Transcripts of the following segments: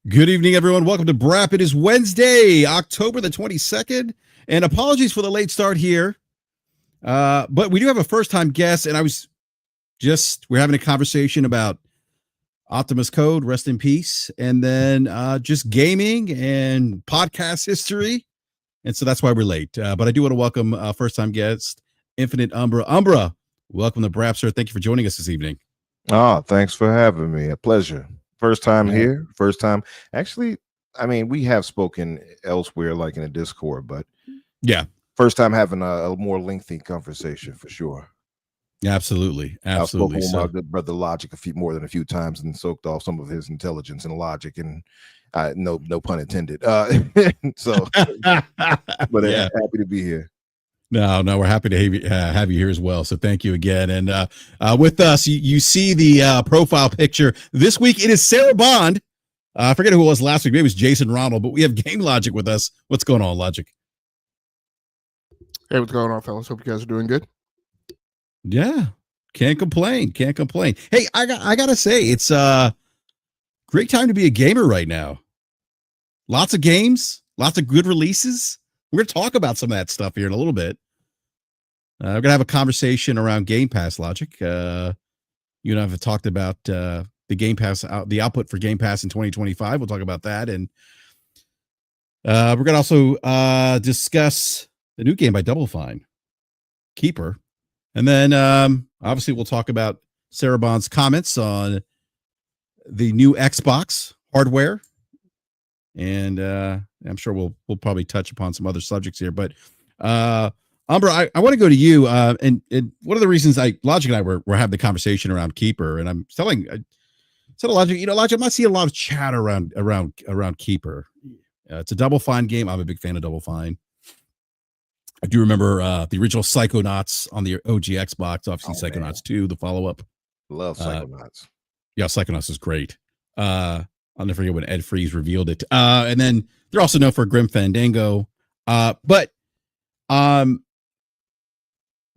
Good evening, everyone. Welcome to BRAP. It is Wednesday, October the 22nd, and apologies for the late start here. But we do have a first-time guest, and we're having a conversation about Optimus Code, rest in peace, and then just gaming and podcast history. And so that's why we're late. But I do want to welcome first-time guest, Infinite Umbra. Umbra, welcome to BRAP, sir. Thank you for joining us this evening. Oh, thanks for having me. A pleasure. First time here. First time. Actually, I mean, we have spoken elsewhere, like in a Discord, but yeah, first time having a more lengthy conversation for sure. Absolutely. I've spoken with my good brother Logic more than a few times and soaked off some of his intelligence and logic, and no pun intended. So, but yeah. Happy to be here. No, we're happy to have you here as well. So thank you again. And with us, you see the profile picture. This week, it is Sarah Bond. I forget who it was last week. Maybe it was Jason Ronald, but we have Game Logic with us. What's going on, Logic? Hey, what's going on, fellas? Hope you guys are doing good. Yeah, can't complain. Hey, I gotta say, it's a great time to be a gamer right now. Lots of games, lots of good releases. We're going to talk about some of that stuff here in a little bit. We're going to have a conversation around Game Pass, Logic. You and I have talked about the Game Pass, the output for Game Pass in 2025. We'll talk about that. And we're going to also discuss the new game by Double Fine, Keeper. And then obviously we'll talk about Sarah Bond's comments on the new Xbox hardware. And I'm sure we'll probably touch upon some other subjects here, but Umbra, I want to go to you. And one of the reasons Logic and I were having the conversation around Keeper, and I'm telling Logic, Logic, I'm not seeing a lot of chat around Keeper. It's a Double Fine game. I'm a big fan of Double Fine. I do remember the original Psychonauts on the OG Xbox, obviously Psychonauts 2, the follow-up. Love Psychonauts. Yeah, Psychonauts is great. I'll never forget when Ed Freeze revealed it. And then they're also known for Grim Fandango. But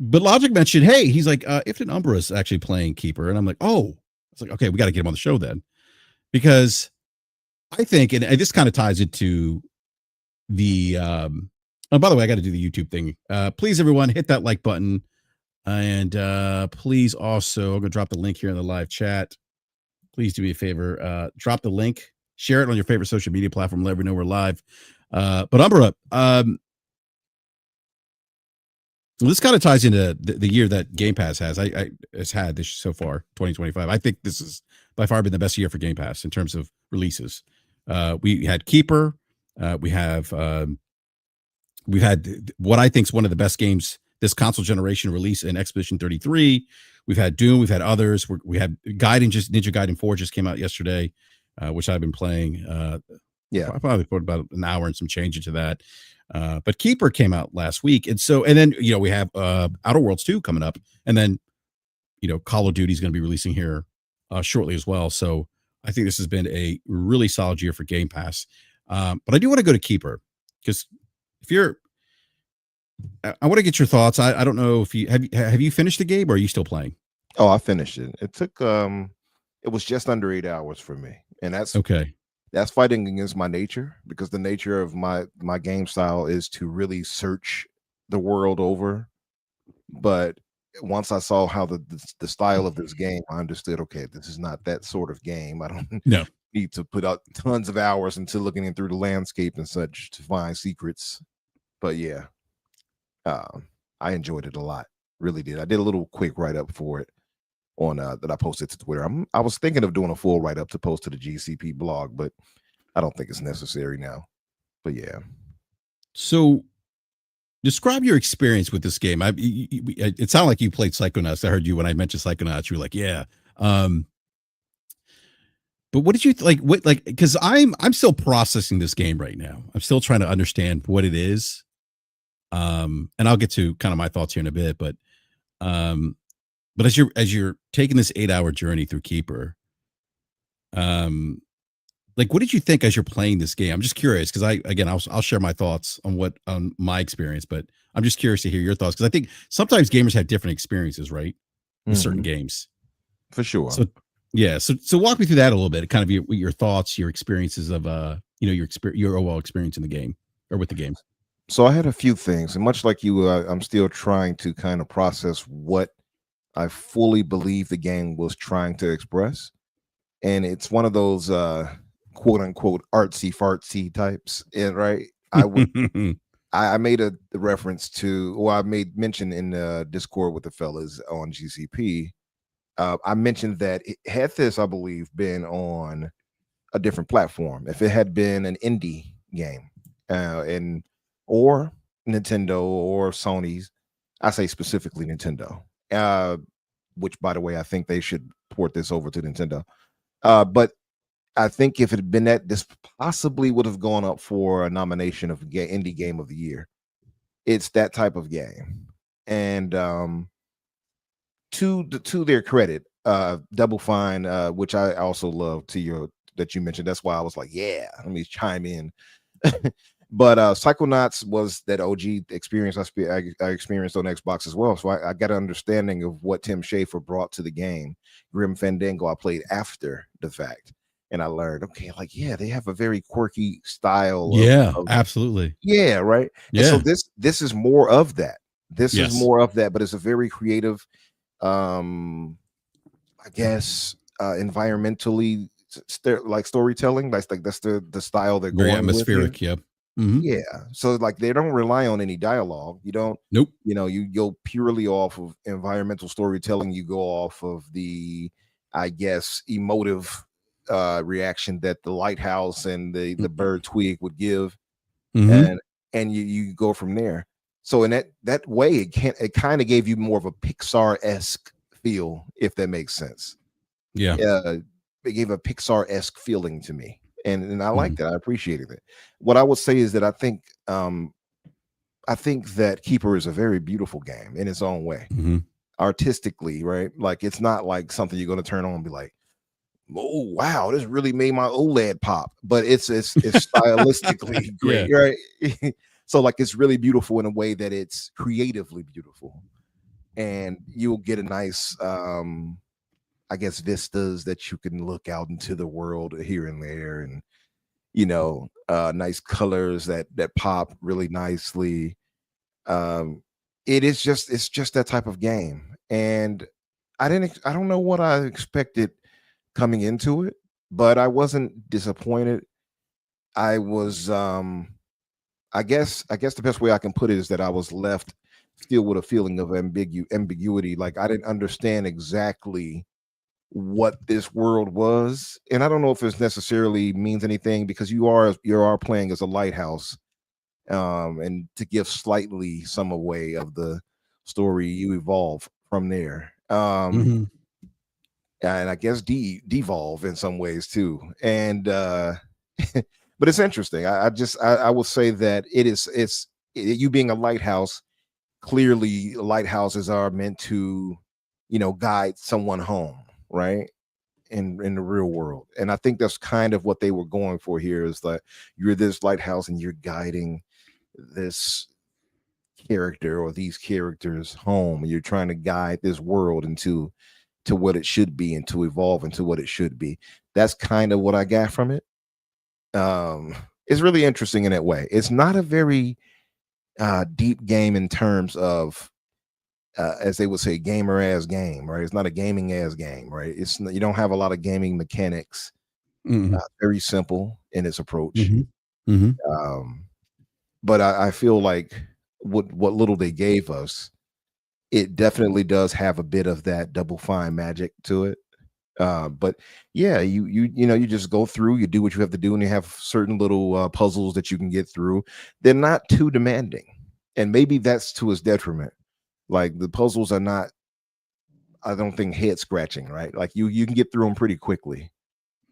Logic mentioned, hey, he's like, Infinite Umbra is actually playing Keeper. And I'm like, oh, it's like, okay, we got to get him on the show then. Because I think, and this kind of ties into the, oh, by the way, I got to do the YouTube thing. Please, everyone, hit that like button. And please also, I'm going to drop the link here in the live chat. Please do me a favor, drop the link, share it on your favorite social media platform, let everyone know we're live. But Umbra, this kind of ties into the year that Game Pass has had this so far, 2025. I think this has by far been the best year for Game Pass in terms of releases. We had Keeper, we've had what I think is one of the best games this console generation release in Expedition 33. We've had Doom. We've had others. We had Ninja Gaiden 4 just came out yesterday, which I've been playing. I probably put about an hour and some change into that. But Keeper came out last week. And then, we have Outer Worlds 2 coming up. And then, Call of Duty is going to be releasing here shortly as well. So I think this has been a really solid year for Game Pass. But I do want to go to Keeper because I want to get your thoughts. I don't know if have you finished the game or are you still playing? Oh, I finished it. It took it was just under 8 hours for me. And that's okay. That's fighting against my nature, because the nature of my game style is to really search the world over. But once I saw how the style of this game, I understood, okay, this is not that sort of game. I don't need to put out tons of hours into looking in through the landscape and such to find secrets. But yeah. I enjoyed it a lot, really did. I did a little quick write-up for it on that I posted to Twitter. I was thinking of doing a full write-up to post to the GCP blog, but I don't think it's necessary now. But yeah. So describe your experience with this game. It sounded like you played Psychonauts. I heard you when I mentioned Psychonauts. You were like, yeah. But what did you like? Because I'm still processing this game right now. I'm still trying to understand what it is. And I'll get to kind of my thoughts here in a bit, but as you're taking this 8-hour journey through Keeper, what did you think as you're playing this game? I'm just curious because I'll share my thoughts on my experience, but I'm just curious to hear your thoughts because I think sometimes gamers have different experiences, right? With certain games, for sure. So Yeah. So walk me through that a little bit. Kind of your thoughts, your experiences of your overall experience in the game or with the game. So I had a few things, and much like you, I'm still trying to kind of process what I fully believe the game was trying to express. And it's one of those quote unquote artsy fartsy types. And right. I made a reference to, or I made mention in the Discord with the fellas on GCP. I mentioned that it had this, I believe, been on a different platform. If it had been an indie game, and or Nintendo or Sony's, I say specifically Nintendo. Which, by the way, I think they should port this over to Nintendo. But I think if it had been that, this possibly would have gone up for a nomination of indie game of the year. It's that type of game, and to their credit, Double Fine, which I also love that you mentioned. That's why I was like, yeah, let me chime in. But Psychonauts was that OG experience I experienced on Xbox as well. So I got an understanding of what Tim Schafer brought to the game. Grim Fandango I played after the fact. And I learned, okay, like, yeah, they have a very quirky style. Yeah, absolutely. Yeah, right. And so this is more of that. This is Yes. more of that, but it's a very creative, I guess, environmentally like storytelling. That's the style they're Very going atmospheric. with here. Yep. Mm-hmm. Yeah. So like they don't rely on any dialogue. You don't, Nope. you go purely off of environmental storytelling. You go off of the, I guess, emotive reaction that the lighthouse and the bird twig would give. Mm-hmm. And you go from there. So in that way, it kind of gave you more of a Pixar-esque feel, if that makes sense. Yeah. It gave a Pixar-esque feeling to me. And I liked it. I appreciated it. What I would say is that I think that Keeper is a very beautiful game in its own way. Mm-hmm. Artistically, right? Like it's not like something you're going to turn on and be like, oh wow, this really made my OLED pop. But it's stylistically great, right? So like it's really beautiful in a way that it's creatively beautiful. And you'll get a nice I guess vistas that you can look out into the world here and there, and nice colors that pop really nicely. It's just that type of game. And I don't know what I expected coming into it, but I wasn't disappointed. I was I guess the best way I can put it is that I was left still with a feeling of ambiguity. Like I didn't understand exactly what this world was, and I don't know if it necessarily means anything, because you are playing as a lighthouse, and to give slightly some away of the story, you evolve from there. Mm-hmm. And I guess devolve in some ways too. And but it's interesting. I will say that you being a lighthouse. Clearly, lighthouses are meant to, guide someone home, right? In the real world. And I think that's kind of what they were going for here, is that you're this lighthouse and you're guiding this character or these characters home, and you're trying to guide this world into what it should be, and to evolve into what it should be. That's kind of what I got from it. It's really interesting in that way. It's not a very deep game in terms of as they would say, gamer ass game, right? It's not a gaming ass game, right? You don't have a lot of gaming mechanics. Mm-hmm. Very simple in its approach. Mm-hmm. Mm-hmm. But I feel like what little they gave us, it definitely does have a bit of that Double Fine magic to it. But yeah, you just go through, you do what you have to do, and you have certain little puzzles that you can get through. They're not too demanding, and maybe that's to its detriment. Like the puzzles are not, I don't think, head scratching, right? Like you can get through them pretty quickly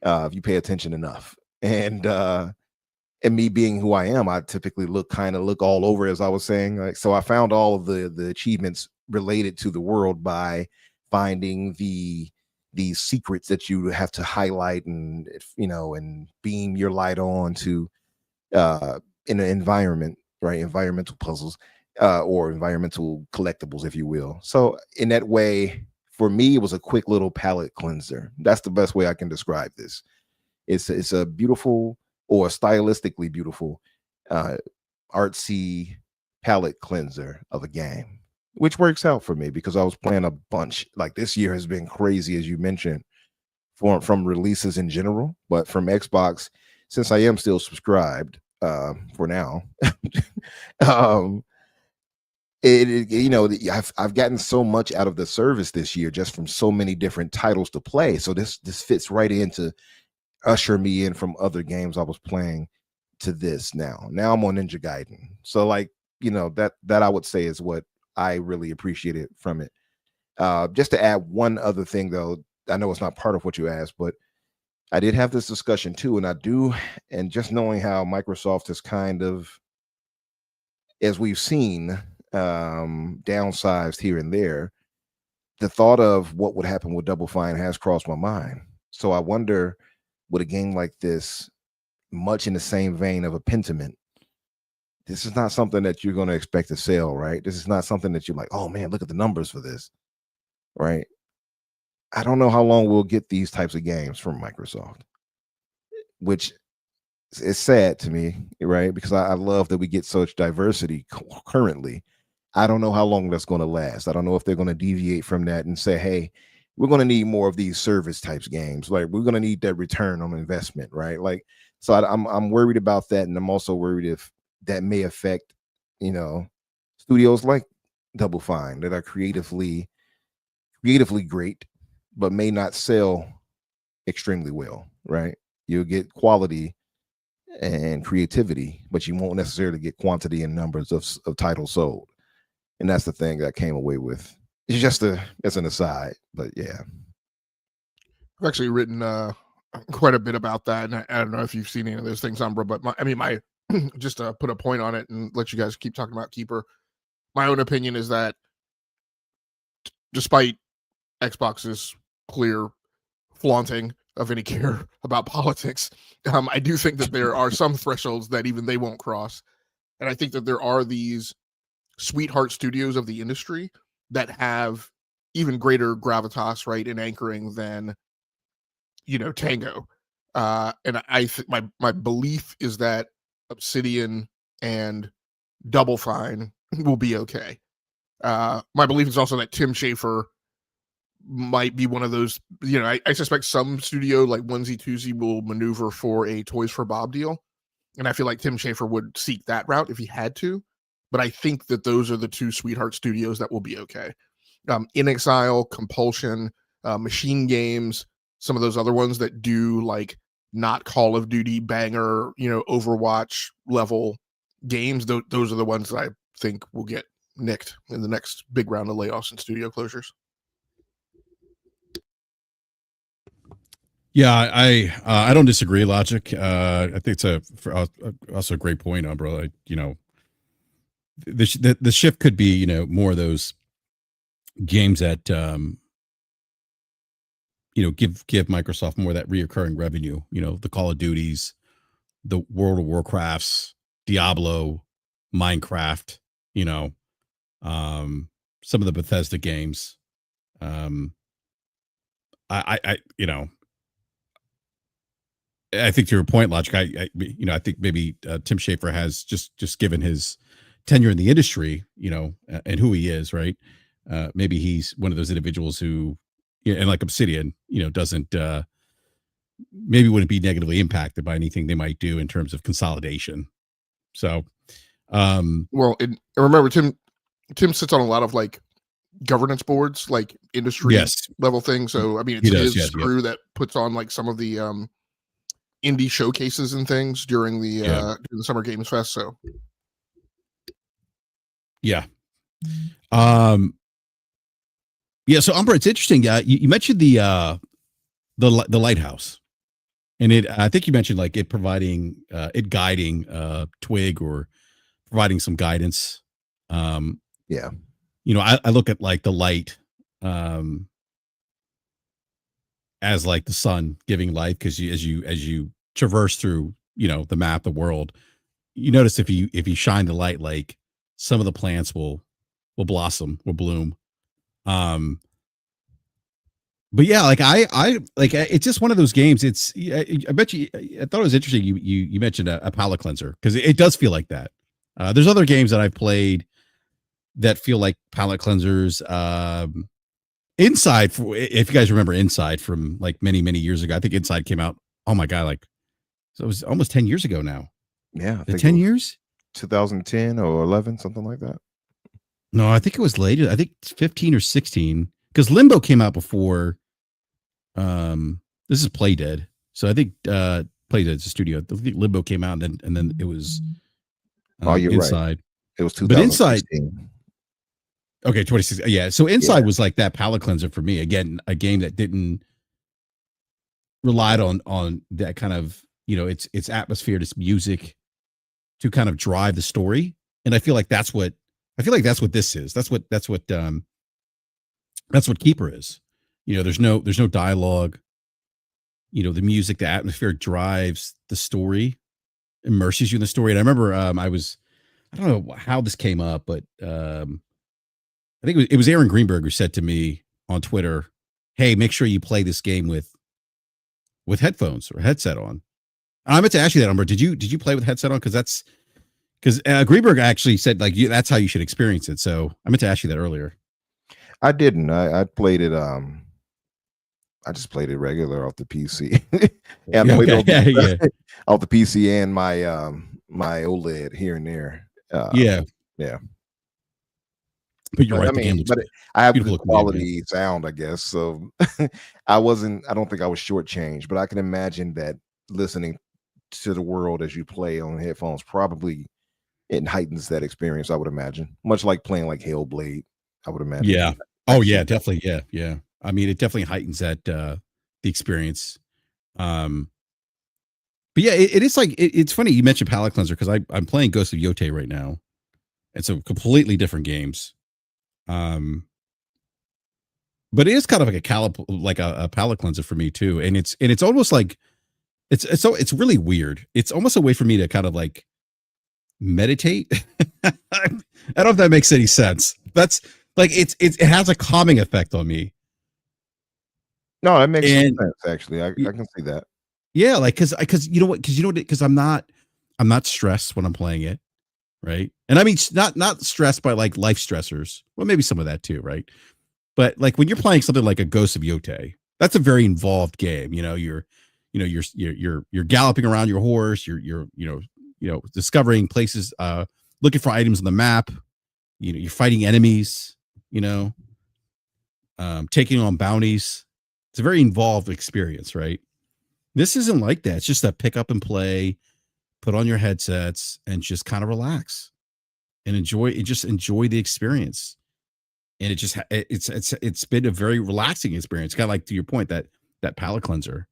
if you pay attention enough. And me being who I am, I typically look all over, as I was saying. Like, so I found all of the achievements related to the world by finding these secrets that you have to highlight, and and beam your light on to in an environment, right? Environmental puzzles, or environmental collectibles, if you will. So in that way, for me, it was a quick little palate cleanser. That's the best way I can describe this. It's a beautiful or stylistically beautiful, artsy palate cleanser of a game, which works out for me because I was playing a bunch. Like this year has been crazy, as you mentioned, from releases in general, but from Xbox, since I am still subscribed for now, um, I've gotten so much out of the service this year just from so many different titles to play. So this fits right into usher me in from other games I was playing to this now. Now I'm on Ninja Gaiden. So like, that I would say is what I really appreciated from it. Just to add one other thing though, I know it's not part of what you asked, but I did have this discussion too, and just knowing how Microsoft has kind of, as we've seen, downsized here and there, the thought of what would happen with Double Fine has crossed my mind. So I wonder, with a game like this, much in the same vein of a Pentiment, this is not something that you're going to expect to sell, right? This is not something that you're like, oh man, look at the numbers for this, right? I don't know how long we'll get these types of games from Microsoft, which is sad to me, right? Because I love that we get such diversity currently. I don't know how long that's going to last. I don't know if they're going to deviate from that and say, hey, we're going to need more of these service types games. Like we're going to need that return on investment, right? Like, so I'm worried about that. And I'm also worried if that may affect, studios like Double Fine that are creatively great, but may not sell extremely well, right? You'll get quality and creativity, but you won't necessarily get quantity and numbers of titles sold. And that's the thing that I came away with. It's just it's an aside, but yeah. I've actually written quite a bit about that, and I don't know if you've seen any of those things, Umbra, but my just to put a point on it and let you guys keep talking about Keeper. My own opinion is that despite Xbox's clear flaunting of any care about politics, I do think that there are some thresholds that even they won't cross. And I think that there are these sweetheart studios of the industry that have even greater gravitas, right, in anchoring than, Tango. And I think my belief is that Obsidian and Double Fine will be okay. My belief is also that Tim Schafer might be one of those, I suspect some studio like Onesie Twosie will maneuver for a Toys for Bob deal. And I feel like Tim Schafer would seek that route if he had to. But I think that those are the two sweetheart studios that will be okay. In Exile, Compulsion, Machine Games, some of those other ones that do like not Call of Duty banger, Overwatch level games. Those are the ones that I think will get nicked in the next big round of layoffs and studio closures. Yeah, I don't disagree, Logic. I think it's also a great point, Umbrella. The shift could be, more of those games that give Microsoft more of that reoccurring revenue. The Call of Duties, the World of Warcrafts, Diablo, Minecraft. Some of the Bethesda games. I think to your point, Logic. I think maybe Tim Schafer has just given his tenure in the industry, and who he is, right? Maybe he's one of those individuals who, and like Obsidian, doesn't maybe wouldn't be negatively impacted by anything they might do in terms of consolidation. So, well, and remember, Tim sits on a lot of like governance boards, like industry level things. So I mean, it's his crew that puts on like some of the indie showcases and things during the Summer Games Fest. So yeah. So Umbra, it's interesting. You mentioned the lighthouse, and I think you mentioned like it providing it guiding Twig or providing some guidance. Yeah. I look at like the light as like the sun giving light, because as you traverse through the map, the world, you notice if you shine the light, like some of the plants will blossom, will bloom. But yeah, like I like it's just one of those games. It's I bet you. I thought it was interesting. You mentioned a palate cleanser because it does feel like that. There's other games that I've played that feel like palate cleansers. Inside, if you guys remember Inside from like many years ago, I think Inside came out. Oh my god, like so it was almost 10 years ago now. Yeah, I The think 10 years? 2010 or 11, something like that. No, I think it was later. I think 15 or 16 because Limbo came out before. This is Playdead, so I think Playdead's a studio. I think Limbo came out and then it was Oh, you're right. Inside. It was But Inside, 2016. okay, 26. Yeah, so Inside Yeah. was like that palate cleanser for me. Again, a game that didn't relied on that kind of its atmosphere, its music to kind of drive the story. And I feel like that's what this is. That's what Keeper is. There's no dialogue. The music, the atmosphere drives the story, immerses you in the story. And I remember I don't know how this came up, but I think it was Aaron Greenberg who said to me on Twitter, "Hey, make sure you play this game with headphones or headset on." And I meant to ask you that, Umber. Did you play with headset on? Because Greenberg actually said like that's how you should experience it. So I meant to ask you that earlier. I didn't. I played it. I just played it regular off the PC. And I played off the PC and my my OLED here and there. Yeah. But you're But, right. I The game mean, looks but I have beautiful good looking game, quality sound, I guess. So I don't think I was shortchanged, but I can imagine that listening to the world as you play on headphones probably it heightens that experience, I would imagine. Much like playing like Hellblade, I would imagine. Yeah. Oh yeah, definitely. Yeah, yeah. I mean, it definitely heightens that the experience. But yeah, it is like it's funny you mentioned palate cleanser because I'm playing Ghost of Yotei right now. It's a completely different games. But it is kind of like a palate cleanser for me too. And it's almost like it's really weird. It's almost a way for me to kind of like meditate. I don't know if that makes any sense. That's like it has a calming effect on me. No, that makes some sense. Actually, I can see that. Yeah, like because you know what? Because I'm not stressed when I'm playing it, right? And I mean not stressed by like life stressors. Well, maybe some of that too, right? But like when you're playing something like a Ghost of Yotei, that's a very involved game. You're galloping around your horse. You're discovering places, looking for items on the map. You're fighting enemies. Taking on bounties. It's a very involved experience, right? This isn't like that. It's just a pick up and play, put on your headsets, and just kind of relax and enjoy the experience. And it's been a very relaxing experience, kind of like to your point that palate cleanser.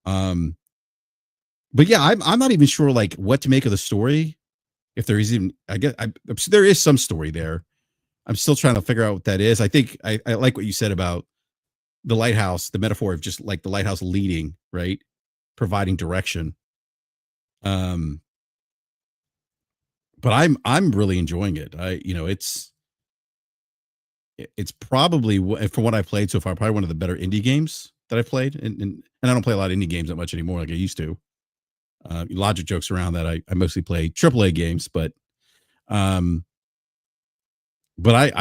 But yeah, I'm not even sure like what to make of the story. If there is even, I guess there is some story there. I'm still trying to figure out what that is. I think I like what you said about the lighthouse, the metaphor of just like the lighthouse leading, right? Providing direction. But I'm really enjoying it. It's probably from what I played so far, probably one of the better indie games that I've played. And I don't play a lot of indie games that much anymore like I used to. Logic jokes around that I mostly play AAA games, but I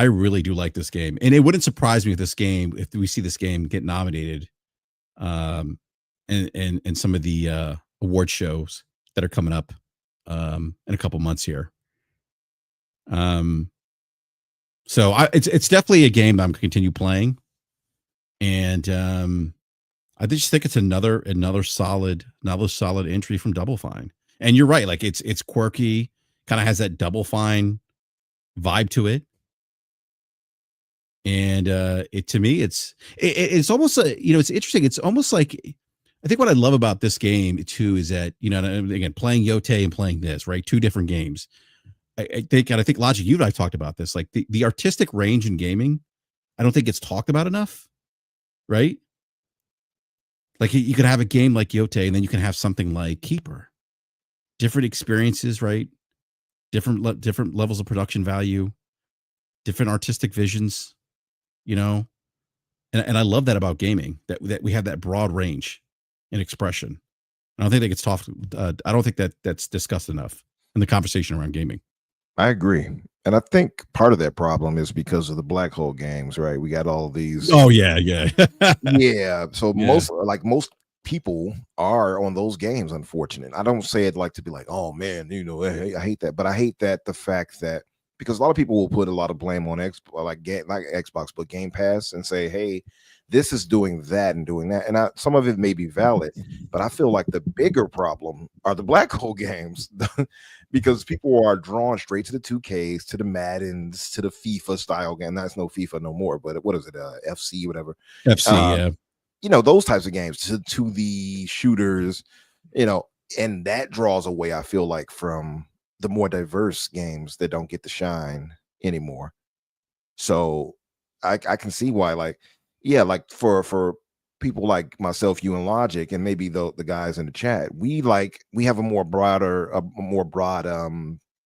really do like this game, and it wouldn't surprise me if we see this game get nominated, in some of the award shows that are coming up, in a couple months here. So it's definitely a game that I'm going to continue playing, and I just think it's another solid entry from Double Fine. And you're right, like it's quirky, kind of has that Double Fine vibe to it. And to me, it's almost it's interesting. It's almost like I think what I love about this game too is that again playing Yotei and playing this, right, two different games. I think Logic, you and I talked about this, like the artistic range in gaming. I don't think it's talked about enough, right? Like you could have a game like Yotei, and then you can have something like Keeper. Different experiences, right? Different levels of production value, different artistic visions, and and I love that about gaming, that we have that broad range in expression. I don't think that gets talked. I don't think that's discussed enough in the conversation around gaming. I agree. And I think part of that problem is because of the black hole games, right? We got all these. Oh yeah, yeah. Yeah. So Yeah. most people are on those games, unfortunate. I don't say it like to be like, oh man, I hate that. But I hate that the fact that because a lot of people will put a lot of blame on like Xbox, but Game Pass and say, hey, this is doing that and doing that. And some of it may be valid, but I feel like the bigger problem are the black hole games because people are drawn straight to the 2Ks, to the Maddens, to the FIFA style game. That's no FIFA no more, but what is it? FC, whatever. FC, yeah. Those types of games to the shooters, and that draws away, I feel like, from the more diverse games that don't get to shine anymore. So I can see why, like for people like myself, you and Logic, and maybe the guys in the chat, we have a more broad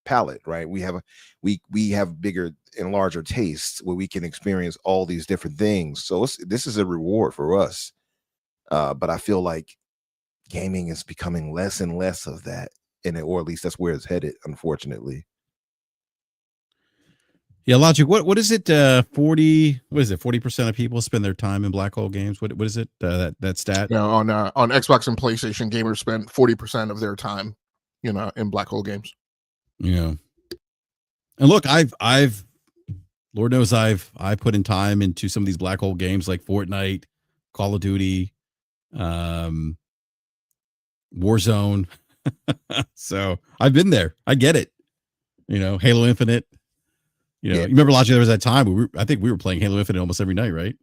palette, right? We have bigger and larger tastes where we can experience all these different things. So this is a reward for us. But I feel like gaming is becoming less and less of that, or at least that's where it's headed, unfortunately. Yeah, Logic. What is it? 40. What is it? 40% of people spend their time in black hole games. What is it? That stat? Yeah, on Xbox and PlayStation, gamers spend 40% of their time, in black hole games. Yeah. And look, I've Lord knows I put in time into some of these black hole games like Fortnite, Call of Duty, Warzone. So I've been there. I get it. Halo Infinite. You remember, Logic, there was that time I think we were playing Halo Infinite almost every night, right?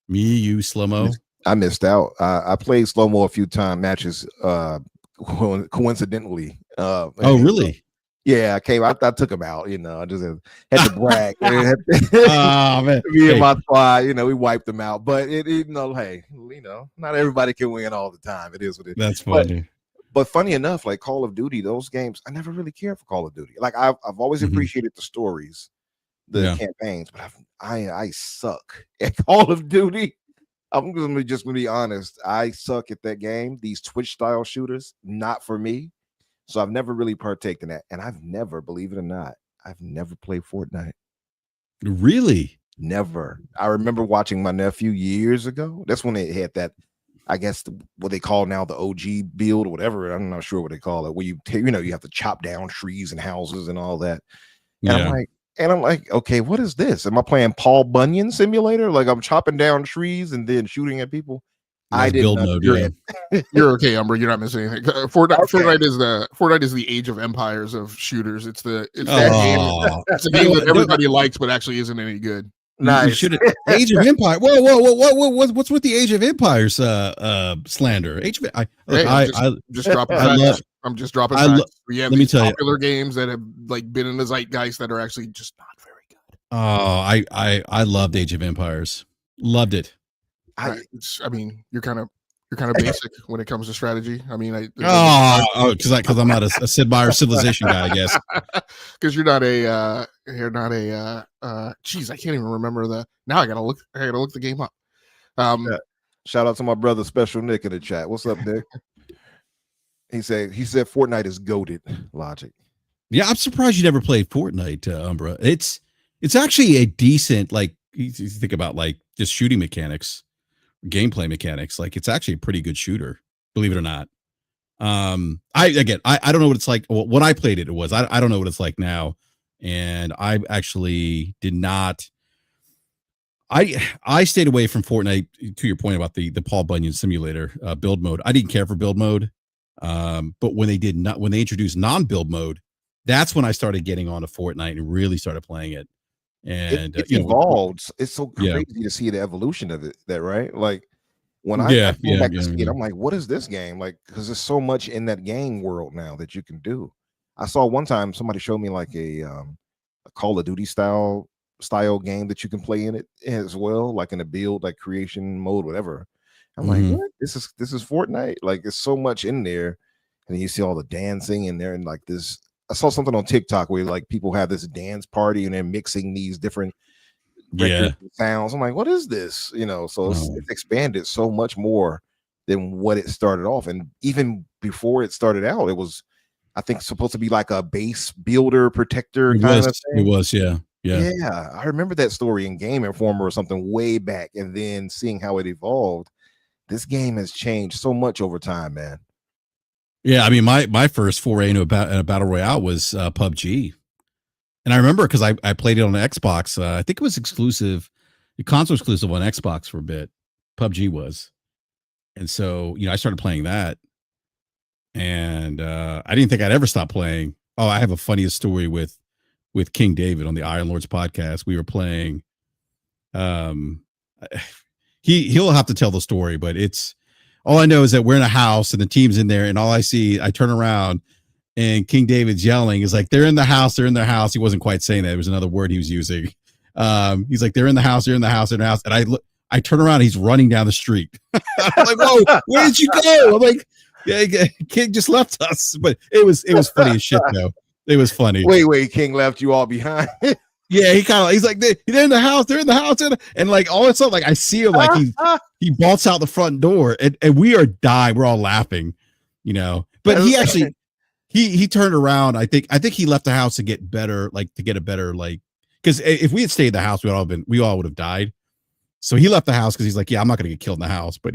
Me, you, Slow-Mo. I missed out. I played Slow-Mo a few matches coincidentally. Oh, really? Yeah, I took him out. I just had to brag. Oh man, me and my squad, we wiped them out. But hey, not everybody can win all the time. It is what it is. That's funny. But funny enough, like Call of Duty, those games, I never really cared for Call of Duty. Like I've always appreciated the stories, the campaigns, but I suck at Call of Duty. I'm just gonna be honest. I suck at that game. These Twitch style shooters, not for me. So I've never really partaked in that. And I've never, believe it or not, I've never played Fortnite. Really? Never. I remember watching my nephew years ago. That's when they had that, I guess, what they call now the OG build or whatever. I'm not sure what they call it. Where you have to chop down trees and houses and all that. And I'm like, okay, what is this? Am I playing Paul Bunyan Simulator? Like I'm chopping down trees and then shooting at people? I didn't build mode. You're okay, Umbra. You're not missing anything. Fortnite is the Age of Empires of shooters. It's that game. It's a game that everybody likes, but actually isn't any good. Nice. Age of Empire. Whoa! What's with the Age of Empires slander? I'm just dropping facts. I'm just dropping facts. We have these popular games that have been in the zeitgeist that are actually just not very good. Oh, I loved Age of Empires. Loved it. You're kind of basic when it comes to strategy. Because I'm not a Sid Meier's Civilization guy, I guess. Because you're not a geez, I can't even remember now I gotta look the game up. Shout out to my brother Special Nick in the chat. What's up, Nick? He said Fortnite is goated. Logic. Yeah, I'm surprised you never played Fortnite, Umbra. It's actually a decent, you think about just shooting mechanics, gameplay mechanics. It's actually a pretty good shooter, believe it or not. I don't know what it's like. When I played it was. I don't know what it's like now, and I actually did not. I stayed away from Fortnite. To your point about the Paul Bunyan Simulator build mode, I didn't care for build mode. But when they introduced non-build mode, that's when I started getting onto Fortnite and really started playing it. And it's evolved. It's so crazy to see the evolution of it. That right? When I came back to see it, I'm like, what is this game? Because there's so much in that game world now that you can do. I saw one time somebody showed me a Call of Duty style game that you can play in it as well, in a build, creation mode, whatever. I'm like, what? This is Fortnite. There's so much in there, and then you see all the dancing in there, and this. I saw something on TikTok where people have this dance party and they're mixing these different Yeah. records and sounds. I'm like, what is this? You know, so Oh. it's expanded so much more than what it started off. And even before it started out, it was, I think, supposed to be like a base builder protector It kind of was. It thing. was. Yeah. Yeah. Yeah, I remember that story in Game Informer or something way back, and then seeing how it evolved. This game has changed so much over time, man. Yeah. I mean, my first foray into a battle royale was PUBG, and I remember because I played it on the Xbox. I think it was exclusive, the console exclusive on Xbox for a bit. PUBG was, and so I started playing that, and I didn't think I'd ever stop playing. Oh, I have a funniest story with King David on the Iron Lords podcast. We were playing. Um, he'll have to tell the story, but it's all I know is that we're in a house and the team's in there, and all I see, I turn around and King David's yelling. Is like, they're in the house, they're in their house. He wasn't quite saying that. It was another word he was using. He's like, they're in the house, they're in the house, they're in the house. And I turn around, he's running down the street. I'm like, whoa, where did you go? I'm like, yeah, King just left us. But it was funny as shit though. It was funny. Wait, King left you all behind. Yeah, he's like, they're in the house, they're in the house, and like all of a sudden, like I see him, like he bolts out the front door, and we are dying, we're all laughing, But he actually he turned around. I think he left the house to get better, like to get a better, like, because if we had stayed in the house, we all would have died. So he left the house because he's like, yeah, I'm not gonna get killed in the house. But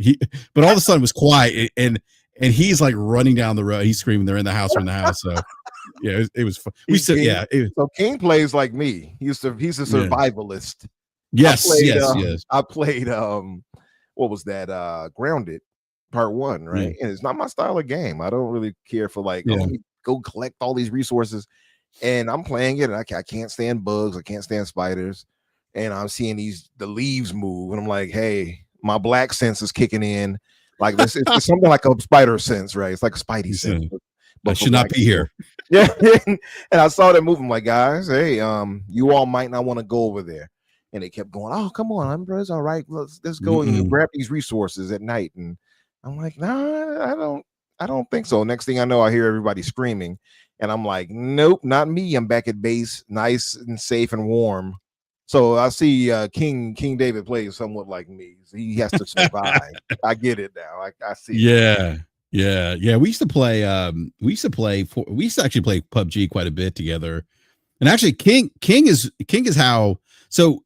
all of a sudden it was quiet, and he's like running down the road, he's screaming, they're in the house, we're in the house. So yeah, it was fun. We said, yeah. So King plays like me. He's a survivalist. Yes, yes. I played what was that? Grounded Part 1, right? And it's not my style of game. I don't really care for like, go collect all these resources. And I'm playing it, and I can't stand bugs, I can't stand spiders. And I'm seeing the leaves move, and I'm like, hey, my black sense is kicking in. Like this, it's something like a spider sense, right? It's like a spidey sense. I should not be here. Yeah. And I saw that move. I'm like, guys, hey, you all might not want to go over there. And they kept going, oh, come on, bro, it's all right. Let's go and grab these resources at night. And I'm like, nah, I don't think so. Next thing I know, I hear everybody screaming. And I'm like, nope, not me. I'm back at base, nice and safe and warm. So I see King David plays somewhat like me. So he has to survive. I get it now. I see. Yeah. Yeah. We used to actually play PUBG quite a bit together. And actually King is how, so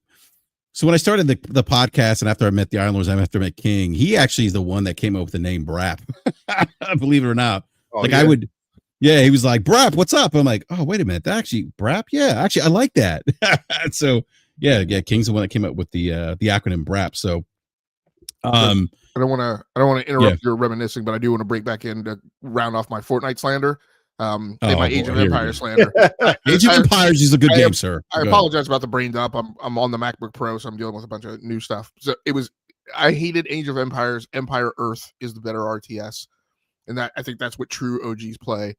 when I started the podcast, and after I met the Iron Lords, after I met King, he actually is the one that came up with the name BRAP. Believe it or not. Oh, like yeah. He was like, BRAP, what's up? I'm like, oh, wait a minute. That actually BRAP? Yeah, actually I like that. So yeah, King's the one that came up with the acronym BRAP. So I don't want to interrupt your reminiscing, but I do want to break back in to round off my Fortnite slander. My Age of Empires slander. Age of Empires is a good game, sir. I apologize about the brain dump. I'm on the MacBook Pro, so I'm dealing with a bunch of new stuff. So I hated Age of Empires. Empire Earth is the better RTS, and I think that's what true OGs play.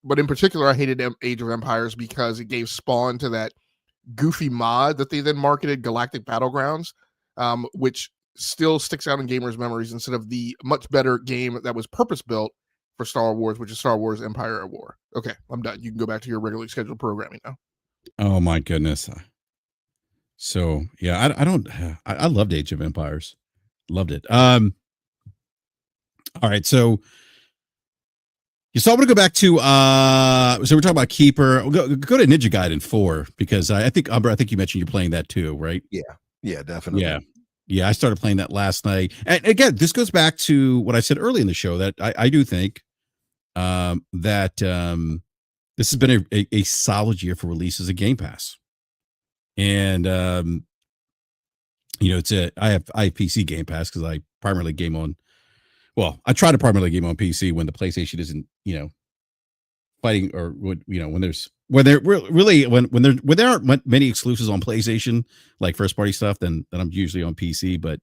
But in particular, I hated Age of Empires because it gave spawn to that goofy mod that they then marketed, Galactic Battlegrounds, which still sticks out in gamers' memories instead of the much better game that was purpose-built for Star Wars, which is Star Wars Empire at War. Okay, I'm done. You can go back to your regularly scheduled programming now. Oh my goodness. So yeah, I loved Age of Empires. Loved it. All right, so I'm gonna go back to so we're talking about Keeper. We'll go to Ninja Gaiden 4, because I think Umber, I think you mentioned you're playing that too, right? Yeah, definitely. Yeah, I started playing that last night. And again, this goes back to what I said early in the show, that I do think that this has been a solid year for releases of Game Pass. And I have PC Game Pass because I primarily game on, I try to primarily game on PC when the PlayStation isn't, fighting, or when there aren't many exclusives on PlayStation, like first party stuff, then I'm usually on PC. But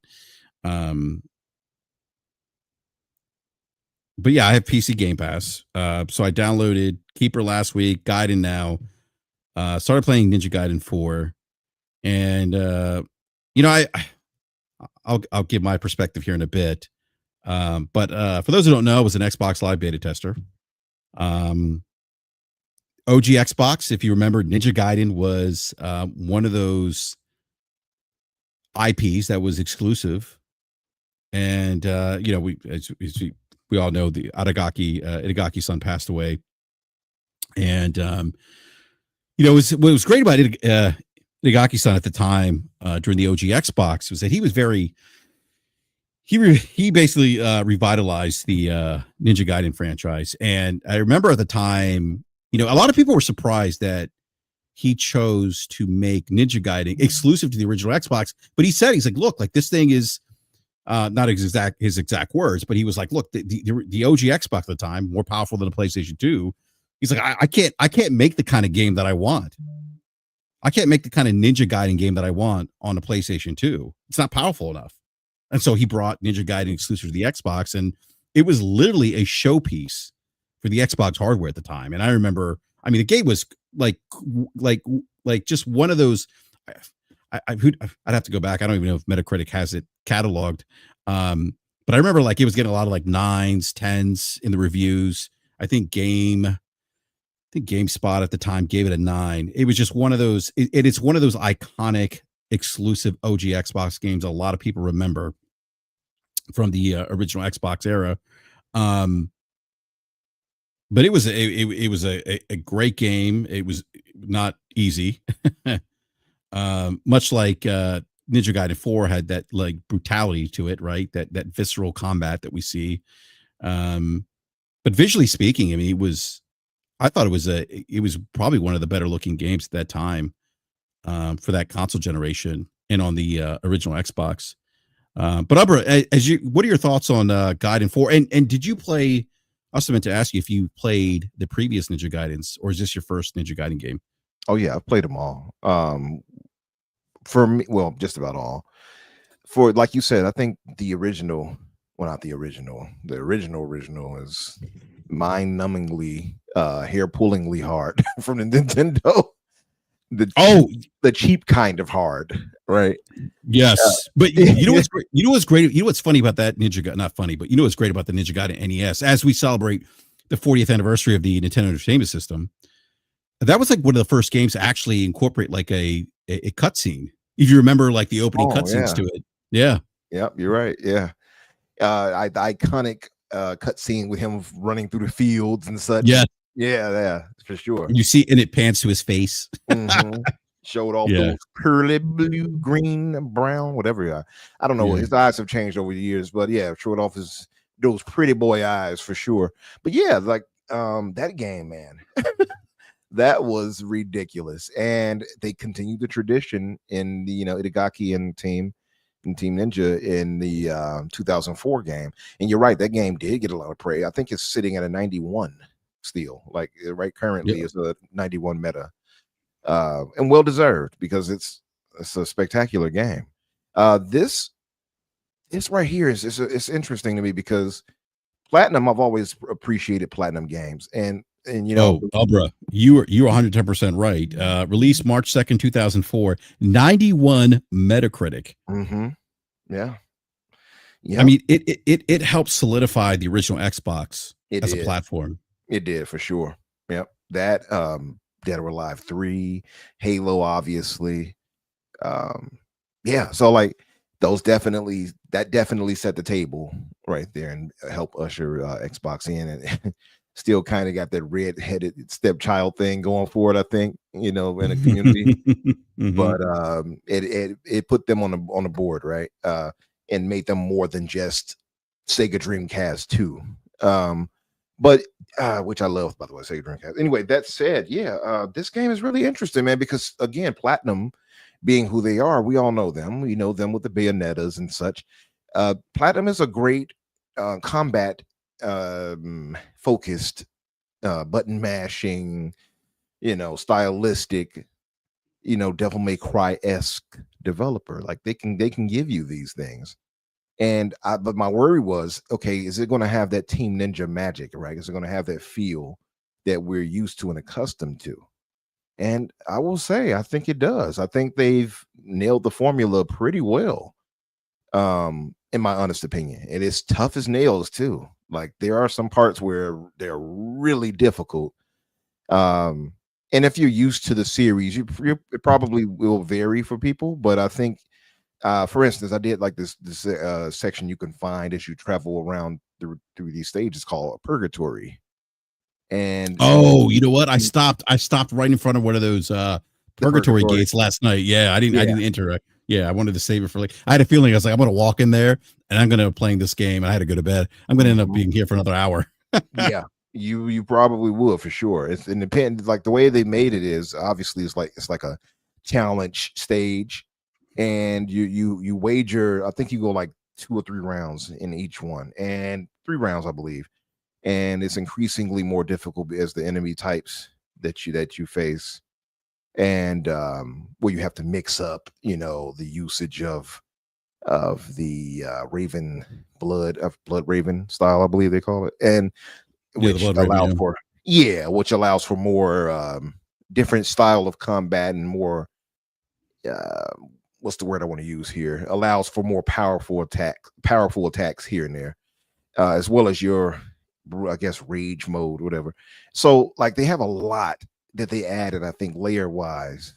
yeah, I have PC Game Pass. So I downloaded Keeper last week, Gaiden now, started playing Ninja Gaiden 4, and I'll give my perspective here in a bit. But for those who don't know, I was an Xbox Live beta tester. OG Xbox, if you remember, Ninja Gaiden was one of those IPs that was exclusive, and we all know the Itagaki-san passed away, and what was great about Itagaki-san at the time during the OG Xbox was that he was very he basically revitalized the Ninja Gaiden franchise. And I remember at the time, a lot of people were surprised that he chose to make Ninja Gaiden exclusive to the original Xbox. But he's like, look, like this thing is not his exact words, but he was like, look, the OG Xbox at the time, more powerful than the PlayStation 2. He's like, I can't make the kind of game that I want. I can't make the kind of Ninja Gaiden game that I want on the PlayStation 2. It's not powerful enough. And so he brought Ninja Gaiden exclusive to the Xbox, and it was literally a showpiece for the Xbox hardware at the time. And I remember, the game was like just one of those. I'd have to go back. I don't even know if Metacritic has it cataloged. But I remember it was getting a lot of 9s, 10s in the reviews. I think GameSpot at the time gave it a 9. It was just one of those. It's one of those iconic exclusive OG Xbox games a lot of people remember from the original Xbox era. But it was a great game. It was not easy. Much like Ninja Gaiden 4 had that brutality to it, right? That visceral combat that we see. But visually speaking, I thought it was probably one of the better looking games at that time. For that console generation and on the original Xbox. But Umbra, what are your thoughts on Gaiden 4? And did you play? I also meant to ask you if you played the previous Ninja Gaidens, or is this your first Ninja Gaiden game? Oh yeah, I've played them all. For me, well, just about all. For like you said, I think the original, well, not the original. The original is mind-numbingly, hair-pullingly hard from the Nintendo. The cheap kind of hard, right? Yes, but you know what's great? You know what's great? You know what's funny about that Ninja? Not funny, but you know what's great about the Ninja Gaiden NES as we celebrate the 40th anniversary of the Nintendo Entertainment System. That was one of the first games to actually incorporate a cutscene. If you remember, the opening cutscenes to it. Yeah. Yep, you're right. Yeah, the iconic cutscene with him running through the fields and such. Yeah, for sure. And you see, and it pans to his face. Mm-hmm. Showed off those curly blue, green, brown, whatever. I don't know. His eyes have changed over the years, but yeah, showed off those pretty boy eyes for sure. But yeah, that game, man, that was ridiculous. And they continued the tradition in the Itagaki and Team Ninja in the 2004 game. And you're right, that game did get a lot of praise. I think it's sitting at a 91 still, right currently is a 91 meta. And well deserved, because it's a spectacular game. This right here is it's interesting to me because Platinum, I've always appreciated Platinum games, and Albra, you're 110% right. Released March 2nd, 2004, 91 Metacritic. Mm-hmm. Yeah. It helped solidify the original Xbox as a platform. It did, for sure. Yep. That Dead or Alive 3, Halo, obviously. So those definitely set the table right there and help usher Xbox in, and still kind of got that red-headed stepchild thing going for it, I think, in the community. Mm-hmm. But it put them on the board, right? And made them more than just Sega Dreamcast 2. But which I love, by the way, Sega Dreamcast. Anyway, that said, this game is really interesting, man, because again, Platinum being who they are, we all know them. We know them with the Bayonettas and such. Platinum is a great combat focused, button mashing, stylistic, Devil May Cry-esque developer. They can give you these things. But my worry was, okay, is it going to have that Team Ninja magic, right? Is it going to have that feel that we're used to and accustomed to? And I will say, I think it does. I think they've nailed the formula pretty well, in my honest opinion. It is tough as nails too. There are some parts where they're really difficult. And if you're used to the series, it probably will vary for people. But I think For instance, I did like this section you can find as you travel around through these stages called a purgatory. And Oh, you know what? I stopped right in front of one of those the purgatory gates last night. Yeah, I Yeah. didn't enter it. Yeah, I wanted to save it for I had a feeling I was like, I'm gonna walk in there and I'm gonna playing this game and I had to go to bed. I'm gonna end up Mhm. being here for another hour. Yeah, you probably will for sure. It's independent. Like the way they made it is obviously it's like a challenge stage, and you wager. I think you go like 2 or 3 rounds in each one, and 3 rounds, I believe. And it's increasingly more difficult as the enemy types that you face, and where you have to mix up, the usage of the raven blood raven style, I believe they call it, and Yeah, the which blood raven. allows Yeah. for which allows for more different style of combat and more uh, what's the word I want to use here? Allows for more powerful attacks here and there, as well as your, I guess, rage mode, whatever. So like they have a lot that they added, I think, layer wise,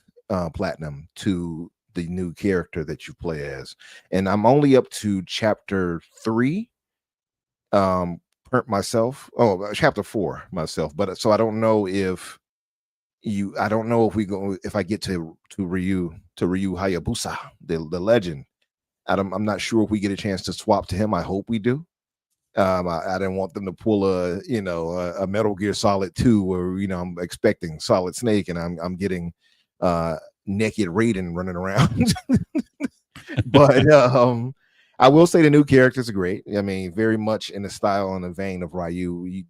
platinum to the new character that you play as, and I'm only up to chapter 3 myself. Oh, chapter 4 myself. But so I don't know if I get to Ryu Hayabusa, the legend. I'm not sure if we get a chance to swap to him. I hope we do. I didn't want them to pull a Metal Gear Solid 2 where I'm expecting Solid Snake and I'm getting naked Raiden running around. But I will say the new characters are great. I mean, very much in the style and the vein of Ryu. You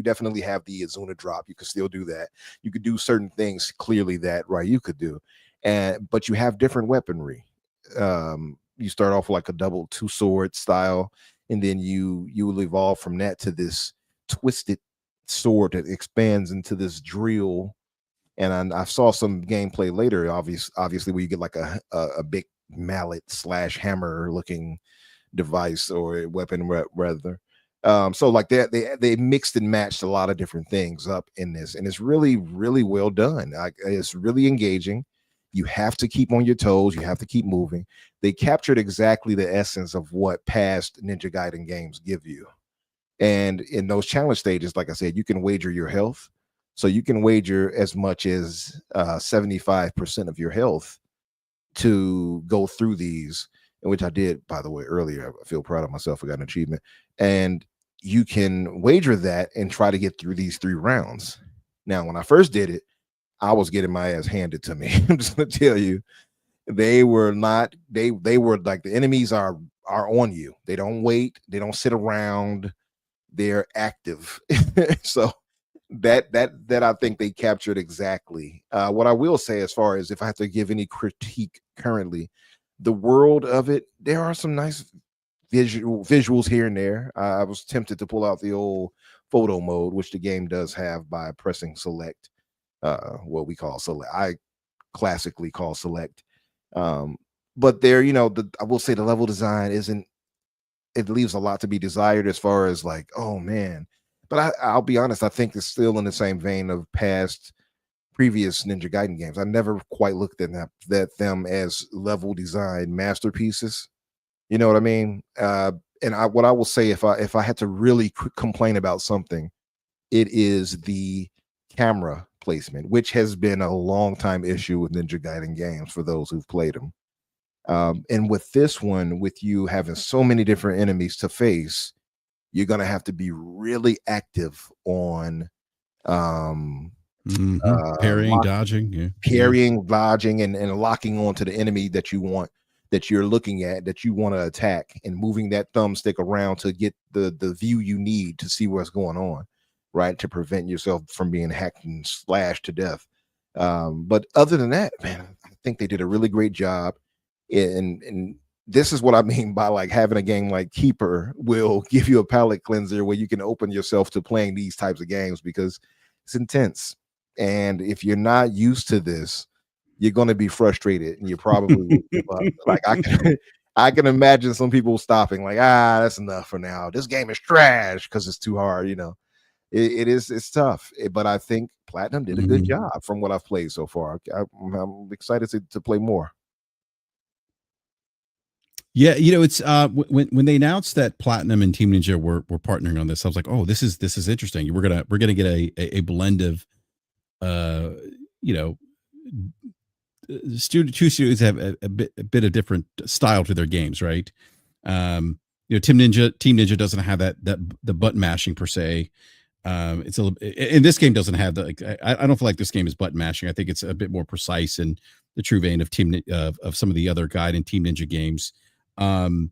definitely have the Azuna drop. You could still do that. You could do certain things clearly that Ryu could do, but you have different weaponry. You start off like a double 2 sword style, and then you will evolve from that to this twisted sword that expands into this drill. And I saw some gameplay later, obviously, where you get like a big mallet / hammer looking device or a weapon rather. So like that, they mixed and matched a lot of different things up in this, and it's really really well done. It's really engaging. You have to keep on your toes. You have to keep moving. They captured exactly the essence of what past Ninja Gaiden games give you. And in those challenge stages, like I said, you can wager your health. So you can wager as much as 75% of your health to go through these, which I did, by the way, earlier. I feel proud of myself. I got an achievement. And you can wager that and try to get through these 3 rounds. Now, when I first did it, I was getting my ass handed to me. I'm just gonna tell you, they were not, they were like the enemies are on you. They don't wait, they don't sit around, they're active. So that I think they captured exactly. What I will say, as far as if I have to give any critique currently, the world of it, there are some nice visuals here and there. I was tempted to pull out the old photo mode, which the game does have by pressing select, what we call select. I classically call select. Um, but there, I will say the level design isn't. It leaves a lot to be desired as far as like, oh man. But I'll be honest, I think it's still in the same vein of past previous Ninja Gaiden games. I never quite looked at them as level design masterpieces. You know what I mean? And what I will say, if I had to really complain about something, it is the camera placement, which has been a long time issue with Ninja Gaiden games for those who've played them. And with this one, with you having so many different enemies to face, you're gonna have to be really active on Parrying, dodging, yeah. parrying, dodging, and locking onto the enemy that you want, that you're looking at, that you want to attack, and moving that thumbstick around to get the view you need to see what's going on, right? To prevent yourself from being hacked and slashed to death. But other than that, man, I think they did a really great job. And this is what I mean by like having a game like Keeper will give you a palate cleanser where you can open yourself to playing these types of games, because it's intense. And if you're not used to this, you're going to be frustrated, and you probably will give up. Like I can imagine some people stopping, like, that's enough for now. This game is trash because it's too hard. It's tough. But I think Platinum did a good job from what I've played so far. I'm excited to play more. Yeah, you know, it's when they announced that Platinum and Team Ninja were partnering on this, I was like, oh, this is interesting. We're gonna get a blend of uh you know two studios have a bit of different style to their games, right? Team Ninja doesn't have that the button mashing per se. It's a little, and this game doesn't have the like. I don't feel like this game is button mashing. I think it's a bit more precise in the true vein of of some of the other Guide and Team Ninja games. Um,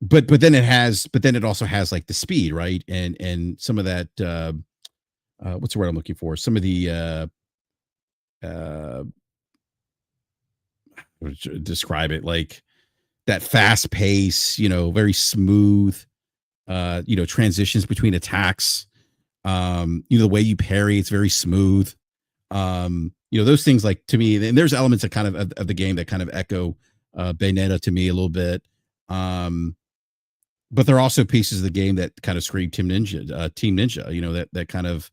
but then it also has like the speed, right? And some of that what's the word I'm looking for? Some of the uh describe it like that fast pace, very smooth transitions between attacks. The way you parry, it's very smooth. Those things, like, to me, and there's elements that kind of the game that kind of echo Bayonetta to me a little bit. But there are also pieces of the game that kind of scream Team Ninja, that kind of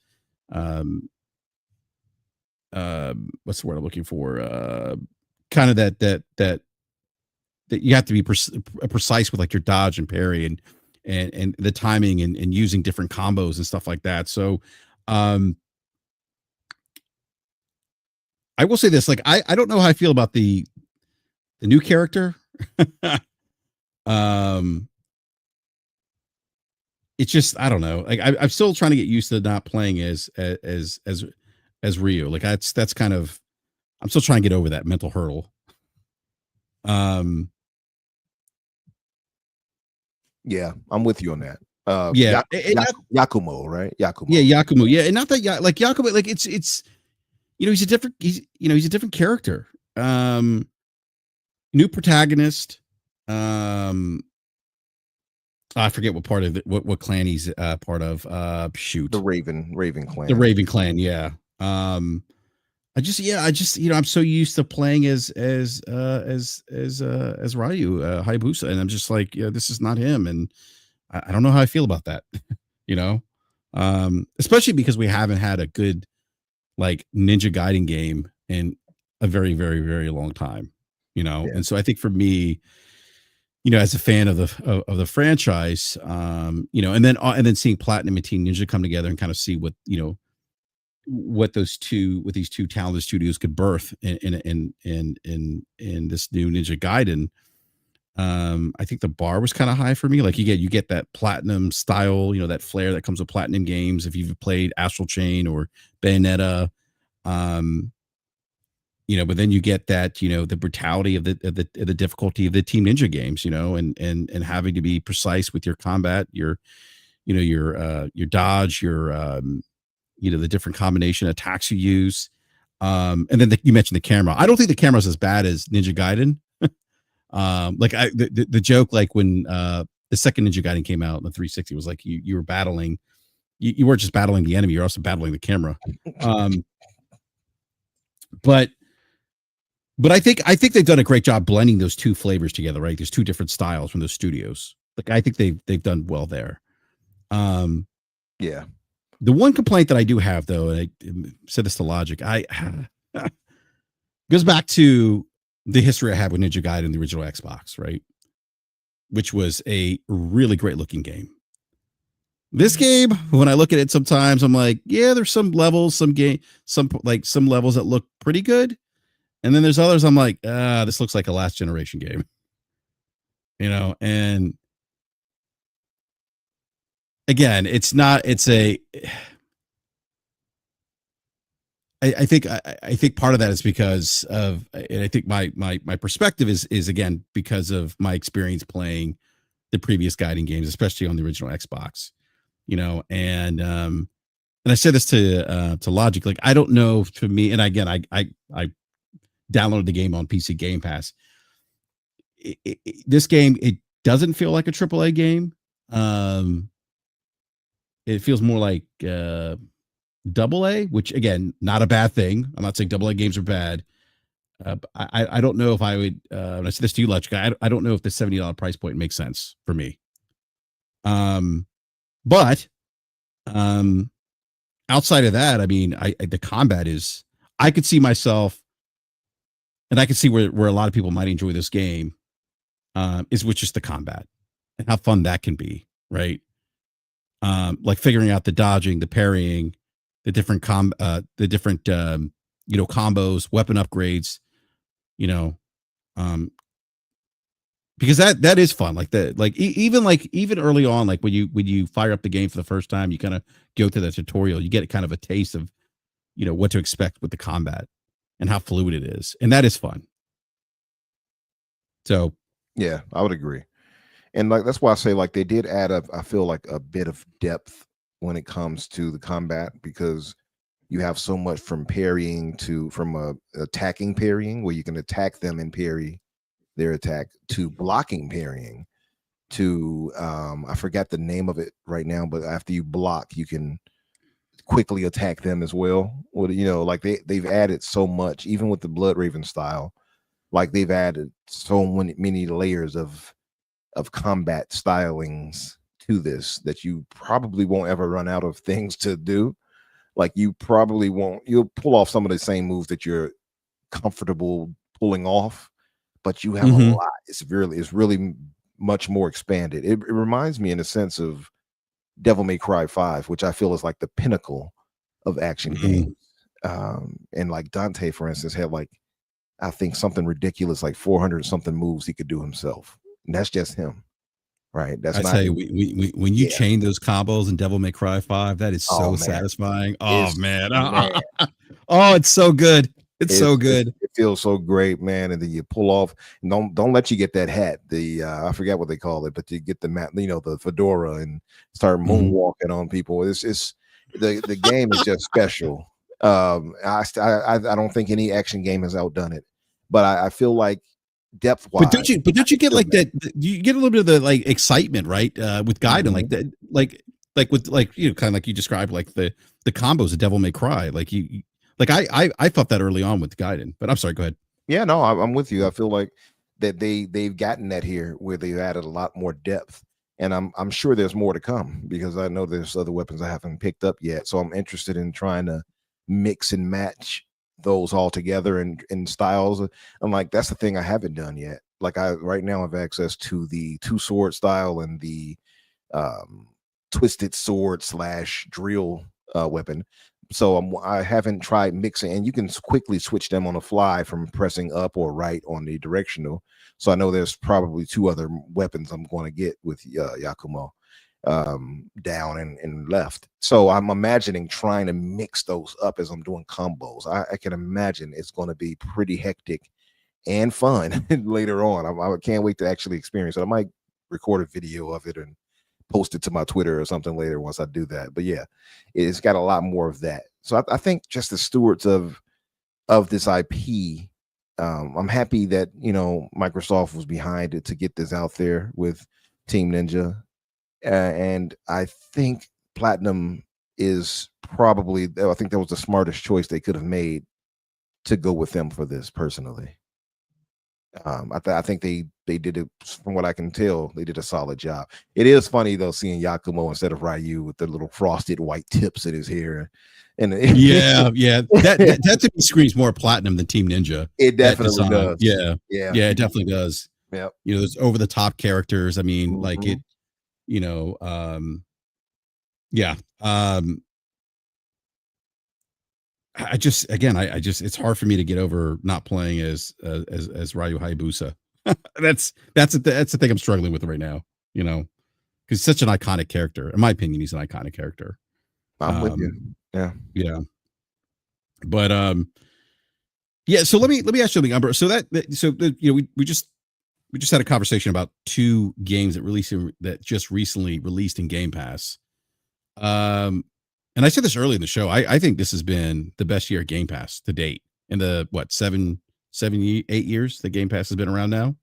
what's the word I'm looking for? Kind of that you have to be precise with like your dodge and parry and the timing and using different combos and stuff like that. So I will say this, like, I don't know how I feel about the new character. It's just, I don't know. Like, I'm still trying to get used to not playing as Ryu. Like, that's kind of, I'm still trying to get over that mental hurdle. Yeah, I'm with you on that. Yeah, Yakumo, right? Yakumo. Yeah, Yakumo. Yeah, and not that like Yakumo, like it's he's a different character. New protagonist. I forget what part of what clan he's part of. Shoot, The Raven clan. The Raven clan. Yeah. I just I'm so used to playing as Ryu Hayabusa, and I'm just like, yeah, this is not him, and I don't know how I feel about that. Especially because we haven't had a good like Ninja Gaiden game in a very, very, very long time. Yeah. And so I think for me, as a fan of the franchise, and then seeing Platinum and Team Ninja come together and kind of see what these two talented studios could birth in this new Ninja Gaiden. I think the bar was kind of high for me. Like, you get that Platinum style, that flair that comes with Platinum games. If you've played Astral Chain or Bayonetta, but then you get that, the brutality of the difficulty of the Team Ninja games, and having to be precise with your combat, your dodge, your the different combination attacks you use. And then you mentioned the camera. I don't think the camera's as bad as Ninja Gaiden. Like, the joke, like, when the second Ninja Gaiden came out in the 360, was like you were battling, you weren't just battling the enemy, you're also battling the camera. But I think they've done a great job blending those two flavors together, right? There's two different styles from those studios. Like, I think they've done well there. Yeah. The one complaint that I do have, though, and I said this to Logic, goes back to the history I had with Ninja Gaiden in the original Xbox, right? Which was a really great looking game. This game, when I look at it, sometimes I'm like, yeah, there's some levels, some levels that look pretty good. And then there's others I'm like, this looks like a last generation game. And again, I think part of that is because of, and I think my perspective is again because of my experience playing the previous Gaiden games, especially on the original Xbox. And I said this to Logic, like, I don't know, for me, and again, I downloaded the game on PC Game Pass. This game, it doesn't feel like a AAA game. It feels more like double A, which, again, not a bad thing. I'm not saying double A games are bad. I don't know if I would, when I said this to you, Logic, I don't know if the $70 price point makes sense for me. But outside of that, I mean, the combat is, I could see myself, and I could see where a lot of people might enjoy this game, is with just the combat and how fun that can be, right? Like figuring out the dodging, the parrying, the different combos, weapon upgrades, you know, because that is fun. Like even early on, like when you fire up the game for the first time, you kind of go through the tutorial, you get kind of a taste of, what to expect with the combat and how fluid it is, and that is fun. So Yeah, I would agree. And like that's why I say like they did add up, I feel like a bit of depth when it comes to the combat, because you have so much from parrying from attacking parrying, where you can attack them and parry their attack, to blocking parrying, to I forgot the name of it right now, but after you block, you can quickly attack them as well. Well, like they've added so much, even with the Blood Raven style, like they've added so many layers of combat stylings to this that you probably won't ever run out of things to do. Like you probably won't, you'll pull off some of the same moves that you're comfortable pulling off, but you have a Mhm. lot. It's really much more expanded. It reminds me in a sense of Devil May Cry 5, which I feel is like the pinnacle of action games. And like Dante, for instance, had like, I think something ridiculous like 400 something moves he could do himself. And that's just him, right? That's I not tell you, him. when you Yeah. chain those combos in Devil May Cry 5, that is Oh so man. satisfying. Oh It's man. man. Oh, it's so good. It's so good. It feels so great, man. And then you pull off. Don't let you get that hat. The I forget what they call it, but you get the mat, the fedora, and start Mhm. moonwalking on people. It's the game is just special. I don't think any action game has outdone it, but I feel like depth But wise, don't you get like that? You get a little bit of the like excitement, right? With Gaiden, like that, like with like kind of like you described, like the combos of Devil May Cry. Like like I felt that early on with Gaiden. But I'm sorry, go ahead. Yeah, no, I'm with you. I feel like that they've gotten that here where they've added a lot more depth, and I'm sure there's more to come, because I know there's other weapons I haven't picked up yet. So I'm interested in trying to mix and match those all together in styles. I'm like, that's the thing I haven't done yet. Like I right now have access to the two sword style and the um twisted sword slash drill weapon. So I haven't tried mixing, and you can quickly switch them on the fly from pressing up or right on the directional. So I know there's probably two other weapons I'm going to get with Yakumo, down and left. So I'm imagining trying to mix those up as I'm doing combos. I can imagine it's going to be pretty hectic and fun later on. I can't wait to actually experience it. I might record a video of it and post it to my Twitter or something later once I do that. But yeah, it's got a lot more of that. So I think just the stewards of this IP. I'm happy that Microsoft was behind it to get this out there with Team Ninja, and I think Platinum is probably. I think that was the smartest choice they could have made to go with them for this. Personally, I think they did it, from what I can tell, they did a solid job. It is funny though seeing Yakumo instead of Ryu with the little frosted white tips in his hair, and Yeah. That to me screams more Platinum than Team Ninja. it That definitely design, does. yeah, Yeah. yeah, it definitely does. Yep. Those over the top characters. I mean, like Mhm. it. You know, yeah. I just again, I just it's hard for me to get over not playing as Ryu Hayabusa. That's the thing I'm struggling with right now. Because such an iconic character. In my opinion, he's an iconic character. I'm with you. Yeah. Yeah, but yeah. So let me ask you something, Umber. So we just had a conversation about two games that just recently released in Game Pass. Um, and I said this early in the show. I think this has been the best year of Game Pass to date in the 8 years that Game Pass has been around now.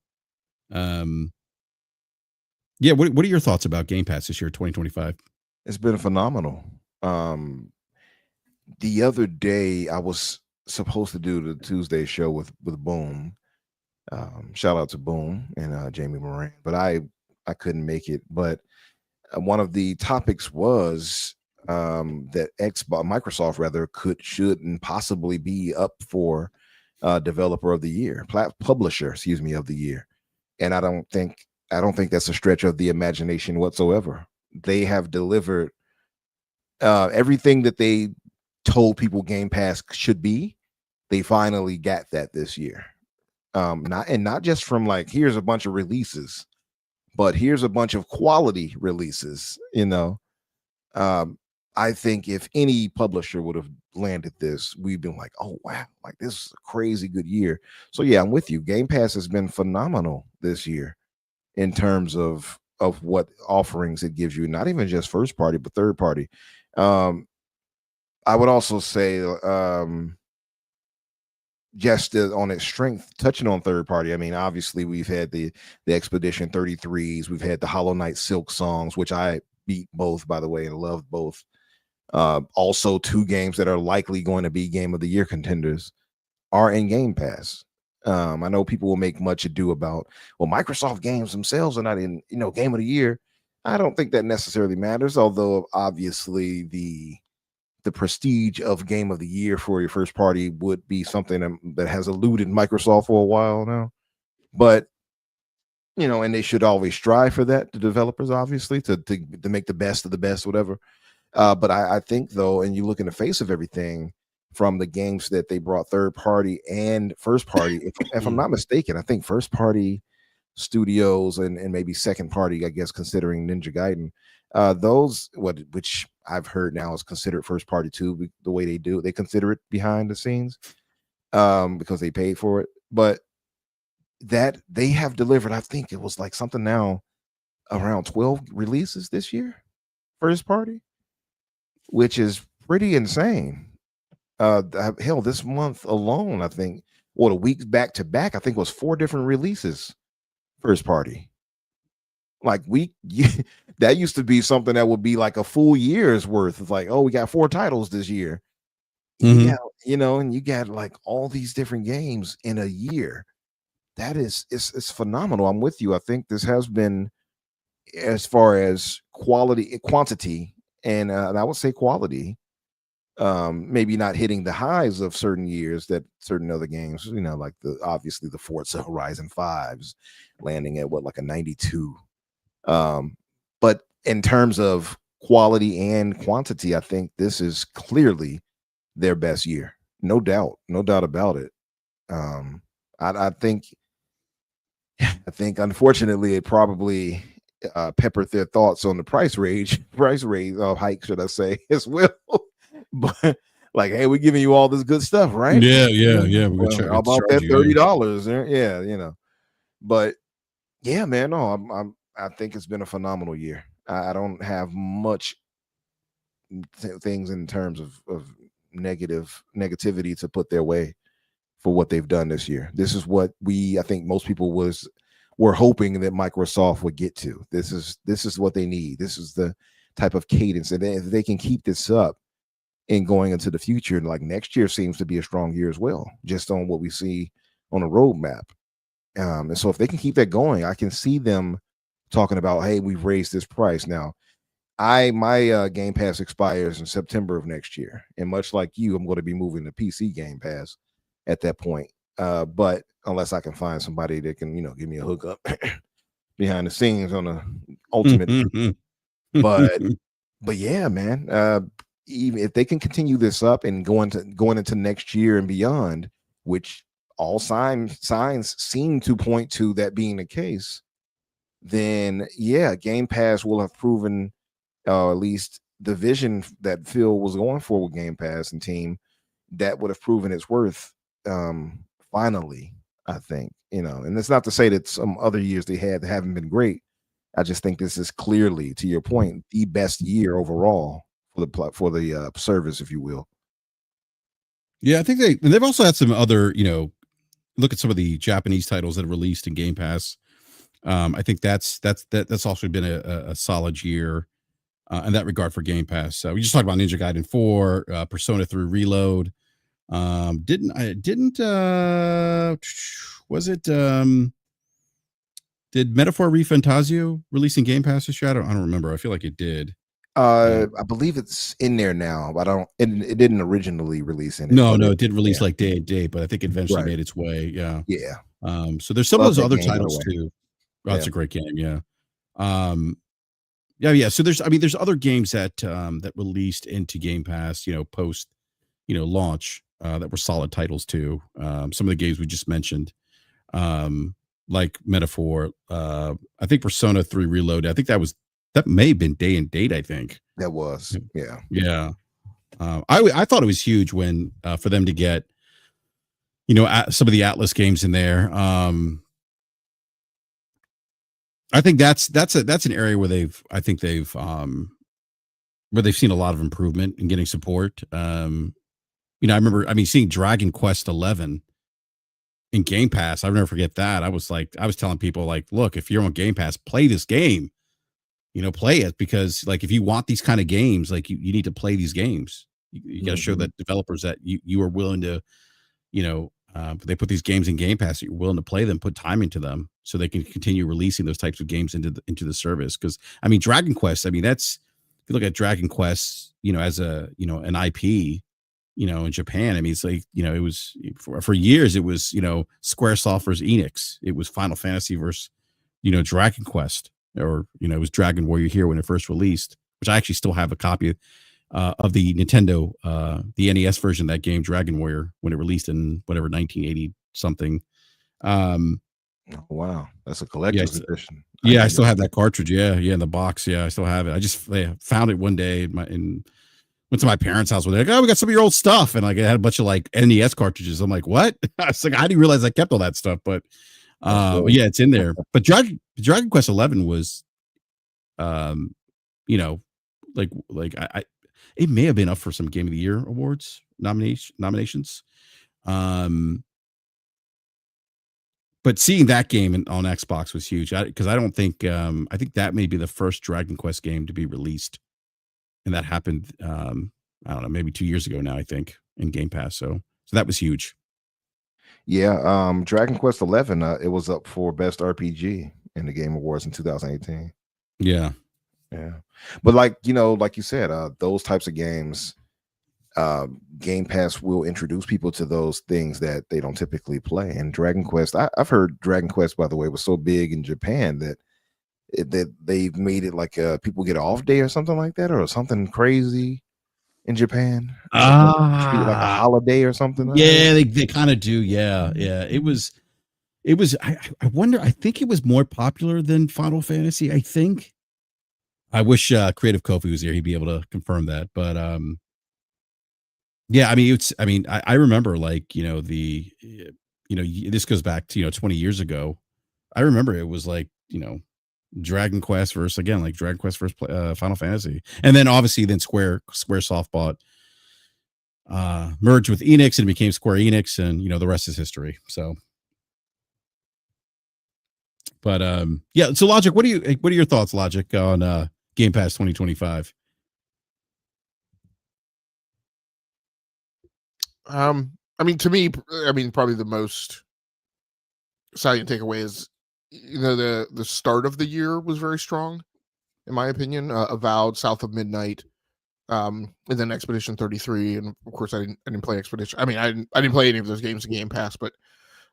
Um, yeah. What are your thoughts about Game Pass this year, 2025? It's been phenomenal. The other day I was supposed to do the Tuesday show with Boom. Shout out to Boom and Jamie Moran, but I couldn't make it. But one of the topics was that Microsoft rather should and possibly be up for developer of the year, publisher, excuse me, of the year. and I don't think that's a stretch of the imagination whatsoever. They have delivered everything that they told people Game Pass should be. They finally got that this year. Not just from like, here's a bunch of releases, but here's a bunch of quality releases. I think if any publisher would have landed this, we've been like, oh wow, like this is a crazy good year. So yeah, I'm with you. Game Pass has been phenomenal this year in terms of what offerings it gives you, not even just first party, but third party. I would also say just on its strength, touching on third party. I mean, obviously we've had the Expedition 33s, we've had the Hollow Knight Silk songs, which I beat both, by the way, and loved both. Also, two games that are likely going to be Game of the Year contenders are in Game Pass. I know people will make much ado about, well, Microsoft games themselves are not in, Game of the Year. I don't think that necessarily matters, although obviously the prestige of Game of the Year for your first party would be something that has eluded Microsoft for a while now. But and they should always strive for that, the developers, obviously, to make the best of the best, whatever. But I think, though, and you look in the face of everything from the games that they brought third party and first party, if I'm not mistaken, I think first party studios and maybe second party, I guess, considering Ninja Gaiden, which I've heard now is considered first party too, the way they consider it behind the scenes, because they paid for it. But that they have delivered, I think it was like something now around 12 releases this year, first party, which is pretty insane. Hell, this month alone, I think, or the weeks back to back, I think it was 4 different releases first party. Like that used to be something that would be like a full year's worth of like, oh, we got 4 titles this year. Mm-hmm. Yeah, and you got like all these different games in a year. That is, it's phenomenal. I'm with you. I think this has been, as far as quantity, and I would say quality, maybe not hitting the highs of certain years that certain other games, like obviously the Forza Horizon 5s landing at like a 92. But in terms of quality and quantity, I think this is clearly their best year. No doubt about it. I think unfortunately it probably peppered their thoughts on the price rate hike, should I say, as well. But like, hey, we're giving you all this good stuff, right? Yeah. Well, how about that $30? Yeah, But yeah, man, no, I think it's been a phenomenal year. I don't have much things in terms of negativity to put their way for what they've done this year. This is what I think most people were hoping that Microsoft would get to. This is what they need. This is the type of cadence, and if they can keep this up and going into the future, and like next year seems to be a strong year as well, just on what we see on the roadmap. And so if they can keep that going, I can see them talking about, hey, we've raised this price. Now, my Game Pass expires in September of next year, and much like you, I'm going to be moving to PC Game Pass at that point. But unless I can find somebody that can, give me a hookup behind the scenes on a ultimate, but yeah, man, even if they can continue this up and going into next year and beyond, which all signs seem to point to that being the case, then yeah, Game Pass will have proven, at least the vision that Phil was going for with Game Pass and team, that would have proven its worth. Finally, I think, and it's not to say that some other years they haven't been great. I just think this is clearly, to your point, the best year overall for the service, if you will. Yeah, I think they've also had some other, look at some of the Japanese titles that have released in Game Pass. I think that's also been a solid year in that regard for Game Pass. So we just talked about Ninja Gaiden 4, Persona 3 Reload. Did Metaphor ReFantazio release in Game Pass this year? I don't remember. I feel like it did. I believe it's in there now, but it didn't originally release in it. No, it did release like day and date, but I think it eventually made its way. Yeah. Yeah. So there's some of those other titles too. That's a great game. Yeah. Yeah. So there's other games that that released into Game Pass, post, launch, that were solid titles too. Some of the games we just mentioned, like Metaphor, I think Persona 3 Reloaded. I think that may have been day and date, I think. That was, yeah. Yeah. I thought it was huge when for them to get, some of the Atlas games in there. I think that's an area where they've seen a lot of improvement in getting support. I remember, seeing Dragon Quest 11 in Game Pass. I'll never forget that. I was telling people, like, look, if you're on Game Pass, play this game. Play it, because, like, if you want these kind of games, like, you need to play these games. You got to show that developers that you are willing to, they put these games in Game Pass, that you're willing to play them, put time into them, so they can continue releasing those types of games into the service. Because Dragon Quest, that's, if you look at Dragon Quest, as a an IP, in Japan, it's like, it was for years, it was Squaresoft versus Enix. It was Final Fantasy versus Dragon Quest, or it was Dragon Warrior Hero when it first released, which I actually still have a copy of the Nintendo, the NES version of that game, Dragon Warrior, when it released in whatever 1980 something. Wow, that's a collector's edition. Yeah, I still have that cartridge. Yeah, in the box. Yeah, I still have it. I just found it one day went to my parents' house. Where they're like, "Oh, we got some of your old stuff," and, like, it had a bunch of, like, NES cartridges. I'm like, "What?" I was like, I didn't realize I kept all that stuff, but yeah, it's in there. But Dragon Quest 11 was, like I it may have been up for some Game of the Year awards nominations. But seeing that game on Xbox was huge, because I don't think, I think that may be the first Dragon Quest game to be released, and that happened, I don't know, maybe 2 years ago now, I think, in Game Pass. So that was huge. Yeah, Dragon Quest 11, it was up for Best RPG in the Game Awards in 2018. Yeah. But, like you said, those types of games, Game Pass will introduce people to those things that they don't typically play. And Dragon Quest, I've heard Dragon Quest, by the way, was so big in Japan that they've made it like people get off day or something like that, or something crazy in Japan. Treat it like a holiday or something. Yeah, they kind of do. Yeah. It was. I wonder. I think it was more popular than Final Fantasy. I think. I wish Creative Kofi was here. He'd be able to confirm that. But yeah, I remember, like, this goes back to 20 years ago. I remember it was like, Dragon Quest versus, again, like Dragon Quest versus Final Fantasy, and then obviously Squaresoft bought, merged with Enix, and became Square Enix, and the rest is history. So, but yeah. So, Logic, what are your thoughts, Logic, on Game Pass 2025? To me, probably the most salient takeaway is, the start of the year was very strong, in my opinion. Avowed, South of Midnight, and then Expedition 33, and of course I didn't play Expedition. I didn't play any of those games in Game Pass, but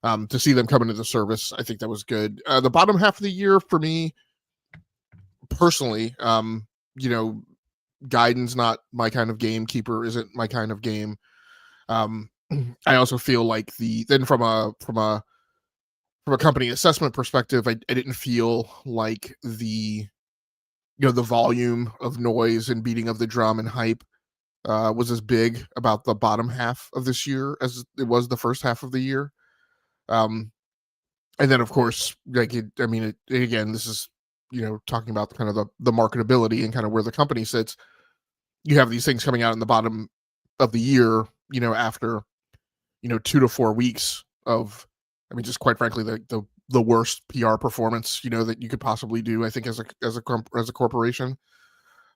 to see them come into the service, I think that was good. The bottom half of the year for me personally, Gaiden's not my kind of game. Keeper isn't my kind of game. I also feel like from a company assessment perspective, I didn't feel like the volume of noise and beating of the drum and hype was as big about the bottom half of this year as it was the first half of the year. And then, of course, again, this is, talking about kind of the marketability and kind of where the company sits. You have these things coming out in the bottom of the year, after, 2 to 4 weeks of, just quite frankly, the worst PR performance, that you could possibly do, I think, as a corporation.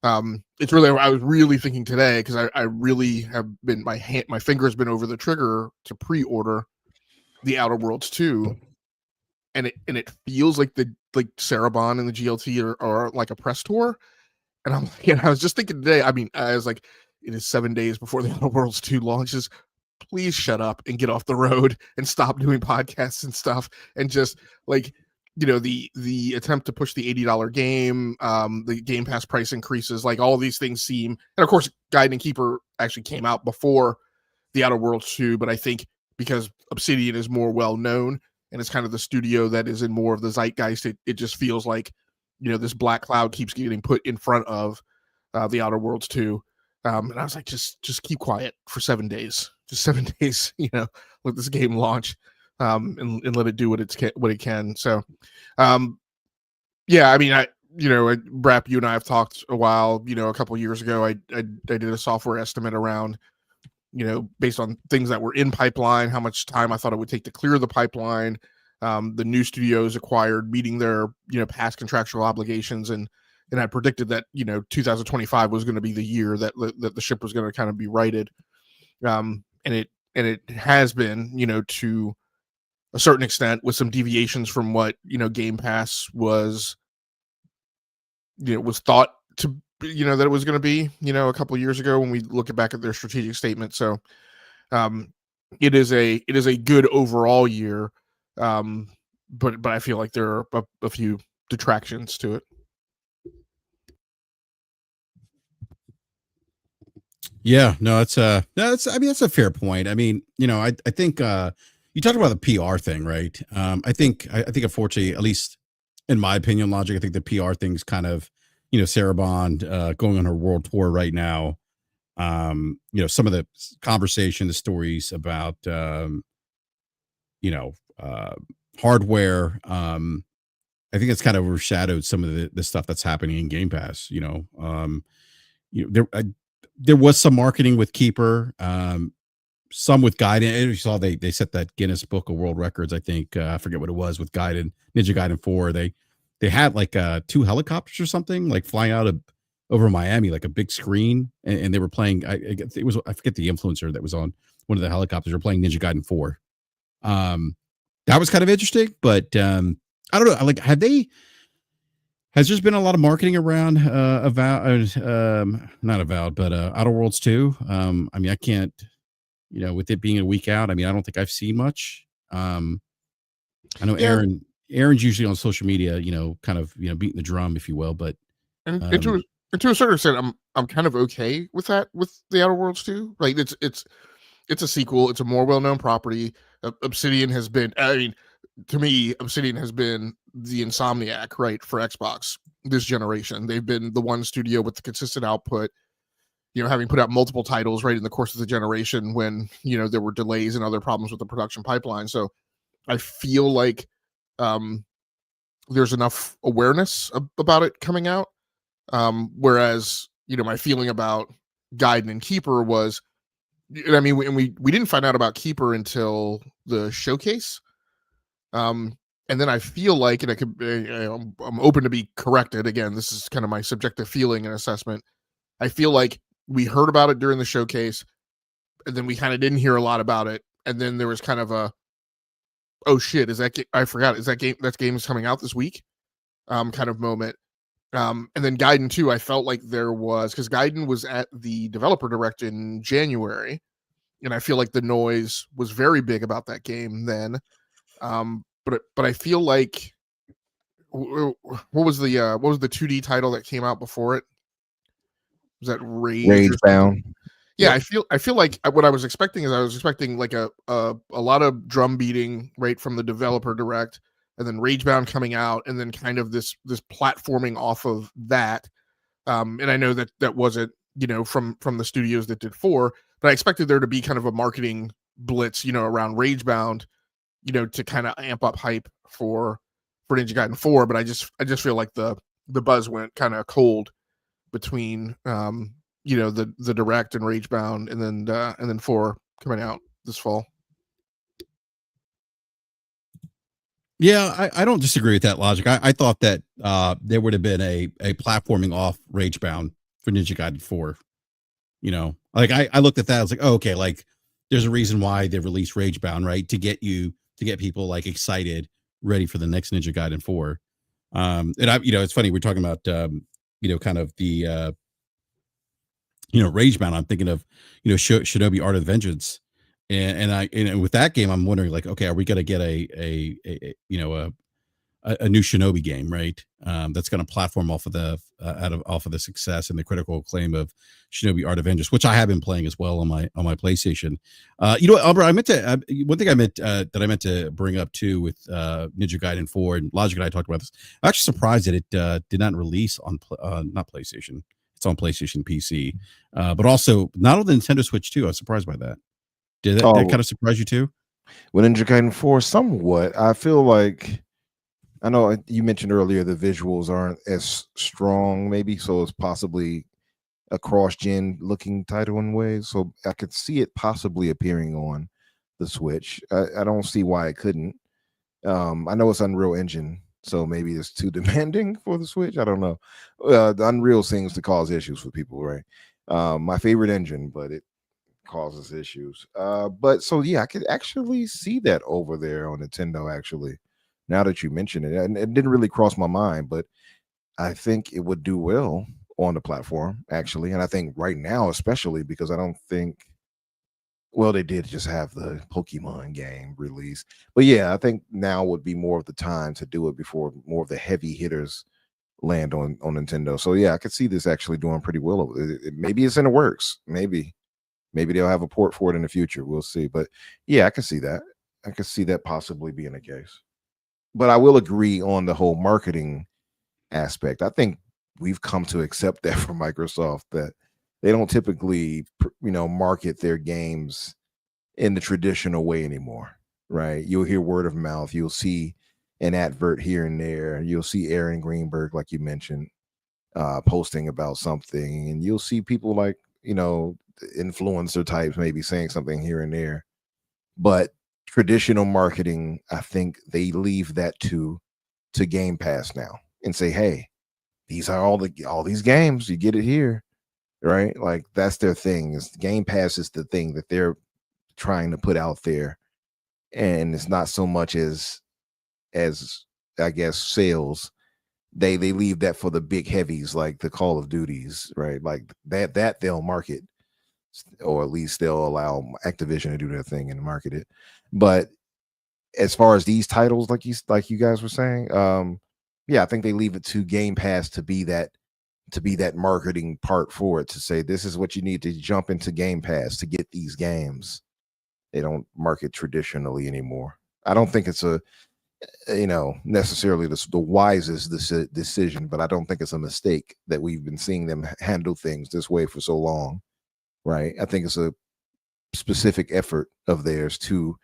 It's really, I was really thinking today, because I really have been, my finger has been over the trigger to pre-order the Outer Worlds 2, and it feels like Sarabon and the GLT are like a press tour. And I was just thinking today, I was like, it is 7 days before the Outer Worlds 2 launches. Please shut up and get off the road and stop doing podcasts and stuff, and just, like, the attempt to push the $80 game, the Game Pass price increases, like all of these things seem, and of course, Guide and Keeper actually came out before the Outer Worlds 2, but I think because Obsidian is more well known and it's kind of the studio that is in more of the zeitgeist, it just feels like, this black cloud keeps getting put in front of the Outer Worlds 2. And I was like, just keep quiet for 7 days, just 7 days, let this game launch, and let it do what it can. So, yeah, I mean, BRAP, you and I have talked a while, a couple years ago, I did a software estimate around, based on things that were in pipeline, how much time I thought it would take to clear the pipeline, the new studios acquired, meeting their, past contractual obligations. And I predicted that, 2025 was going to be the year that the ship was going to kind of be righted. And it has been, to a certain extent, with some deviations from what, Game Pass was, was thought to, that it was going to be, a couple of years ago when we look back at their strategic statement. So it is a good overall year. But I feel like there are a few detractions to it. Yeah, no, that's I mean, that's a fair point. I mean, I think you talked about the PR thing, right? I think unfortunately, at least in my opinion, Logic, I think the PR thing's kind of, Sarah Bond going on her world tour right now. Some of the conversation, the stories about hardware. I think it's kind of overshadowed some of the stuff that's happening in Game Pass. There was some marketing with Keeper, some with Gaiden. You saw they set that Guinness Book of World Records. I think I forget what it was with Gaiden, Ninja Gaiden 4. They had like 2 helicopters or something, like flying out over Miami, like a big screen, and they were playing. I forget the influencer that was on one of the helicopters. Were playing Ninja Gaiden 4. That was kind of interesting, but I don't know. Like, has there been a lot of marketing around not Avowed, but Outer Worlds 2? I mean, I can't, with it being a week out, I mean, I don't think I've seen much. I know Aaron's usually on social media, kind of, beating the drum, if you will, but and to a certain extent, I'm kind of okay with that, with the Outer Worlds 2. Like, it's a sequel, it's a more well-known property. Obsidian has been, I mean, to me, Obsidian has been the Insomniac, right, for Xbox this generation. They've been the one studio with the consistent output, having put out multiple titles right in the course of the generation when, there were delays and other problems with the production pipeline. So I feel like there's enough awareness about it coming out. Whereas, my feeling about Gaiden and Keeper was, I mean, we didn't find out about Keeper until the showcase. And then I feel like, and I could, I'm open to be corrected. Again, this is kind of my subjective feeling and assessment. I feel like we heard about it during the showcase, and then we kind of didn't hear a lot about it. And then there was kind of a, oh shit, I forgot, is that game is coming out this week? Kind of moment. And then Gaiden 2, I felt like there was, because Gaiden was at the developer direct in January, and I feel like the noise was very big about that game then. But I feel like, what was the 2D title that came out before it? Was that Rage Bound? Yeah, yep. I feel like what I was expecting is I was expecting like a lot of drum beating right from the developer direct, and then Ragebound coming out, and then kind of this platforming off of that. And I know that wasn't, from the studios that did 4, but I expected there to be kind of a marketing blitz, around Ragebound, to kind of amp up hype for Ninja Gaiden 4. But I just feel like the buzz went kind of cold between the direct and Ragebound, and then 4 coming out this fall. Yeah, I don't disagree with that logic. I thought that there would have been a platforming off Ragebound for Ninja Gaiden 4. Like I looked at that, I was like, oh, okay, like there's a reason why they released Ragebound, right? To get people like excited, ready for the next Ninja Gaiden 4. And it's funny, we're talking about kind of the Ragebound. I'm thinking of Shinobi Art of Vengeance. And with that game, I'm wondering, like, okay, are we going to get a a new Shinobi game, right? That's going to platform off of the off of the success and the critical acclaim of Shinobi Art of Vengeance, which I have been playing as well on my PlayStation. You know what, Albert? I meant to one thing I meant that I meant to bring up too with Ninja Gaiden 4, and Logic and I talked about this. I'm actually surprised that it did not release on not PlayStation. It's on PlayStation PC, but also not on the Nintendo Switch too. I was surprised by that. Did that kind of surprise you too? With Ninja Gaiden 4, somewhat. I feel like, I know you mentioned earlier the visuals aren't as strong, maybe, so it's possibly a cross-gen looking title in ways. So I could see it possibly appearing on the Switch. I don't see why it couldn't. I know it's Unreal Engine, so maybe it's too demanding for the Switch. I don't know. The Unreal seems to cause issues for people, right? My favorite engine, but it causes issues. But so yeah, I could actually see that over there on Nintendo, actually, now that you mention it. And it didn't really cross my mind, but I think it would do well on the platform, actually. And I think right now, especially because I don't think, well, they did just have the Pokemon game release. But yeah, I think now would be more of the time to do it before more of the heavy hitters land on Nintendo. So yeah, I could see this actually doing pretty well. Maybe it's in the works. Maybe they'll have a port for it in the future. We'll see. But yeah, I can see that. I can see that possibly being the case. But I will agree on the whole marketing aspect. I think we've come to accept that from Microsoft, that they don't typically, market their games in the traditional way anymore, right? You'll hear word of mouth. You'll see an advert here and there. You'll see Aaron Greenberg, like you mentioned, posting about something, and you'll see people like, influencer types maybe saying something here and there. But traditional marketing, I think they leave that to Game Pass now and say, hey, these are all these games, you get it here, right? Like that's their thing. Is Game Pass is the thing that they're trying to put out there, and it's not so much as I guess sales. They leave that for the big heavies like the Call of Duties, right? Like that they'll market, or at least they'll allow Activision to do their thing and market it. But as far as these titles, like you guys were saying, yeah, I think they leave it to Game Pass to be that marketing part for it, to say this is what you need to jump into Game Pass to get these games. They don't market traditionally anymore. I don't think it's a necessarily the wisest decision, but I don't think it's a mistake that we've been seeing them handle things this way for so long. Right. I think it's a specific effort of theirs to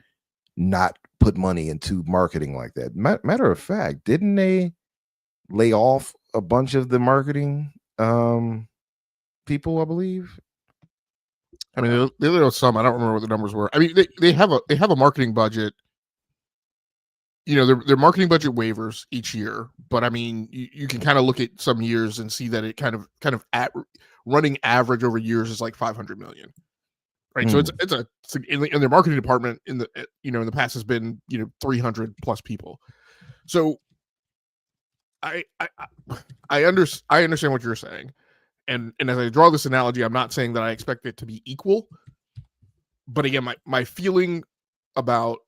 not put money into marketing like that. Matter of fact, didn't they lay off a bunch of the marketing people, I believe? I mean, they laid off some. I don't remember what the numbers were. I mean, they have a marketing budget. Their marketing budget waivers each year, but I mean, you can kind of look at some years and see that it kind of at running average over years is like 500 million. Right. So it's in their marketing department in the past has been 300 plus people. So I understand what you're saying, and as I draw this analogy, I'm not saying that I expect it to be equal, but again, my feeling about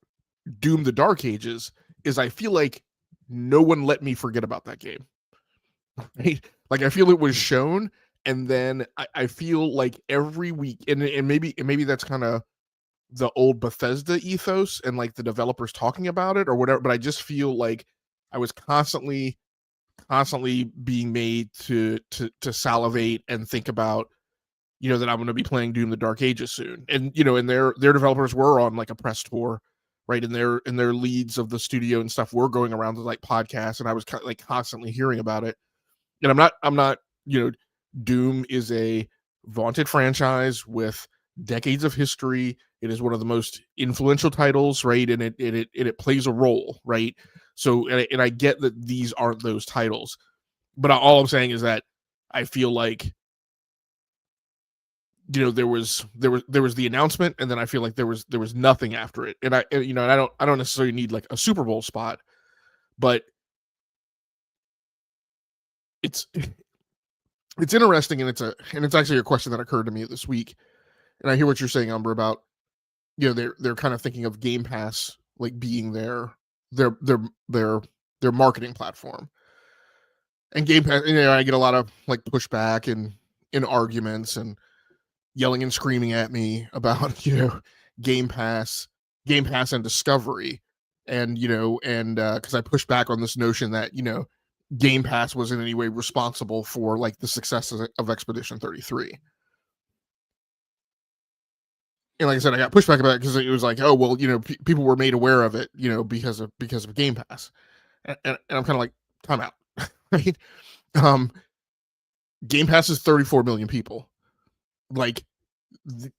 Doom: The Dark Ages is I feel like no one let me forget about that game. Right? Like I feel it was shown, and then I feel like every week, and maybe that's kind of the old Bethesda ethos and like the developers talking about it or whatever, but I just feel like I was constantly being made to salivate and think about that I'm going to be playing Doom: The Dark Ages soon, and and their developers were on like a press tour, right, and their leads of the studio and stuff were going around to like podcasts, and I was like constantly hearing about it. And I'm not Doom is a vaunted franchise with decades of history. It is one of the most influential titles, right? And it plays a role, right? So, and I get that these aren't those titles, but all I'm saying is that I feel like there was the announcement, and then I feel like there was nothing after it, and I don't necessarily need like a Super Bowl spot, but it's interesting, and it's actually a question that occurred to me this week, and I hear what you're saying, Umber, about they're kind of thinking of Game Pass like being their marketing platform. And Game Pass, I get a lot of like pushback and in arguments and yelling and screaming at me about Game Pass and Discovery, and because I push back on this notion that Game Pass was in any way responsible for like the success of Expedition 33. And like I said, I got pushback about it because it was like, oh well, people were made aware of it, because of Game Pass, and I'm kind of like, time out, right? Game Pass is 34 million people, like.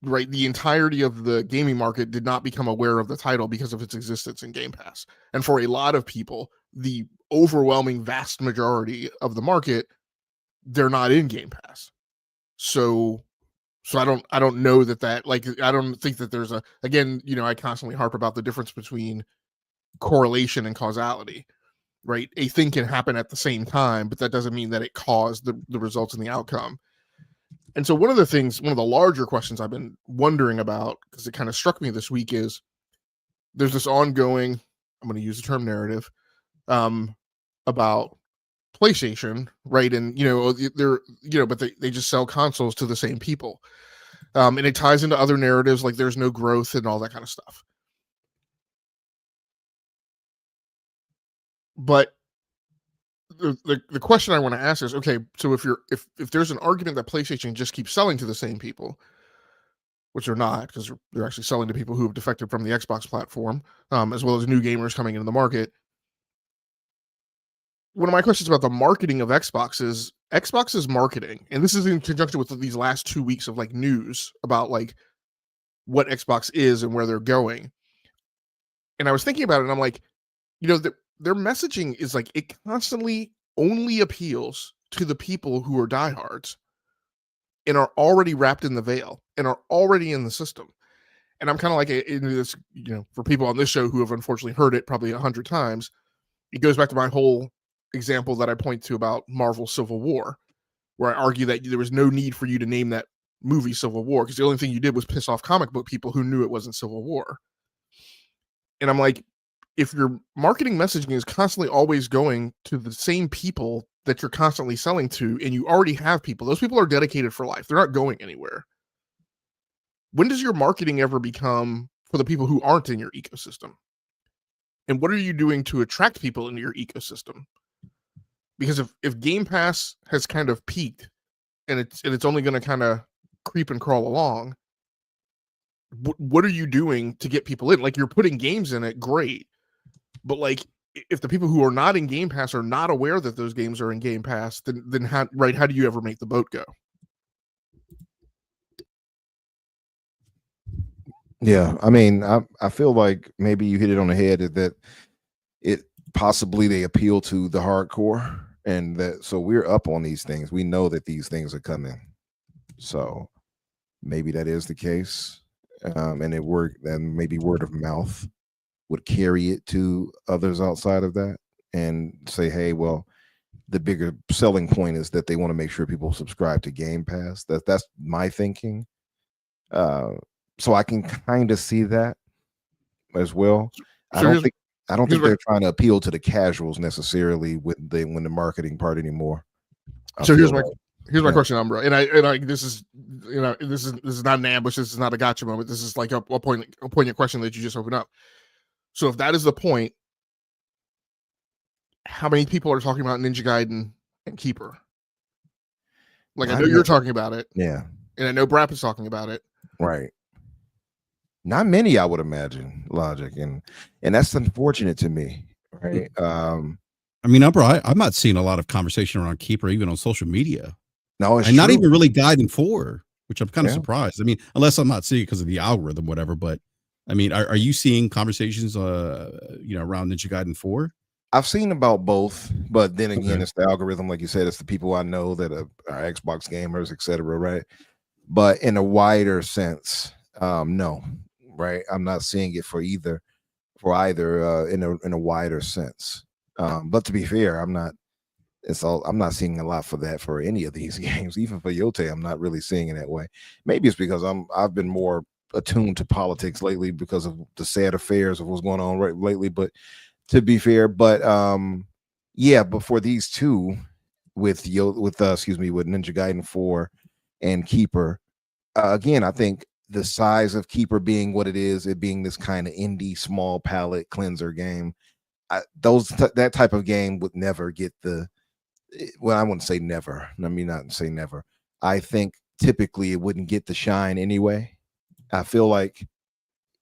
Right, the entirety of the gaming market did not become aware of the title because of its existence in Game Pass. And for a lot of people, the overwhelming vast majority of the market, they're not in Game Pass. So I don't know that like, I don't think that there's again, I constantly harp about the difference between correlation and causality, right? A thing can happen at the same time, but that doesn't mean that it caused the results and the outcome. And so one of the larger questions I've been wondering about, because it kind of struck me this week, is there's this ongoing, I'm going to use the term narrative, about PlayStation, right? And, but they just sell consoles to the same people. And it ties into other narratives, like there's no growth and all that kind of stuff. But the question I want to ask is, okay, so if there's an argument that PlayStation just keeps selling to the same people, which they're not, because they're actually selling to people who have defected from the Xbox platform, as well as new gamers coming into the market. One of my questions about the marketing of Xbox's marketing, and this is in conjunction with these last 2 weeks of like news about like what Xbox is and where they're going. And I was thinking about it, and I'm like, their messaging is like, it constantly only appeals to the people who are diehards and are already wrapped in the veil and are already in the system. And I'm kind of like, in this, for people on this show who have unfortunately heard it probably 100 times, it goes back to my whole example that I point to about Marvel Civil War, where I argue that there was no need for you to name that movie Civil War, because the only thing you did was piss off comic book people who knew it wasn't Civil War. And I'm like, if your marketing messaging is constantly always going to the same people that you're constantly selling to, and you already have people, those people are dedicated for life. They're not going anywhere. When does your marketing ever become for the people who aren't in your ecosystem? And what are you doing to attract people into your ecosystem? Because if Game Pass has kind of peaked and it's only going to kind of creep and crawl along, what are you doing to get people in? Like, you're putting games in it, great. But like, if the people who are not in Game Pass are not aware that those games are in Game Pass, then how do you ever make the boat go? Yeah, I mean, I feel like maybe you hit it on the head, that it possibly they appeal to the hardcore, and that so we're up on these things. We know that these things are coming, so maybe that is the case, and it worked. Then maybe word of mouth would carry it to others outside of that, and say, hey, well, the bigger selling point is that they want to make sure people subscribe to Game Pass. That's my thinking. So I can kind of see that as well. I don't think they're trying to appeal to the casuals necessarily when the marketing part anymore. So here's my question, Umbra, and I this is this is not an ambush. This is not a gotcha moment. This is like a poignant question that you just opened up. So if that is the point, how many people are talking about Ninja Gaiden and Keeper? Like, I know you're talking about it, yeah, and I know BRAP is talking about it, right? Not many, I would imagine, Logic, and that's unfortunate to me, right? I mean, I'm not seeing a lot of conversation around Keeper even on social media. No, it's and not true. even really Gaiden 4, which I'm kind of surprised. I mean, unless I'm not seeing it because of the algorithm, whatever. But I mean, are you seeing conversations, around Ninja Gaiden 4? I've seen about both, but then again, it's the algorithm, like you said. It's the people I know that are Xbox gamers, etc. Right? But in a wider sense, no. Right, I'm not seeing it for either in a wider sense. But to be fair, I'm not seeing a lot for that for any of these games. Even for Yote, I'm not really seeing it that way. Maybe it's because I've been more attuned to politics lately because of the sad affairs of what's going on lately. But to be fair, Yeah, but for these two, with with Ninja Gaiden 4 and Keeper, again, I think the size of Keeper being what it is, it being this kind of indie small palette cleanser game, that type of game would never get the, well, I wouldn't say never. Let me not say never. I think typically it wouldn't get the shine anyway. I feel like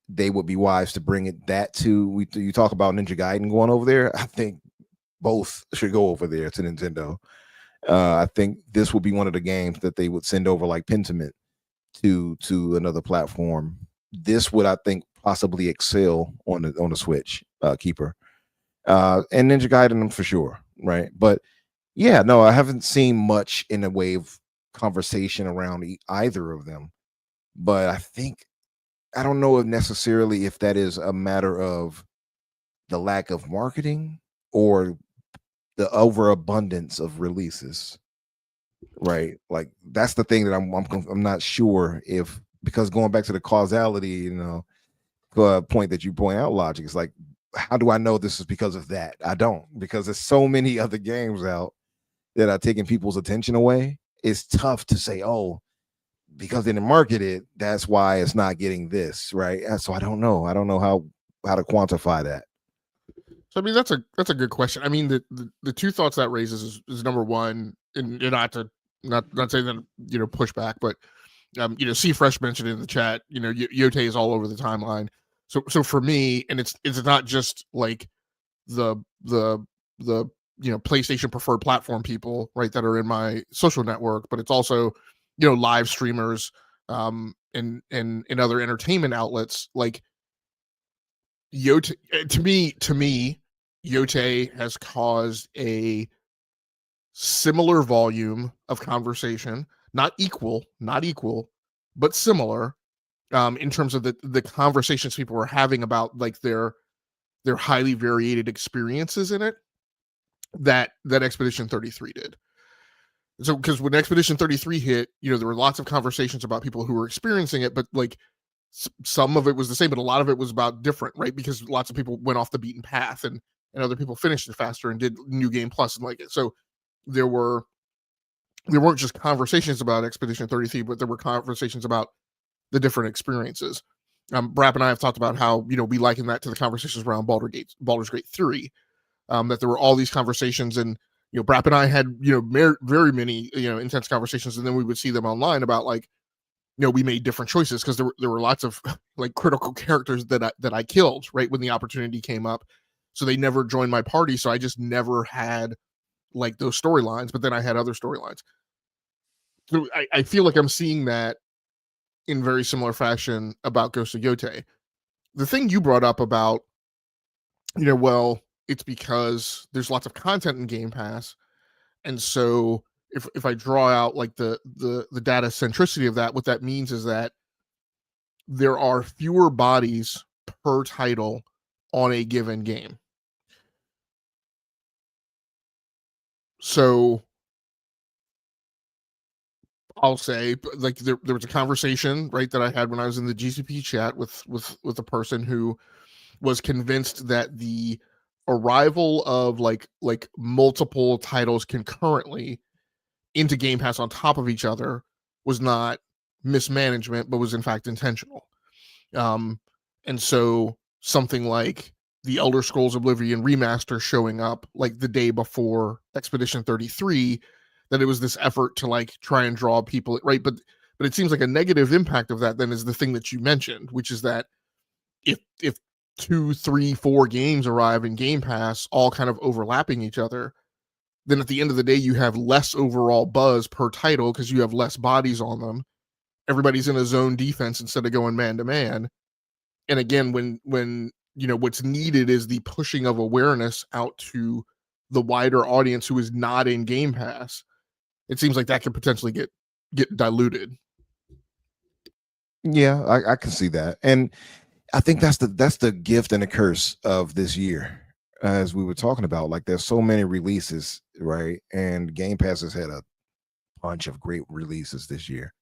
they would be wise to bring it that to, you talk about Ninja Gaiden going over there. I think both should go over there to Nintendo. I think this would be one of the games that they would send over like Pentiment to another platform. This would, I think, possibly excel on the Switch, Keeper, and Ninja Gaiden for sure, right? But yeah, no, I haven't seen much in the way of conversation around either of them. But I don't know if necessarily if that is a matter of the lack of marketing or the overabundance of releases, right? Like that's the thing that I'm not sure if, because going back to the causality, point that you point out, Logic, is like, how do I know this is because of that? I don't, because there's so many other games out that are taking people's attention away. It's tough to say, oh, because they didn't market it, that's why it's not getting this, right? And so I don't know how to quantify that. So I mean, that's a good question. I mean, the two thoughts that raises is number one, and not saying that push back, but C Fresh mentioned in the chat, Yote is all over the timeline. So for me, and it's not just like the PlayStation preferred platform people, right, that are in my social network, but it's also live streamers and other entertainment outlets. Like Yote, to me Yote has caused a similar volume of conversation, not equal, but similar, in terms of the conversations people were having about like their highly variated experiences in it, that Expedition 33 did. So because when Expedition 33 hit, there were lots of conversations about people who were experiencing it, but like some of it was the same, but a lot of it was about different, right? Because lots of people went off the beaten path, and other people finished it faster and did New Game Plus and like it. So there weren't just conversations about Expedition 33, but there were conversations about the different experiences. BRAP and I have talked about how we liken that to the conversations around Baldur's Gate 3. That there were all these conversations, and BRAP and I had very many intense conversations, and then we would see them online about like we made different choices because there were lots of like critical characters that I killed right when the opportunity came up, so they never joined my party, so I just never had like those storylines, but then I had other storylines. So I feel like I'm seeing that in very similar fashion about Ghost of Yote. The thing you brought up about well, it's because there's lots of content in Game Pass, and so if I draw out like the data centricity of that, what that means is that there are fewer bodies per title on a given game. So I'll say, like, there was a conversation, right, that I had when I was in the GCP chat with a person who was convinced that the arrival of like multiple titles concurrently into Game Pass on top of each other was not mismanagement, but was in fact intentional. And so something like the Elder Scrolls Oblivion remaster showing up like the day before Expedition 33, that it was this effort to like try and draw people, right? But it seems like a negative impact of that then is the thing that you mentioned, which is that if 2, 3, 4 games arrive in Game Pass, all kind of overlapping each other, then at the end of the day, you have less overall buzz per title because you have less bodies on them. Everybody's in a zone defense instead of going man to man. And again, when what's needed is the pushing of awareness out to the wider audience who is not in Game Pass, it seems like that could potentially get diluted. Yeah, I can see that, and I think that's the gift and the curse of this year, as we were talking about. Like, there's so many releases, right? And Game Pass has had a bunch of great releases this year.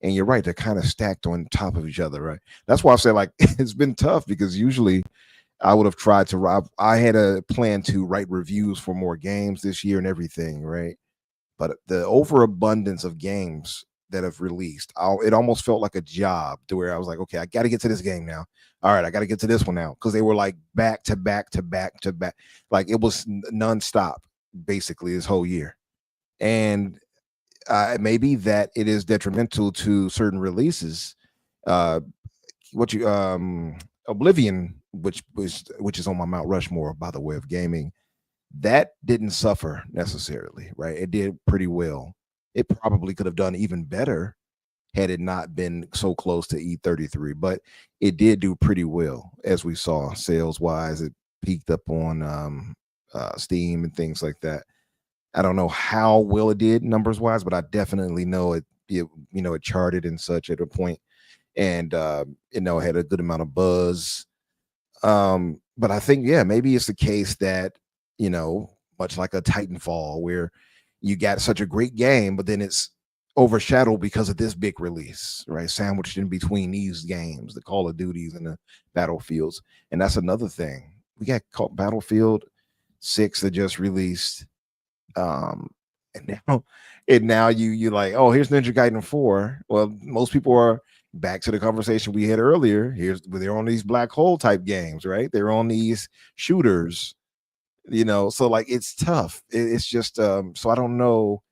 And you're right, they're kind of stacked on top of each other, right? That's why I say, like, it's been tough because usually I would have tried to. I had a plan to write reviews for more games this year and everything, right? But the overabundance of games that have released, it almost felt like a job to where I was like, okay, I got to get to this game now. All right, I got to get to this one now because they were like back to back to back to back, like it was nonstop basically this whole year, and maybe that it is detrimental to certain releases. Uh, what you Oblivion, which is on my Mount Rushmore, by the way, of gaming, that didn't suffer necessarily, right? It did pretty well. It probably could have done even better had it not been so close to E33, but it did do pretty well, as we saw sales wise. It peaked up on Steam and things like that. I don't know how well it did numbers wise, but I definitely know it charted and such at a point, and it had a good amount of buzz. But I think, yeah, maybe it's the case that, much like a Titanfall, where you got such a great game, but then it's overshadowed because of this big release, right? Sandwiched in between these games, the Call of Duties and the Battlefields. And that's another thing. We got Battlefield 6 that just released. And now you like, oh, here's Ninja Gaiden 4. Well, most people are back to the conversation we had earlier. They're on these black hole type games, right? They're on these shooters, so like it's tough. It's just so I don't know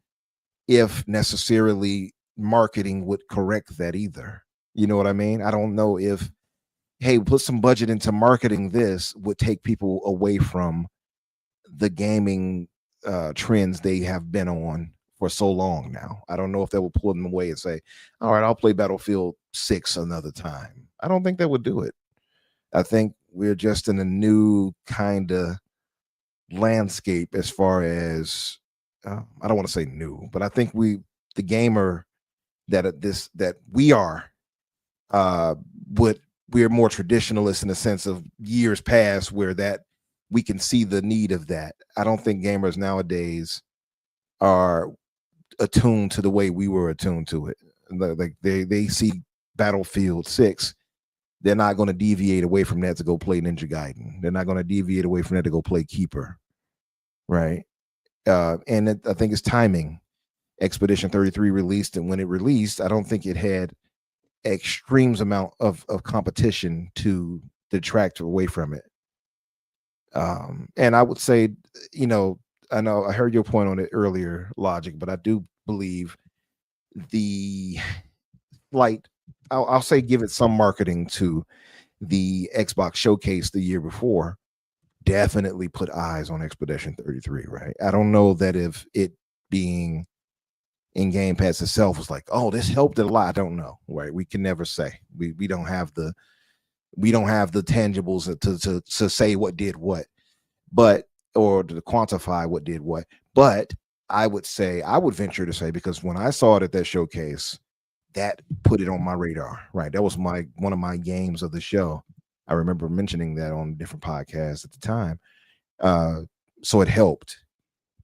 if necessarily marketing would correct that either. You know what I mean? I don't know if, hey, put some budget into marketing this would take people away from the gaming trends they have been on for so long now. I don't know if that would pull them away and say, all right, I'll play Battlefield 6 another time. I don't think that would do it. I think we're just in a new kind of landscape as far as I don't want to say new, but I think the gamer that we are we're more traditionalists in the sense of years past where that we can see the need of that. I don't think gamers nowadays are attuned to the way we were attuned to it. Like they see Battlefield 6, they're not going to deviate away from that to go play Ninja Gaiden. They're not going to deviate away from that to go play Keeper, right? And I think it's timing. Expedition 33 released, and when it released, I don't think it had extremes amount of competition to detract away from it. And I would say, I know I heard your point on it earlier, Logic, but I do believe I'll say give it some marketing to the Xbox showcase the year before. Definitely put eyes on Expedition 33, right? I don't know that if it being in Game Pass itself was like, oh, this helped it a lot. I don't know, right? We can never say. We don't have the tangibles to say what did what, but or to quantify what did what. But I would venture to say, because when I saw it at that showcase, that put it on my radar, right? That was one of my games of the show. I remember mentioning that on different podcasts at the time. So it helped.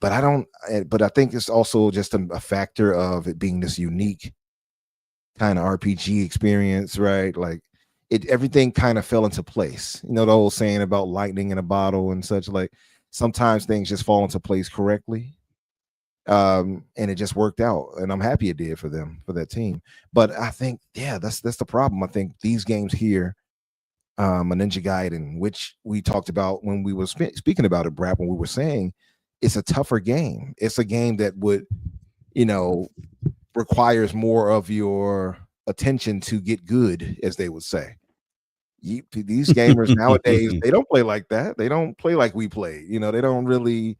But I think it's also just a factor of it being this unique kind of RPG experience, right? Like everything kind of fell into place. The old saying about lightning in a bottle and such, like sometimes things just fall into place correctly. And it just worked out, and I'm happy it did for them, for that team. But I think, yeah, that's the problem. I think these games here, a Ninja Gaiden, which we talked about when we were speaking about it, BRAP, when we were saying it's a tougher game. It's a game that would, requires more of your attention to get good, as they would say. These gamers nowadays, they don't play like that. They don't play like we play. They don't really.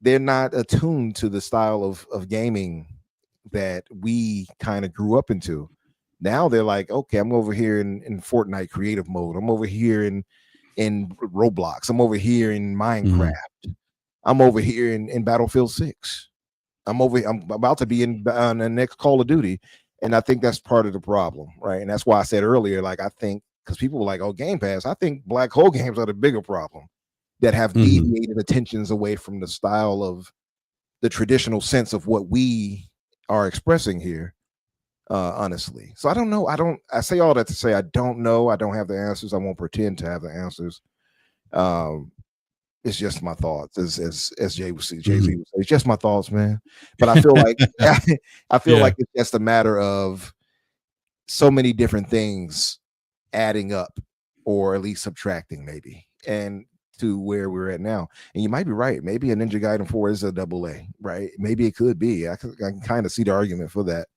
They're not attuned to the style of gaming that we kind of grew up into. Now they're like, okay, I'm over here in Fortnite creative mode. I'm over here in Roblox. I'm over here in Minecraft. I'm over here in Battlefield 6. I'm about to be in the next Call of Duty. And I think that's part of the problem, right? And that's why I said earlier, like, I think, because people were like, oh, Game Pass, I think black hole games are the bigger problem that have deviated attentions away from the style of the traditional sense of what we are expressing here, honestly. So I don't know. I say all that to say I don't know. I don't have the answers. I won't pretend to have the answers. It's just my thoughts, as Jay Z would say. It's just my thoughts, man. But I feel like like it's just a matter of so many different things adding up, or at least subtracting, maybe, and to where we're at now. And you might be right. Maybe a Ninja Gaiden 4 is a AA, right? Maybe it could be. I can kind of see the argument for that.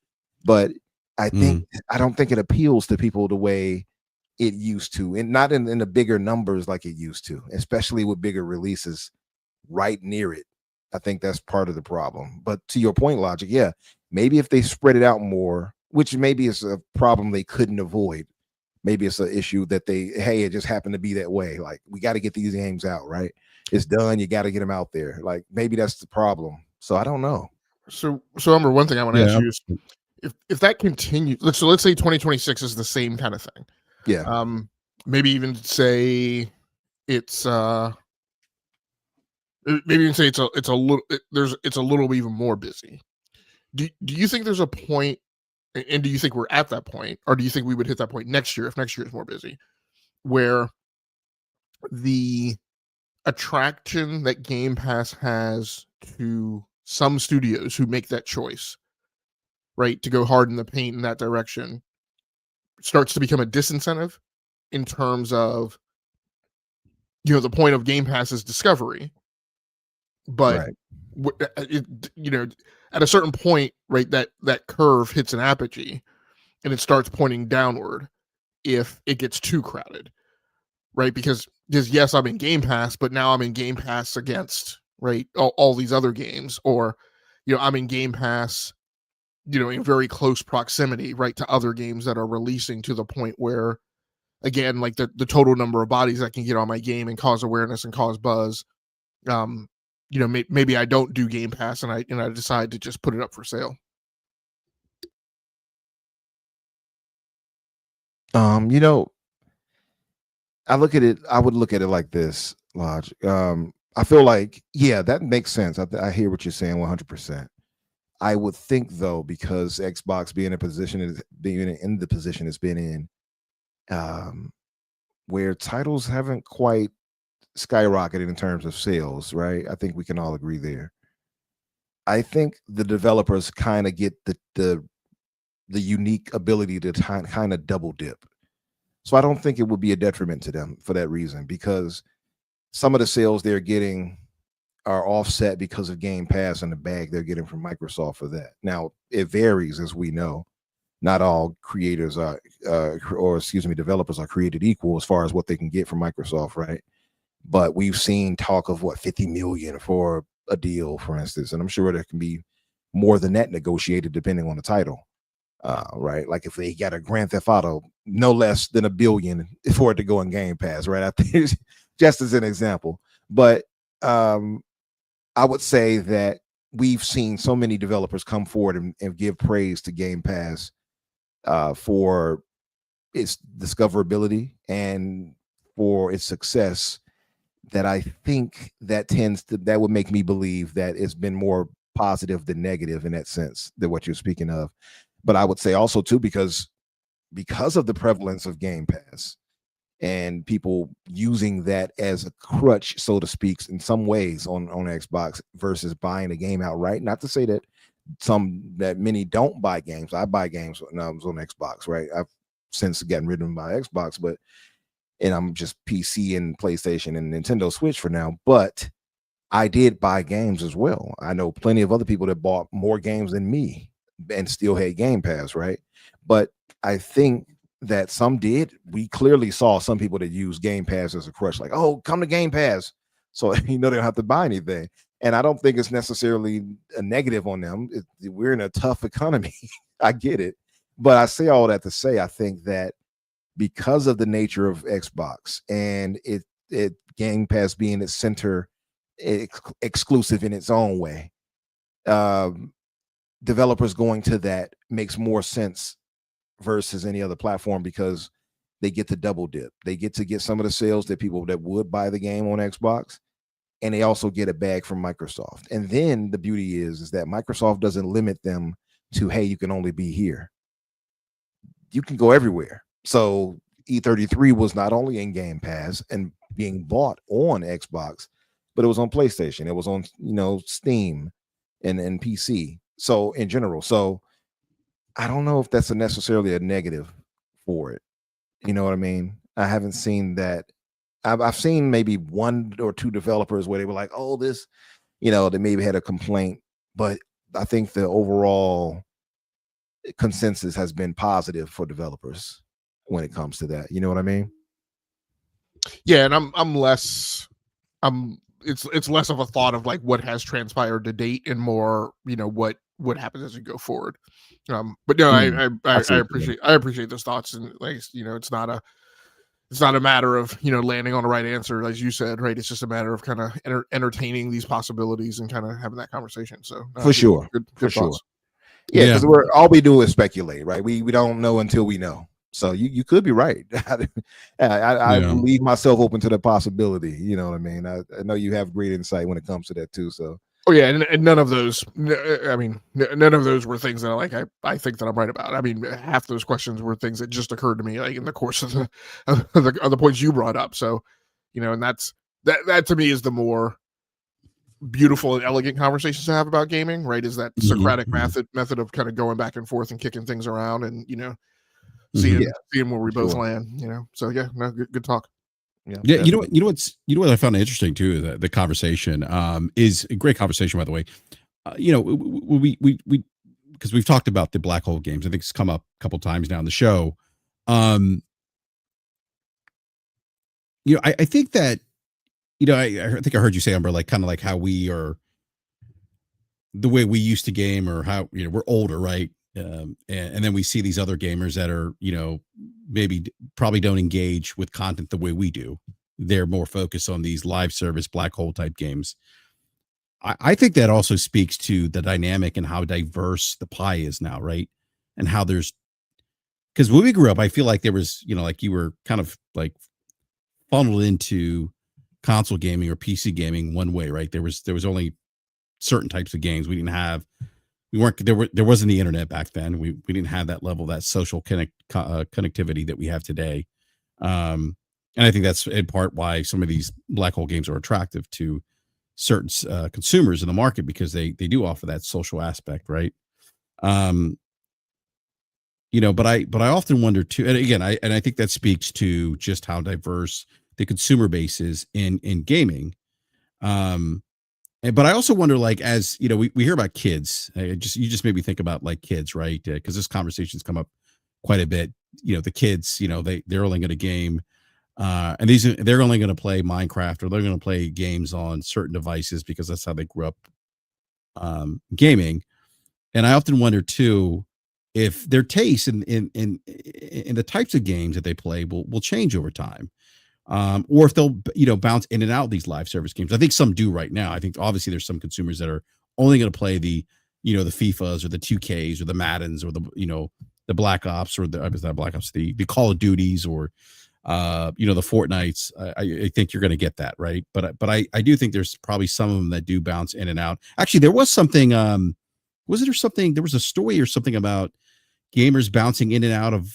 But I don't think it appeals to people the way it used to, and not in the bigger numbers like it used to, especially with bigger releases right near it. I think that's part of the problem. But to your point, Logic, yeah, maybe if they spread it out more, which maybe is a problem they couldn't avoid. Maybe it's an issue that it just happened to be that way. Like, we got to get these games out, right? It's done. You got to get them out there. Like, maybe that's the problem. So I don't know. So Umber, one thing I want to ask you is, if that continues, so let's say 2026 is the same kind of thing. Yeah. Maybe even say it's maybe even say it's a little even more busy. Do you think there's a point, and do you think we're at that point, or do you think we would hit that point next year if next year is more busy, where the attraction that Game Pass has to some studios who make that choice, right, to go hard in the paint in that direction, starts to become a disincentive in terms of, the point of Game Pass is discovery, but at a certain point, right, that curve hits an apogee and it starts pointing downward if it gets too crowded, right? Because yes, I'm in Game Pass, but now I'm in Game Pass against, right, all these other games, or I'm in Game Pass, in very close proximity, right, to other games that are releasing, to the point where, again, like the total number of bodies I can get on my game and cause awareness and cause buzz, maybe I don't do Game Pass and I decide to just put it up for sale. I would look at it like this, Lodge. I feel like, yeah, that makes sense. I hear what you're saying 100%. I would think, though, because Xbox being in the position it's been in, where titles haven't quite skyrocketed in terms of sales, right? I think we can all agree there. I think the developers kind of get the unique ability to kind of double dip. So I don't think it would be a detriment to them for that reason, because some of the sales they're getting are offset because of Game Pass and the bag they're getting from Microsoft for that. Now, it varies, as we know. Not all creators are, developers are created equal as far as what they can get from Microsoft, right? But we've seen talk of 50 million for a deal, for instance, and I'm sure there can be more than that negotiated depending on the title, right? Like if they got a Grand Theft Auto, no less than $1 billion for it to go in Game Pass, right? I think just as an example. But I would say that we've seen so many developers come forward and give praise to Game Pass for its discoverability and for its success, that I think that would make me believe that it's been more positive than negative in that sense, than what you're speaking of. But I would say also too, because of the prevalence of Game Pass and people using that as a crutch, so to speak, in some ways on Xbox versus buying the game outright. Not to say that many don't buy games. I buy games when I was on Xbox, right? I've since gotten rid of my Xbox, and I'm just PC and PlayStation and Nintendo Switch for now. But I did buy games as well. I know plenty of other people that bought more games than me and still had Game Pass, right? But I think that some did. We clearly saw some people that use Game Pass as a crutch, like, oh, come to Game Pass, so they don't have to buy anything. And I don't think it's necessarily a negative on them. We're in a tough economy. I get it. But I say all that to say, I think that because of the nature of Xbox and it Game Pass being its center exclusive in its own way, developers going to that makes more sense versus any other platform, because they get to double dip. They get to get some of the sales that people that would buy the game on Xbox, and they also get a bag from Microsoft. And then the beauty is that Microsoft doesn't limit them to, hey, you can only be here. You can go everywhere. So E33 was not only in Game Pass and being bought on Xbox, but it was on PlayStation. It was on, Steam and PC. So in general, so I don't know if that's necessarily a negative for it. You know what I mean? I haven't seen that. I've seen maybe one or two developers where they were like, "Oh, this," they maybe had a complaint, but I think the overall consensus has been positive for developers when it comes to that. You know what I mean? Yeah, and it's less of a thought of like what has transpired to date and more, what happens as you go forward. But no, I appreciate those thoughts, and like, it's not a matter of, landing on the right answer, as you said, right? It's just a matter of kind of entertaining these possibilities and kind of having that conversation. So for sure, good for sure. thoughts. Yeah, because we're all we do is speculate, right? We don't know until we know. So you could be right. I leave myself open to the possibility. You know what I mean? I know you have great insight when it comes to that too. So and none of those. I mean, none of those were things that I think that I'm right about. I mean, half those questions were things that just occurred to me like in the course of the points you brought up. So, and that to me is the more beautiful and elegant conversations to have about gaming, right? Is that Socratic method of kind of going back and forth and kicking things around and seeing where we both land. So yeah, no, good talk. Yeah, you know what I found interesting too, the conversation is a great conversation, by the way. We because we've talked about the black hole games. I think it's come up a couple times now in the show. I think that I think I heard you say, Umber, like kind of like how we are, the way we used to game, or how we're older, right? And then we see these other gamers that are maybe probably don't engage with content the way we do. They're more focused on these live service black hole type games. I think that also speaks to the dynamic and how diverse the pie is now, right? And how because when we grew up, I feel like there was, like you were kind of like funneled into console gaming or PC gaming one way, right? There was only certain types of games. There wasn't the internet back then. We didn't have that level, that social connectivity that we have today. And I think that's in part why some of these black hole games are attractive to certain consumers in the market, because they do offer that social aspect, right? But I often wonder too, and again, I think that speaks to just how diverse the consumer base is in gaming. But I also wonder, like, as we hear about kids, you just made me think about like kids, right? Because this conversation's come up quite a bit. The kids, they're only going to game, and they're only going to play Minecraft, or they're going to play games on certain devices because that's how they grew up gaming. And I often wonder too if their taste in the types of games that they play will change over time. Or if they'll bounce in and out of these live service games. I think some do right now. I think obviously there's some consumers that are only going to play the the FIFAs or the 2Ks or the Maddens or the Black Ops, or the Call of Duties, or the Fortnites. I think you're going to get that, right? But I do think there's probably some of them that do bounce in and out. Actually, there was something. There was a story or something about gamers bouncing in and out of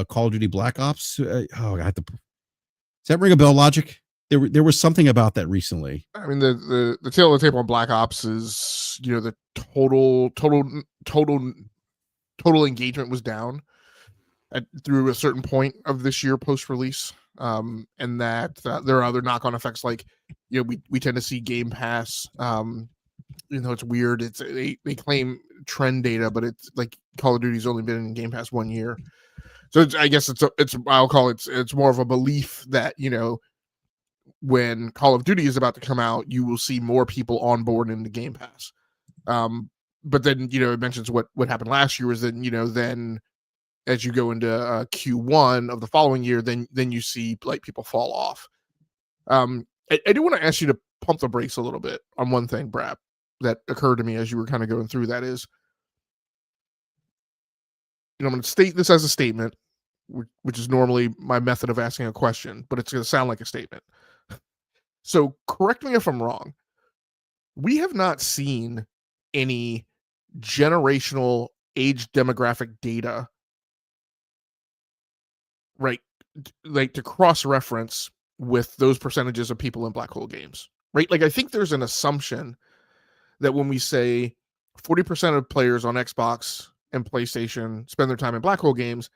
Call of Duty Black Ops. I have to. Does that ring a bell, Logic? There was something about that recently. I mean, the tail of the tape on Black Ops is, the total engagement was down through a certain point of this year post release, and that there are other knock on effects, like we tend to see Game Pass. It's weird. They claim trend data, but it's like Call of Duty's only been in Game Pass 1 year. So I guess I'll call it's more of a belief that, when Call of Duty is about to come out, you will see more people on board in the Game Pass. But then, it mentions what happened last year was that, then as you go into Q1 of the following year, then you see like people fall off. I do want to ask you to pump the brakes a little bit on one thing, BRAP, that occurred to me as you were kind of going through. That is, I'm going to state this as a statement, which is normally my method of asking a question, but it's going to sound like a statement. So correct me if I'm wrong. We have not seen any generational age demographic data, right, like to cross-reference with those percentages of people in black hole games, right? Like I think there's an assumption that when we say 40% of players on Xbox and PlayStation spend their time in black hole games,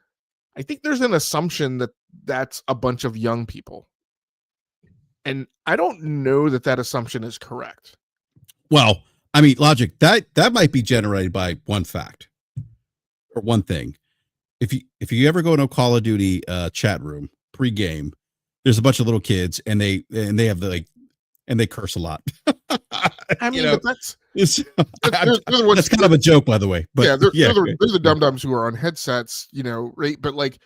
I think there's an assumption that that's a bunch of young people. And I don't know that that assumption is correct. Well, I mean, logic that might be generated by one fact or one thing. If you ever go in a Call of Duty chat room pre-game, there's a bunch of little kids and they have and they curse a lot. I mean, but that's that's kind of a joke, by the way. But yeah, they're the dum-dums who are on headsets, right? But like,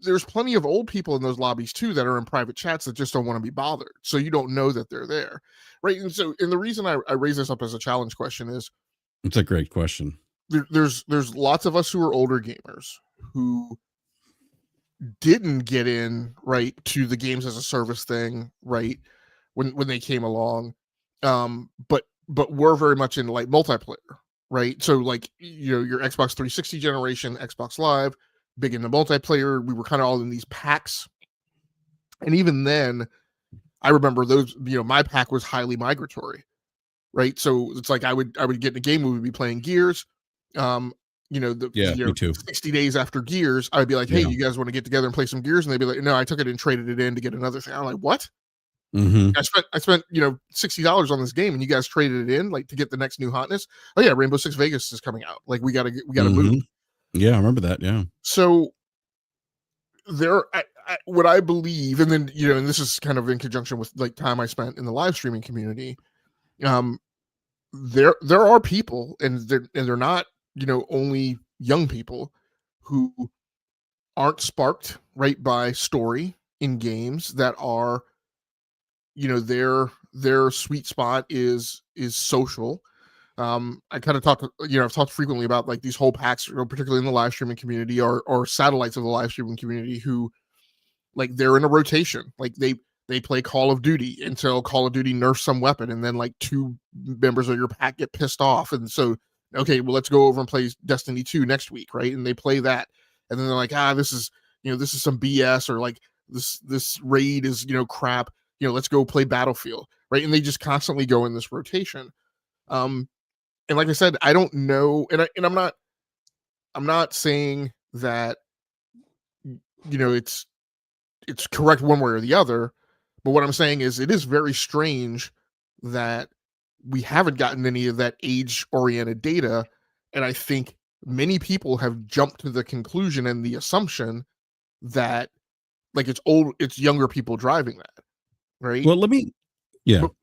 there's plenty of old people in those lobbies too that are in private chats that just don't want to be bothered. So you don't know that they're there, right? And the reason I raise this up as a challenge question is, it's a great question. There's lots of us who are older gamers who didn't get in right to the games as a service thing, right, when they came along, but we're very much in like multiplayer, right? So like, your Xbox 360 generation, Xbox Live, big into multiplayer. We were kind of all in these packs, and even then, I remember those. My pack was highly migratory, right? So it's like I would get in a game, we would be playing Gears. Me too. 60 days after Gears, I'd be like, hey, you guys want to get together and play some Gears? And they'd be like, no, I took it and traded it in to get another thing. I'm like, what? Mm-hmm. I spent $60 on this game, and you guys traded it in like to get the next new hotness. Oh yeah, Rainbow Six Vegas is coming out. Like we gotta move. Yeah, I remember that. Yeah. So what I believe, and then and this is kind of in conjunction with like time I spent in the live streaming community. There are people, and they're not only young people who aren't sparked right by story in games that are their sweet spot is social. I kind of talked, I've talked frequently about like these whole packs, particularly in the live streaming community or satellites of the live streaming community who like they're in a rotation. Like they play Call of Duty until Call of Duty nerfs some weapon, and then like two members of your pack get pissed off, and so okay, well let's go over and play Destiny 2 next week, right? And they play that, and then they're like, this is some BS, or like this raid is crap. Let's go play Battlefield, right? And they just constantly go in this rotation. And like I said, I don't know, and I'm not saying that it's correct one way or the other, but what I'm saying is it is very strange that we haven't gotten any of that age-oriented data, and I think many people have jumped to the conclusion and the assumption that like it's younger people driving that, right? Well, but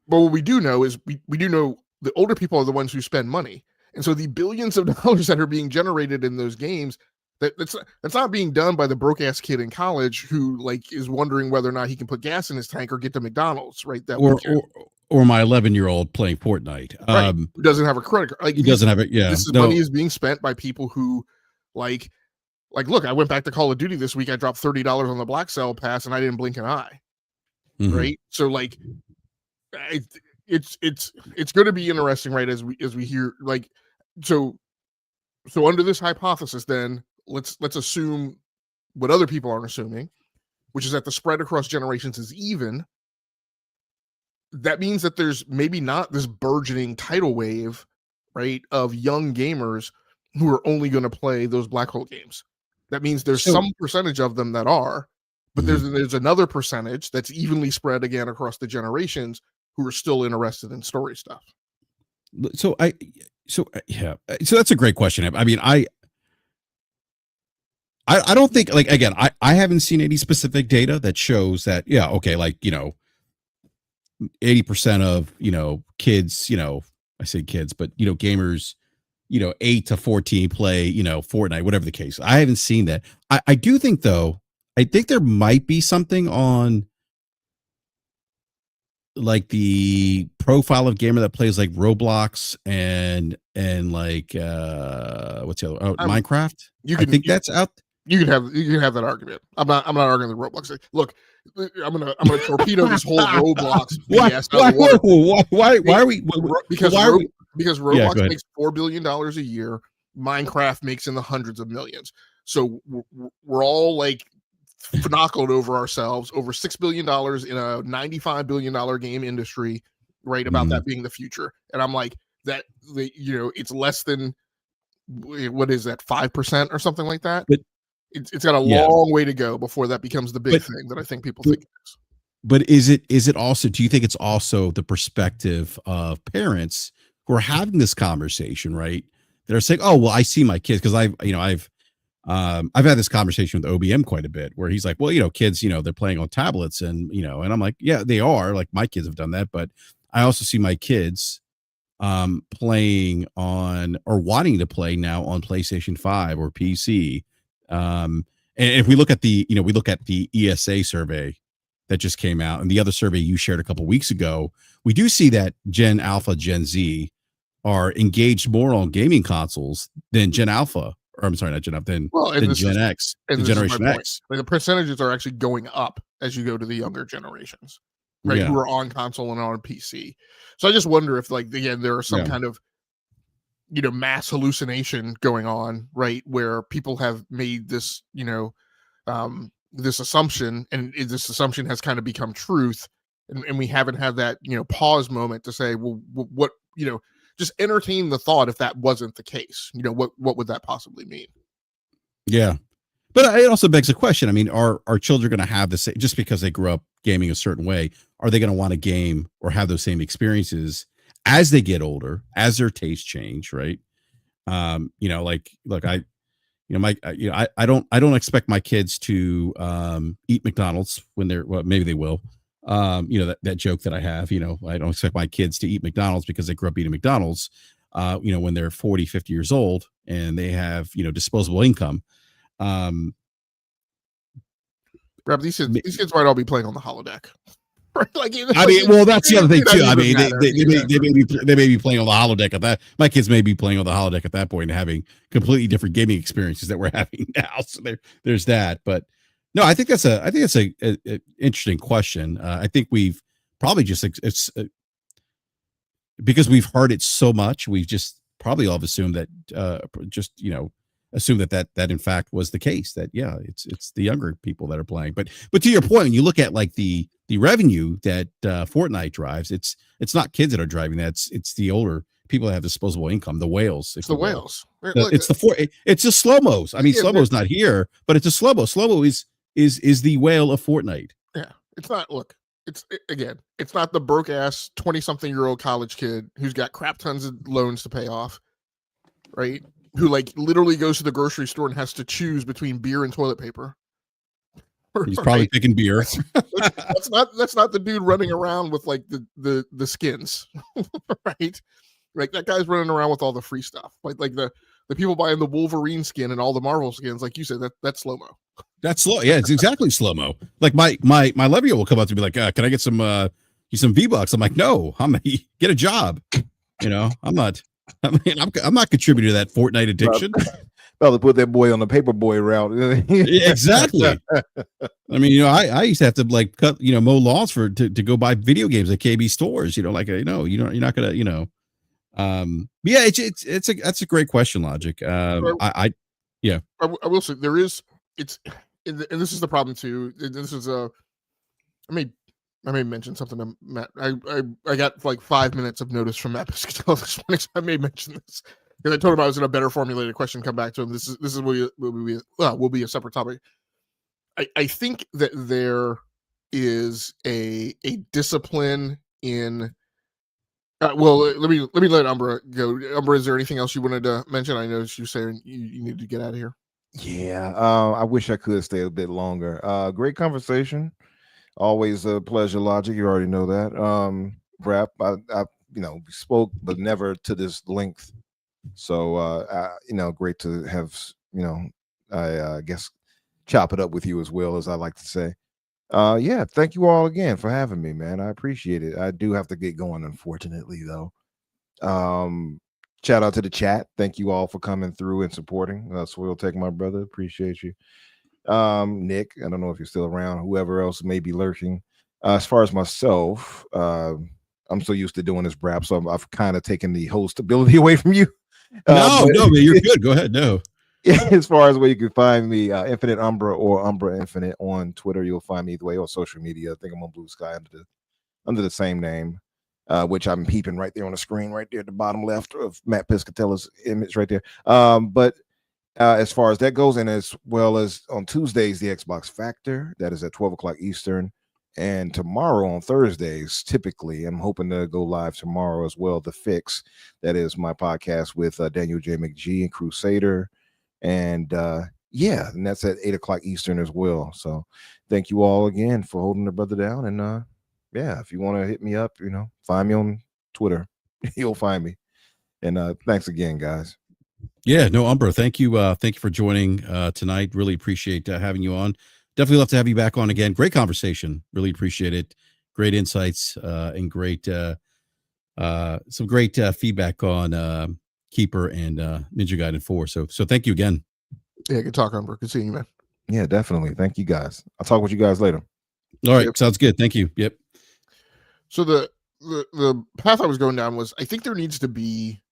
what we do know is we do know the older people are the ones who spend money, and so the billions of dollars that are being generated in those games, that's not being done by the broke ass kid in college who like is wondering whether or not he can put gas in his tank or get to McDonald's, right? Or my 11-year-old playing Fortnite, right, who doesn't have a credit card. Like he doesn't have it. Yeah, money is being spent by people who like look. I went back to Call of Duty this week. I dropped $30 on the Black Cell Pass, and I didn't blink an eye. Mm-hmm. Right, so like, it's going to be interesting, right? As we hear like, so under this hypothesis, then let's assume what other people aren't assuming, which is that the spread across generations is even. That means that there's maybe not this burgeoning tidal wave, right, of young gamers who are only going to play those black hole games. That means there's some percentage of them that are, but there's another percentage that's evenly spread again across the generations who are still interested in story stuff. So that's a great question. I mean, I don't think, like, again, I haven't seen any specific data that shows that, okay, like, 80% of, kids, I say kids, but, gamers, 8 to 14 play, Fortnite, whatever the case. I haven't seen that. I do think, though, I think there might be something on like the profile of gamer that plays like Roblox and like what's the other? Minecraft. I think that's out. You can have that argument. I'm not arguing the Roblox. Look, I'm gonna torpedo this whole Roblox BS. Why are we? Because Roblox makes $4 billion a year. Minecraft makes in the hundreds of millions. So we're all like finockled over ourselves over $6 billion in a $95 billion game industry, right? About that being the future. And I'm like, that, it's less than, what is that, 5% or something like that? But it's got a long way to go before that becomes the big thing that I think people think it is. But is it also, do you think it's also the perspective of parents who are having this conversation, right? That are saying, oh, well, I see my kids, because I've had this conversation with OBM quite a bit, where he's like, well, kids, they're playing on tablets, and and I'm like, yeah, they are, like, my kids have done that, but I also see my kids playing on, or wanting to play now on PlayStation 5 or PC. And if we look at the ESA survey that just came out, and the other survey you shared a couple weeks ago, we do see that Gen Alpha, Gen Z are engaged more on gaming consoles than Gen Alpha, or I'm sorry, not Gen Alpha, than Gen X, and Generation X. Like, the percentages are actually going up as you go to the younger generations, right? Who are on console and on PC. So I just wonder if, like, again, there are some kind of, mass hallucination going on, right? Where people have made this, this assumption, and this assumption has kind of become truth. And we haven't had that, pause moment to say, well, what, just entertain the thought, if that wasn't the case, what would that possibly mean? Yeah. But it also begs the question. I mean, are children going to have the same, just because they grew up gaming a certain way, are they going to want to game or have those same experiences as they get older, as their tastes change, right? Like, look, I don't expect my kids to eat McDonald's when they're, well, maybe they will. That joke that I have, I don't expect my kids to eat McDonald's because they grew up eating McDonald's, when they're 40, 50 years old and they have, disposable income. Rob, these kids might all be playing on the holodeck. Like, I mean, well, that's the other thing too. I mean, they may be playing on the holodeck at that. My kids may be playing on the holodeck at that point and having completely different gaming experiences that we're having now. So there's that. But no, I think that's a interesting question. I think we've probably just, it's because we've heard it so much. We've just probably all assumed that, assume that in fact was the case, that it's the younger people that are playing. But to your point, when you look at, like, the revenue that Fortnite drives, it's not kids that are driving that. It's the older people that have disposable income, the whales. It's the whales. It's the slow-mos. I mean, slow-mo's not here, but it's a slow-mo. Slow-mo is the whale of Fortnite. Yeah. It's not, look, it's not the broke ass 20-something-year-old college kid who's got crap tons of loans to pay off, right? Who, like, literally goes to the grocery store and has to choose between beer and toilet paper. He's probably picking beer. That's not the dude running around with, like, the skins, right? Like, that guy's running around with all the free stuff. Like the people buying the Wolverine skin and all the Marvel skins, like you said, that's slow-mo. That's slow. Yeah, it's exactly slow-mo. Like, my 11-year-old will come up to be like, can I get some V-Bucks? I'm like, no, get a job. I'm not contributing to that Fortnite addiction. Well, to put that boy on the paper boy route. Yeah, exactly. I mean, I used to have to, like, cut, mow lawns to go buy video games at KB stores. You're not gonna, yeah, that's a great question, Logic. I will say there is, and this is the problem too. This is I may mention something to Matt. I got like 5 minutes of notice from Matt Piscatella this morning, so I may mention this because I told him I was in a better formulated question. Come back to him. This will be a separate topic. I think that there is a discipline in. Well, let me let Umbra go. Umbra, is there anything else you wanted to mention? I know you saying you need to get out of here. Yeah, I wish I could stay a bit longer. Great conversation. Always a pleasure, Logic. You already know that. BRAP, I spoke, but never to this length. So, great to have, I guess, chop it up with you as well, as I like to say. Yeah, thank you all again for having me, man. I appreciate it. I do have to get going, unfortunately, though. Shout out to the chat. Thank you all for coming through and supporting. We'll take my brother. Appreciate you. Nick, I don't know if you're still around, whoever else may be lurking. As far as myself, I'm so used to doing this BRAP, so I've kind of taken the host ability away from you. No, man, you're good. Go ahead. No. as far as where you can find me, Infinite Umbra or Umbra Infinite on Twitter. You'll find me either way, or social media. I think I'm on Blue Sky under the same name, which I'm peeping right there on the screen, right there at the bottom left of Matt Piscatella's image right there. But as far as that goes, and as well as on Tuesdays, the Xbox Factor, that is at 12 o'clock Eastern. And tomorrow on Thursdays, typically, I'm hoping to go live tomorrow as well. The Fix, that is my podcast with Daniel J. McGee and Crusader. And yeah, and that's at 8 o'clock Eastern as well. So thank you all again for holding the brother down. And yeah, if you want to hit me up, find me on Twitter. You'll find me. And thanks again, guys. Yeah, no, Umbra, thank you for joining tonight. Really appreciate having you on. Definitely love to have you back on again. Great conversation. Really appreciate it. Great insights and great some great feedback on Keeper and Ninja Gaiden 4. So thank you again. Yeah, good talk, Umbra. Good seeing you, man. Yeah, definitely. Thank you, guys. I'll talk with you guys later. All right, sounds good. Thank you. Yep. So the path I was going down was, I think there needs to be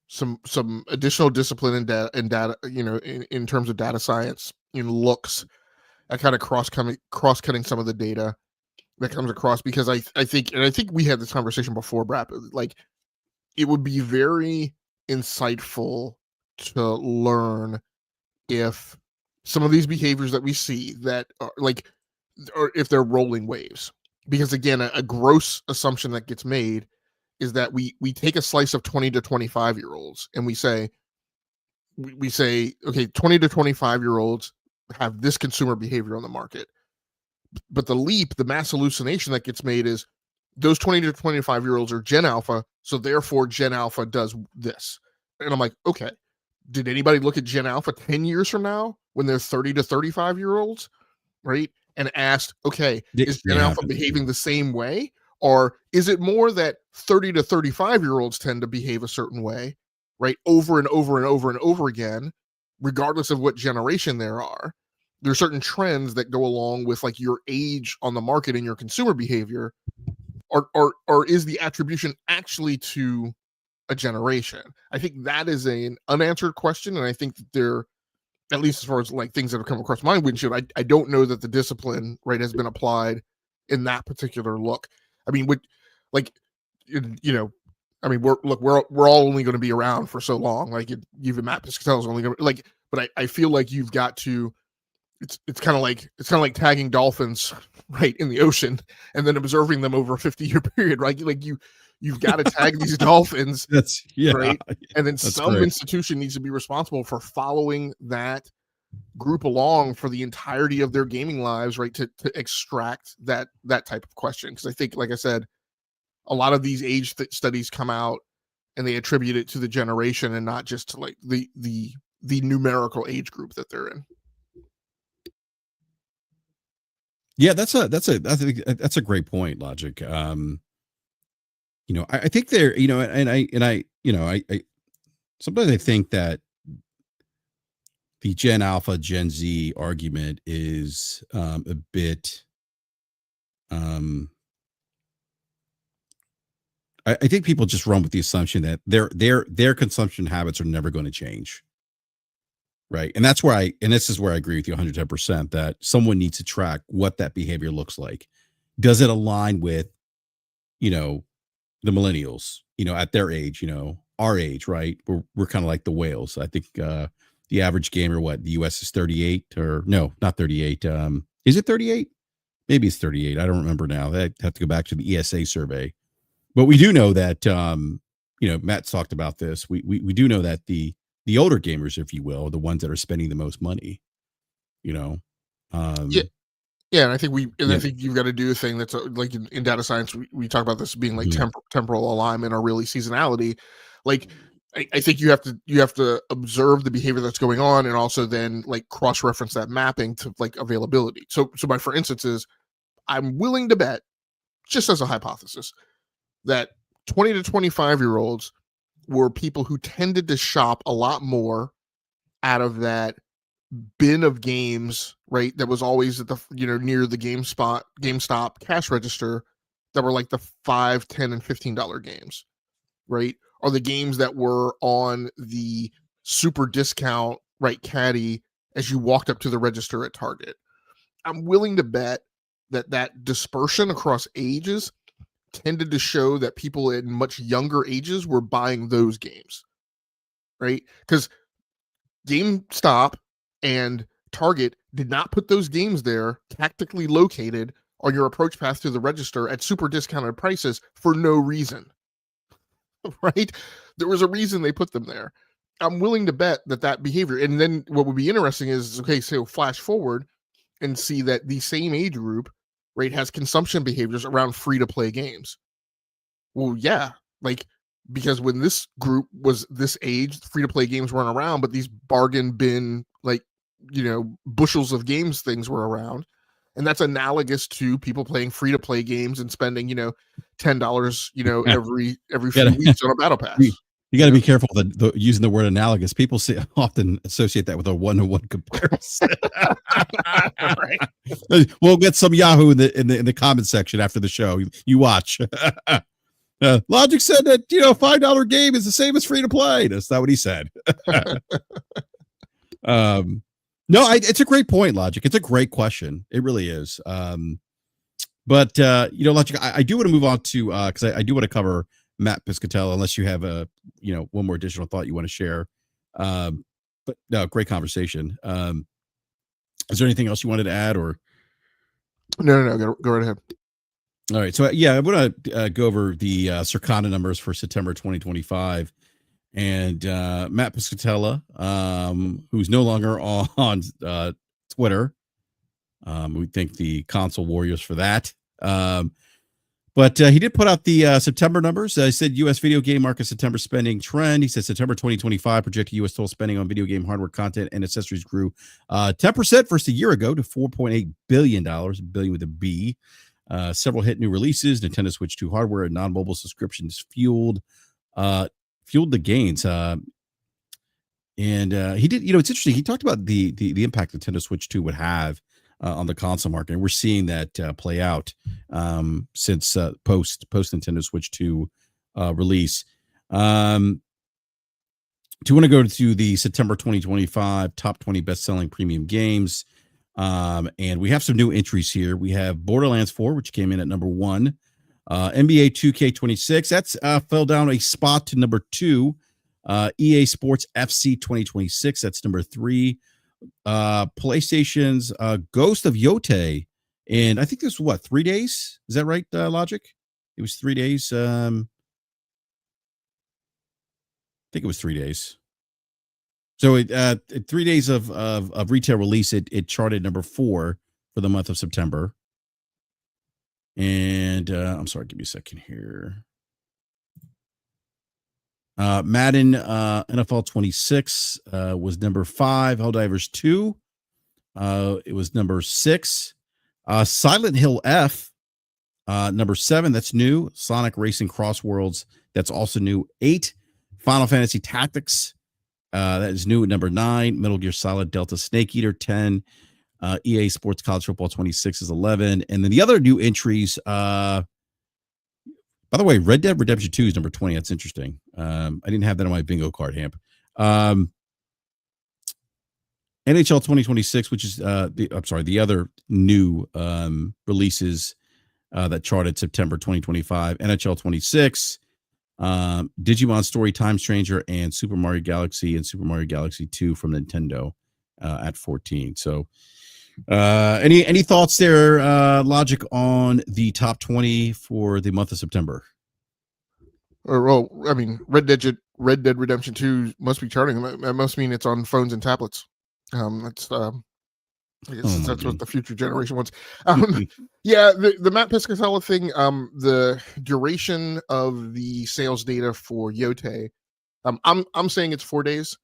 some additional discipline in data, in terms of data science, in looks at kind of cross-cutting some of the data that comes across, because I think we had this conversation before, BRAP, like it would be very insightful to learn if some of these behaviors that we see that are or if they're rolling waves, because again, a gross assumption that gets made is that we take a slice of 20 to 25 year olds and we say, okay, 20 to 25 year olds have this consumer behavior on the market. But the mass hallucination that gets made is those 20 to 25 year olds are Gen Alpha, so therefore Gen Alpha does this. And I'm like, okay, did anybody look at Gen Alpha 10 years from now when they're 30 to 35 year olds, right? And asked, okay, is Gen Alpha behaving the same way? Or is it more that 30 to 35 year olds tend to behave a certain way, right? Over and over and over and over again, regardless of what generation there are. There are certain trends that go along with like your age on the market and your consumer behavior, or is the attribution actually to a generation? I think that is an unanswered question, and I think that there, at least as far as like things that have come across my windshield, I don't know that the discipline, right, has been applied in that particular look. I mean, we're all only going to be around for so long. Like even Matt Piscatella's only going to but I feel like you've got to. It's kind of like tagging dolphins right in the ocean and then observing them over a 50-year period, right? Like you've got to tag these dolphins. That's right. And then some institution needs to be responsible for following that group along for the entirety of their gaming lives, right? To extract that type of question. Because I think, like I said, a lot of these age studies come out and they attribute it to the generation and not just to like the numerical age group that they're in. Yeah, that's a great point, Logic. I think there, I sometimes I think that the Gen Alpha, Gen Z argument is a bit. I think people just run with the assumption that their consumption habits are never going to change. Right. And that's where this is where I agree with you 110%, that someone needs to track what that behavior looks like. Does it align with, the millennials, at their age, our age, right? We're kind of like the whales. I think the average gamer, the US is 38 or no, not 38. Is it 38? Maybe it's 38. I don't remember now. I have to go back to the ESA survey. But we do know that, Matt's talked about this. We do know that the older gamers, if you will, are the ones that are spending the most money, Yeah. And I think I think you've got to do a thing that's like in data science, we talk about this being like temporal alignment or really seasonality. Like I think you have to observe the behavior that's going on and also then like cross-reference that mapping to like availability. So for instance is I'm willing to bet, just as a hypothesis, that 20 to 25 year olds were people who tended to shop a lot more out of that bin of games, right? That was always at the, near the GameStop cash register that were like the $5, $10, and $15 games, right? Or the games that were on the super discount, right caddy as you walked up to the register at Target. I'm willing to bet that dispersion across ages tended to show that people in much younger ages were buying those games, right? Because GameStop and Target did not put those games there tactically located on your approach path to the register at super discounted prices for no reason, right? There was a reason they put them there. I'm willing to bet that behavior, and then what would be interesting is, okay, so flash forward and see that the same age group, right, has consumption behaviors around free-to-play games. Well, yeah, like, because when this group was this age, free-to-play games weren't around, but these bargain bin, like, bushels of games things were around. And that's analogous to people playing free-to-play games and spending, $10, every few weeks on a battle pass. You got to be careful the using the word analogous. People often associate that with a one-to-one comparison. Right. We'll get some Yahoo in the comment section after the show. You watch. Logic said that $5 game is the same as free to play. That's not what he said. No, it's a great point, Logic. It's a great question. It really is. But Logic, I do want to move on to because I do want to cover Matt Piscatella, unless you have one more additional thought you want to share. But no, great conversation. Is there anything else you wanted to add, or? No, go right ahead. All right. So, I want to go over the Circana numbers for September 2025. And Matt Piscatella, who's no longer on Twitter. We thank the console warriors for that. But he did put out the September numbers. He said U.S. video game market September spending trend. He said September 2025 projected U.S. total spending on video game hardware content and accessories grew 10% versus a year ago to $4.8 billion, billion with a B. Several hit new releases, Nintendo Switch 2 hardware and non-mobile subscriptions fueled the gains. And he did, it's interesting. He talked about the impact Nintendo Switch 2 would have on the console market. And we're seeing that play out since post Nintendo Switch 2 release. Do you want to go to the September 2025 top 20 best-selling premium games? And we have some new entries here. We have Borderlands 4, which came in at number 1. NBA 2K26, that's fell down a spot to number 2. EA Sports FC 2026, that's number 3. PlayStation's Ghost of Yote, and I think this was 3 days? Is that right, Logic? It was 3 days. I think it was 3 days. So 3 days of retail release, it charted number 4 for the month of September. And I'm sorry, give me a second here. Madden NFL 26 was number 5. Helldivers 2, it was number 6. Silent Hill F, number 7. That's new. Sonic Racing Cross Worlds, that's also new. 8. Final Fantasy Tactics, that is new at number 9. Metal Gear Solid Delta Snake Eater 10. EA Sports College Football 26 is 11. And then the other new entries, by the way, Red Dead Redemption 2 is number 20. That's interesting. I didn't have that on my bingo card, Hamp. NHL 2026, which is the other new releases that charted September 2025. NHL 26, Digimon Story Time Stranger, and Super Mario Galaxy and Super Mario Galaxy 2 from Nintendo at 14. So any thoughts there, Logic, on the top 20 for the month of September? Well, I mean, Red Dead Redemption 2 must be charting. That must mean it's on phones and tablets. That's I guess that's what the future generation wants. Yeah, the Matt Piscatella thing, the duration of the sales data for Yote, I'm saying it's 4 days.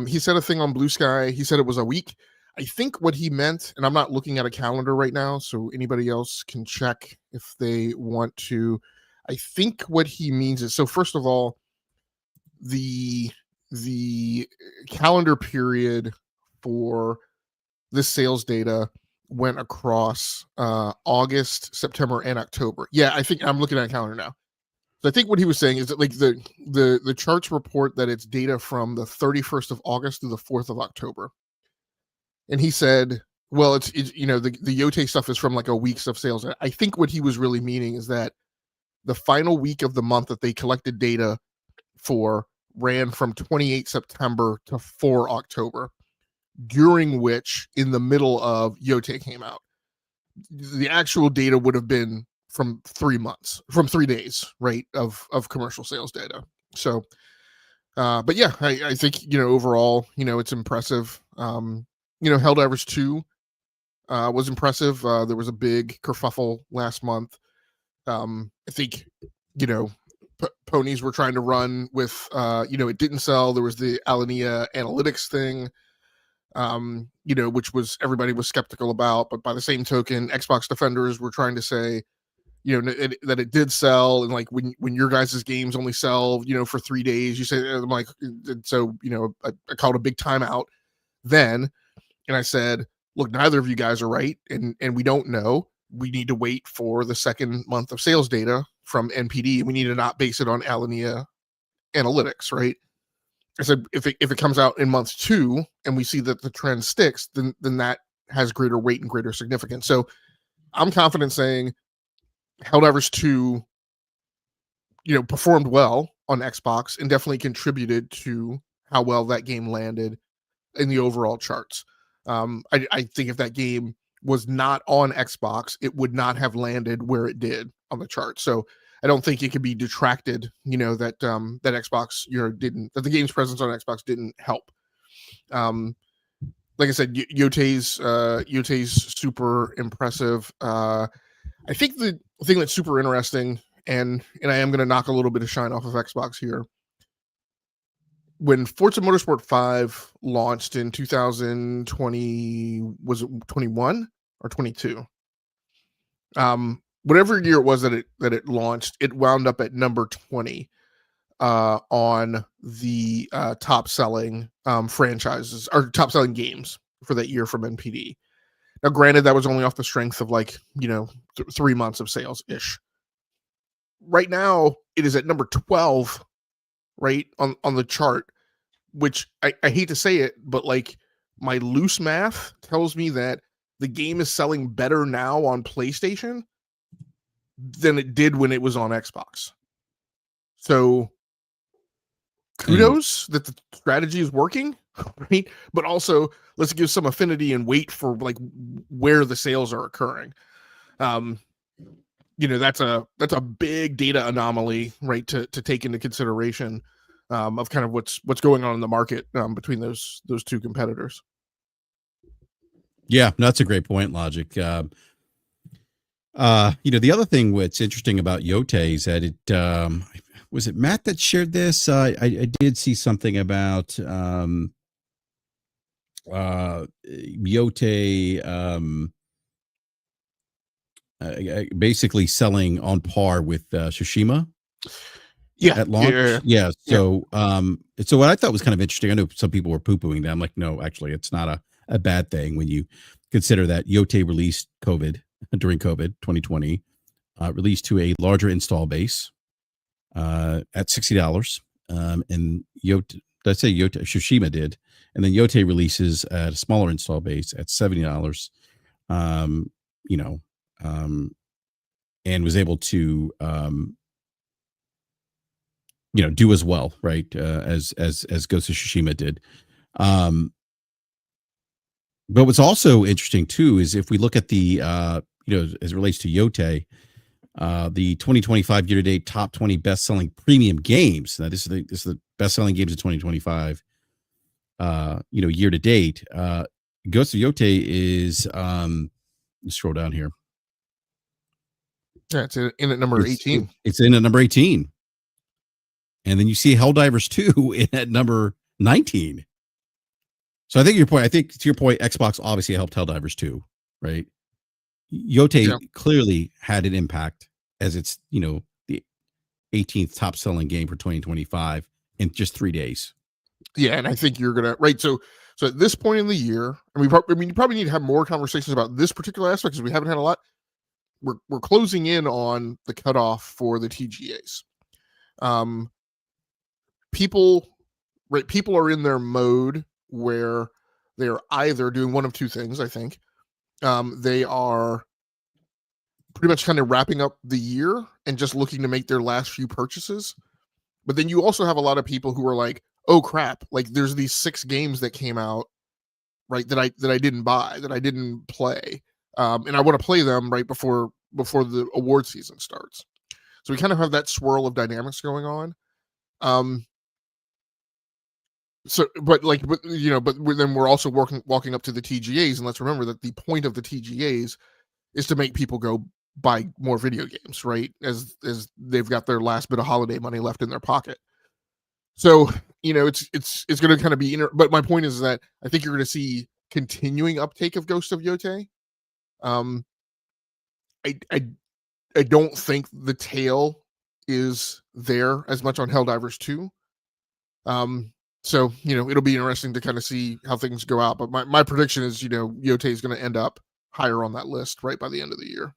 He said a thing on Blue Sky. He said it was a week. I think what he meant, and I'm not looking at a calendar right now, so anybody else can check if they want to. I think what he means is, so first of all, the calendar period for this sales data went across August, September, and October. Yeah, I think I'm looking at a calendar now. So I think what he was saying is that like the charts report that it's data from the 31st of August through the 4th of October. And he said, well, it's the Yote stuff is from like a week's of sales. I think what he was really meaning is that the final week of the month that they collected data for ran from 28 September to 4 October, during which in the middle of Yote came out. The actual data would have been from 3 days, right, of commercial sales data. So, but yeah, I think, overall, it's impressive. Helldivers 2 was impressive. There was a big kerfuffle last month. I think, ponies were trying to run with, it didn't sell. There was the Alania analytics thing, which was everybody was skeptical about. But by the same token, Xbox defenders were trying to say, that it did sell, and like when your guys' games only sell, for 3 days, you say, I'm like, so I called a big timeout then, and I said, look, neither of you guys are right, and we don't know. We need to wait for the second month of sales data from NPD. We need to not base it on Alania analytics, right? I said, if it comes out in month 2 and we see that the trend sticks, then that has greater weight and greater significance. So I'm confident saying Helldivers 2, performed well on Xbox and definitely contributed to how well that game landed in the overall charts. I think if that game was not on Xbox, it would not have landed where it did on the chart. So I don't think it could be detracted, that that Xbox, that the game's presence on Xbox didn't help. Like I said, Yote's super impressive. I think the thing that's super interesting, and I am going to knock a little bit of shine off of Xbox here. When Forza Motorsport 5 launched in 2020, was it 21 or 22? Whatever year it was that it launched, it wound up at number 20 on the top selling franchises or top selling games for that year from NPD. Now, granted, that was only off the strength of 3 months of sales ish. Right now, it is at number 12, right on the chart, which I hate to say it, but like my loose math tells me that the game is selling better now on PlayStation than it did when it was on Xbox. So kudos that the strategy is working, right? But also let's give some affinity and wait for like where the sales are occurring. That's a big data anomaly, right, to take into consideration of kind of what's going on in the market between those two competitors. Yeah, that's a great point, Logic. The other thing what's interesting about Yote is that it was it Matt that shared this? I did see something about Yote basically selling on par with Tsushima. Yeah, at launch. Yeah. So, so what I thought was kind of interesting, I know some people were poo-pooing that. I'm like, no, actually, it's not a bad thing when you consider that Yote released during COVID 2020, released to a larger install base at $60. And Yote, let's say Yote, Tsushima did, and then Yote releases at a smaller install base at $70. And was able to do as well, right? As Ghost of Tsushima did. But what's also interesting too is if we look at the as it relates to Yote, the 2025 year-to-date top 20 best-selling premium games. Now this is the best-selling games of 2025. Year-to-date. Ghost of Yote is let's scroll down here. Yeah, it's in at number 18. It's in at number 18. And then you see Helldivers 2 in at number 19. So I think to your point, Xbox obviously helped Helldivers 2, right? Yote clearly had an impact as it's, the 18th top selling game for 2025 in just 3 days. Yeah, and I think you're gonna right. So at this point in the year, and you probably need to have more conversations about this particular aspect because we haven't had a lot. We're closing in on the cutoff for the TGAs. People are in their mode where they're either doing one of two things. I think they are pretty much kind of wrapping up the year and just looking to make their last few purchases. But then you also have a lot of people who are like, oh crap, like there's these 6 games that came out, right, that I didn't buy, that I didn't play. And I want to play them right before the award season starts. So we kind of have that swirl of dynamics going on. But then we're also walking up to the TGAs, and let's remember that the point of the TGAs is to make people go buy more video games, right? As they've got their last bit of holiday money left in their pocket. So, it's going to kind of be, but my point is that I think you're going to see continuing uptake of Ghost of Yotei. I don't think the tail is there as much on Helldivers 2. So, it'll be interesting to kind of see how things go out. But my prediction is, Yotei is going to end up higher on that list right by the end of the year.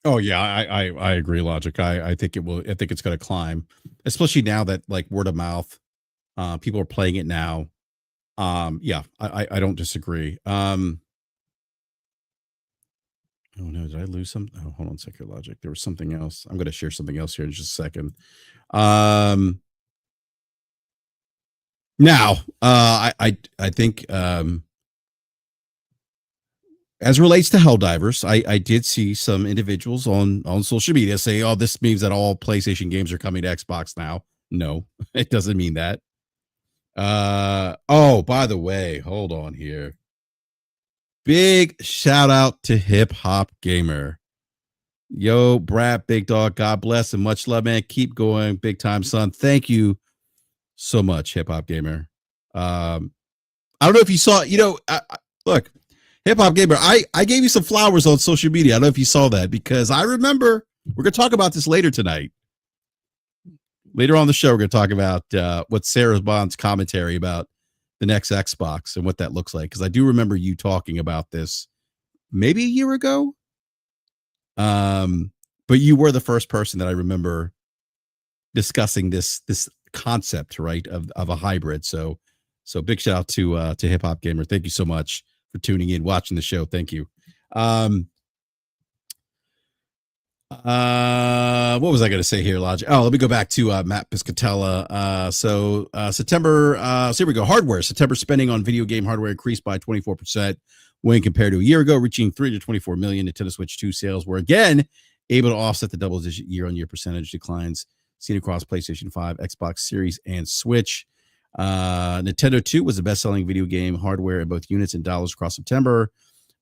Oh yeah, I agree, Logic. I think it will. I think it's going to climb, especially now that like word of mouth, people are playing it now. Yeah, I don't disagree. Oh no, did I lose some? Oh, hold on a second, Logic. There was something else. I'm going to share something else here in just a second. Now, I think as relates to Helldivers, I did see some individuals on social media say, "Oh, this means that all PlayStation games are coming to Xbox now." No, it doesn't mean that. Oh, by the way, hold on here. Big shout out to Hip Hop Gamer. Yo, BRAP, big dog, God bless and much love, man. Keep going, big time, son. Thank you so much, Hip Hop Gamer. I don't know if you saw, look, Hip Hop Gamer, I gave you some flowers on social media. I don't know if you saw that, because I remember, we're going to talk about this later tonight. Later on the show, we're going to talk about what Sarah Bond's commentary about the next Xbox and what that looks like. Because I do remember you talking about this maybe a year ago. But you were the first person that I remember discussing this concept, right, of a hybrid. So big shout out to Hip Hop Gamer. Thank you so much for tuning in, watching the show. Thank you. What was I going to say here, Logic? Oh, let me go back to Matt Piscatella. September, so here we go. Hardware. September spending on video game hardware increased by 24% when compared to a year ago, reaching 324 million. Nintendo Switch 2 sales were again able to offset the double-digit year-on-year percentage declines seen across PlayStation 5, Xbox Series, and Switch. Nintendo 2 was the best-selling video game hardware in both units and dollars across September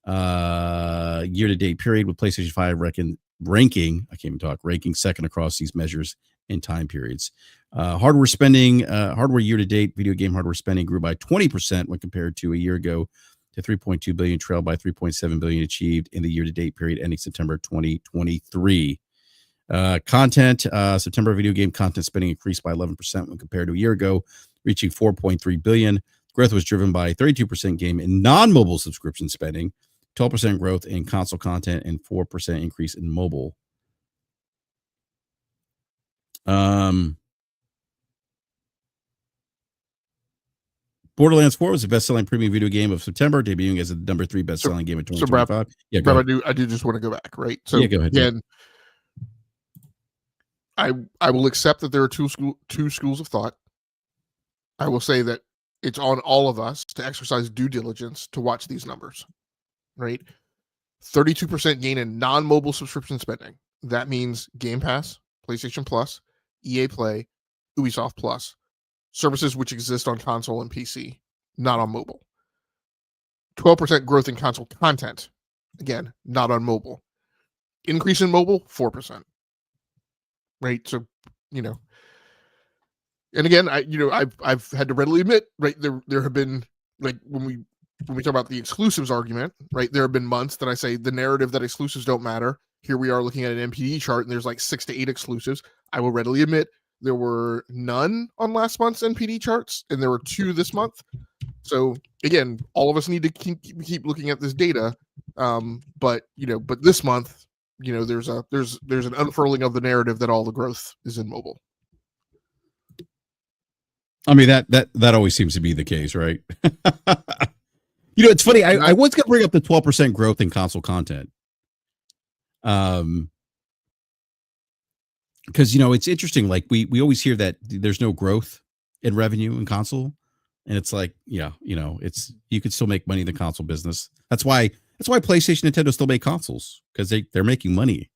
year-to-date period, with PlayStation 5 ranking second across these measures in time periods. Hardware year-to-date video game hardware spending grew by 20% when compared to a year ago, to 3.2 billion, trailed by 3.7 billion achieved in the year-to-date period ending September 2023. September video game content spending increased by 11% when compared to a year ago, reaching 4.3 billion. Growth was driven by 32% game and non-mobile subscription spending, 12% growth in console content, and 4% increase in mobile. Borderlands 4 was the best-selling premium video game of September, debuting as the number 3 best-selling game of 2025. Yeah, go ahead. I do just want to go back, right? So yeah, go ahead. Again, I will accept that there are two schools of thought. I will say that it's on all of us to exercise due diligence to watch these numbers, right? 32% gain in non-mobile subscription spending. That means Game Pass, PlayStation Plus, EA Play, Ubisoft Plus, services which exist on console and PC, not on mobile. 12% growth in console content, again, not on mobile. Increase in mobile, 4%. Right? So, and again, I've had to readily admit, right, there have been, like, when we talk about the exclusives argument, right, there have been months that I say the narrative that exclusives don't matter. Here we are looking at an MPD chart, and there's like 6 to 8 exclusives. I will readily admit there were none on last month's NPD charts, and there were 2 this month. So again, all of us need to keep looking at this data. But this month, there's an unfurling of the narrative that all the growth is in mobile. I mean, that always seems to be the case, right? It's funny. I was going to bring up the 12% growth in console content. Because it's interesting. Like we always hear that there's no growth in revenue in console, and it's like, it's you could still make money in the console business. That's why PlayStation and Nintendo still make consoles, because they're making money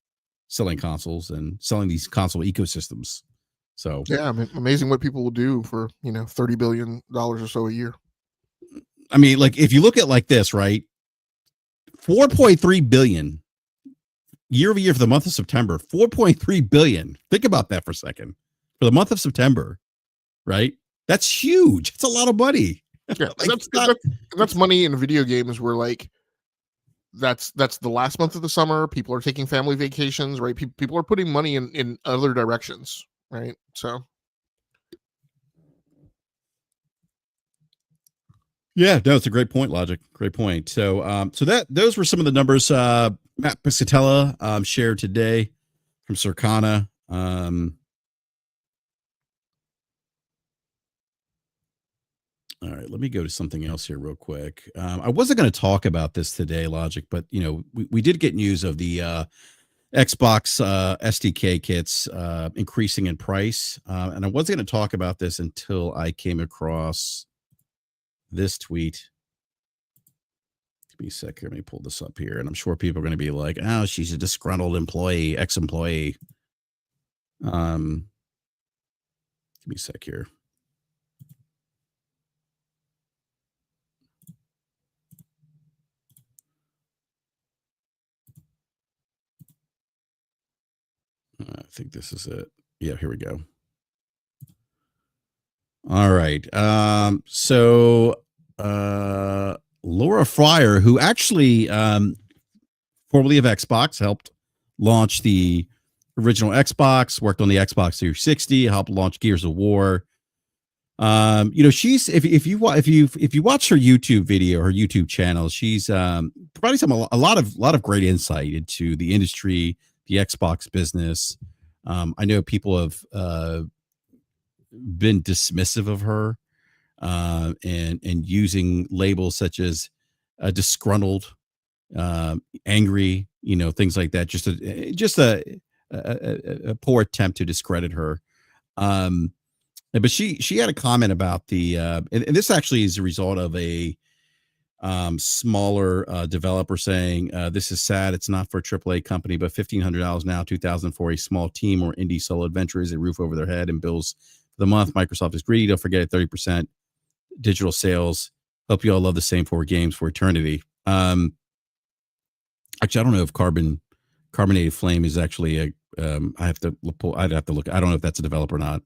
selling consoles and selling these console ecosystems. So yeah, I mean, amazing what people will do for $30 billion or so a year. I mean, like if you look at like this, right? 4.3 billion year over year for the month of September. 4.3 billion. Think about that for a second. For the month of September, right? That's huge. It's a lot of money. Yeah, that's money in video games where like that's the last month of the summer. People are taking family vacations, right? People are putting money in other directions, right? So yeah, no, it's a great point, Logic. Great point. So those were some of the numbers Matt Piscatella shared today from Circana. All right, let me go to something else here real quick. I wasn't going to talk about this today, Logic, but we did get news of the Xbox SDK kits increasing in price, and I wasn't going to talk about this until I came across this tweet. Give me a sec here. Let me pull this up here, and I'm sure people are going to be like, "Oh, she's a disgruntled employee, ex-employee." Give me a sec here. I think this is it. Yeah, here we go. All right. So Laura Fryer, who actually formerly of Xbox, helped launch the original Xbox, worked on the Xbox 360, helped launch Gears of War. She's if you watch her YouTube video, her YouTube channel, she's providing a lot of great insight into the industry, the Xbox business. I know people have been dismissive of her and using labels such as disgruntled, angry, things like that. Just a poor attempt to discredit her. But she had a comment about the and this actually is a result of a smaller developer saying this is sad. It's not for a AAA company, but $1,500 now, $2,000 for a small team or indie solo adventure is a roof over their head and bills for the month. Microsoft is greedy. Don't forget it. 30% digital sales. Hope you all love the same 4 games for eternity. Actually, I don't know if Carbonated Flame is actually a. I'd have to look. I don't know if that's a developer or not.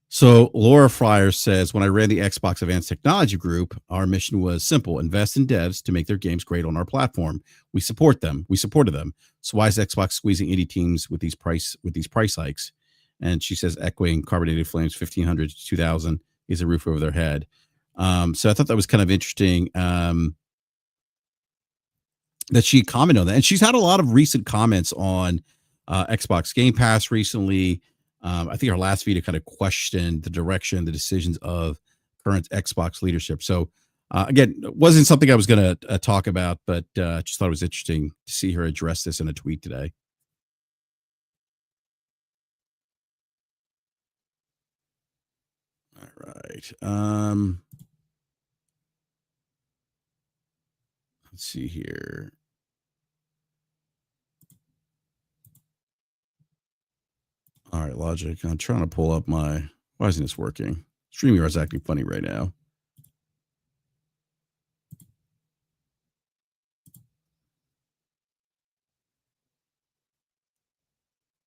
So Laura Fryer says, when I ran the Xbox Advanced Technology Group, our mission was simple: invest in devs to make their games great on our platform. We support them. We supported them. So why is Xbox squeezing indie teams with these price hikes? And she says, echoing Carbonated Flames, 1,500 to 2,000 is a roof over their head. So I thought that was kind of interesting that she commented on that. And she's had a lot of recent comments on Xbox Game Pass recently. I think our last video kind of questioned the direction, the decisions of current Xbox leadership. So again, it wasn't something I was going to talk about, but just thought it was interesting to see her address this in a tweet today. All right. Let's see here. All right, Logic. I'm trying to pull up my. Why isn't this working? StreamYard is acting funny right now.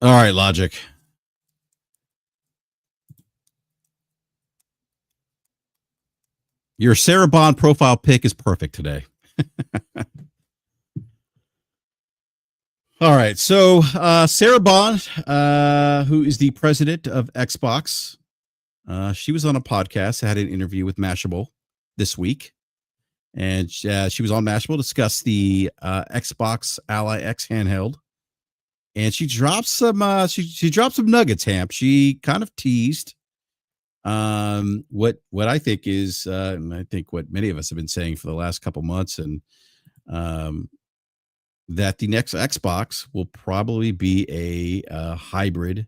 All right, Logic. Your Sarah Bond profile pic is perfect today. All right. So Sarah Bond, who is the president of Xbox, she was on a podcast, had an interview with Mashable this week. and she was on Mashable to discuss the Xbox Ally X handheld, and she dropped some she dropped some nuggets. Hamp, she kind of teased what I think is and I think what many of us have been saying for the last couple months, and that the next Xbox will probably be a hybrid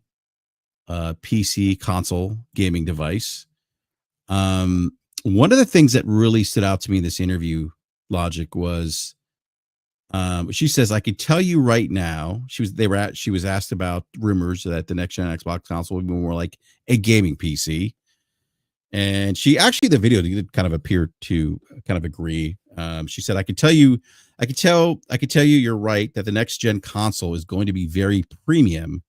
PC console gaming device. One of the things that really stood out to me in this interview, Logic, was she says, I could tell you right now, she was asked about rumors that the next gen Xbox console would be more like a gaming PC. And she actually, the video did kind of appear to kind of agree. She said, I could tell you you're right that the next gen console is going to be very premium,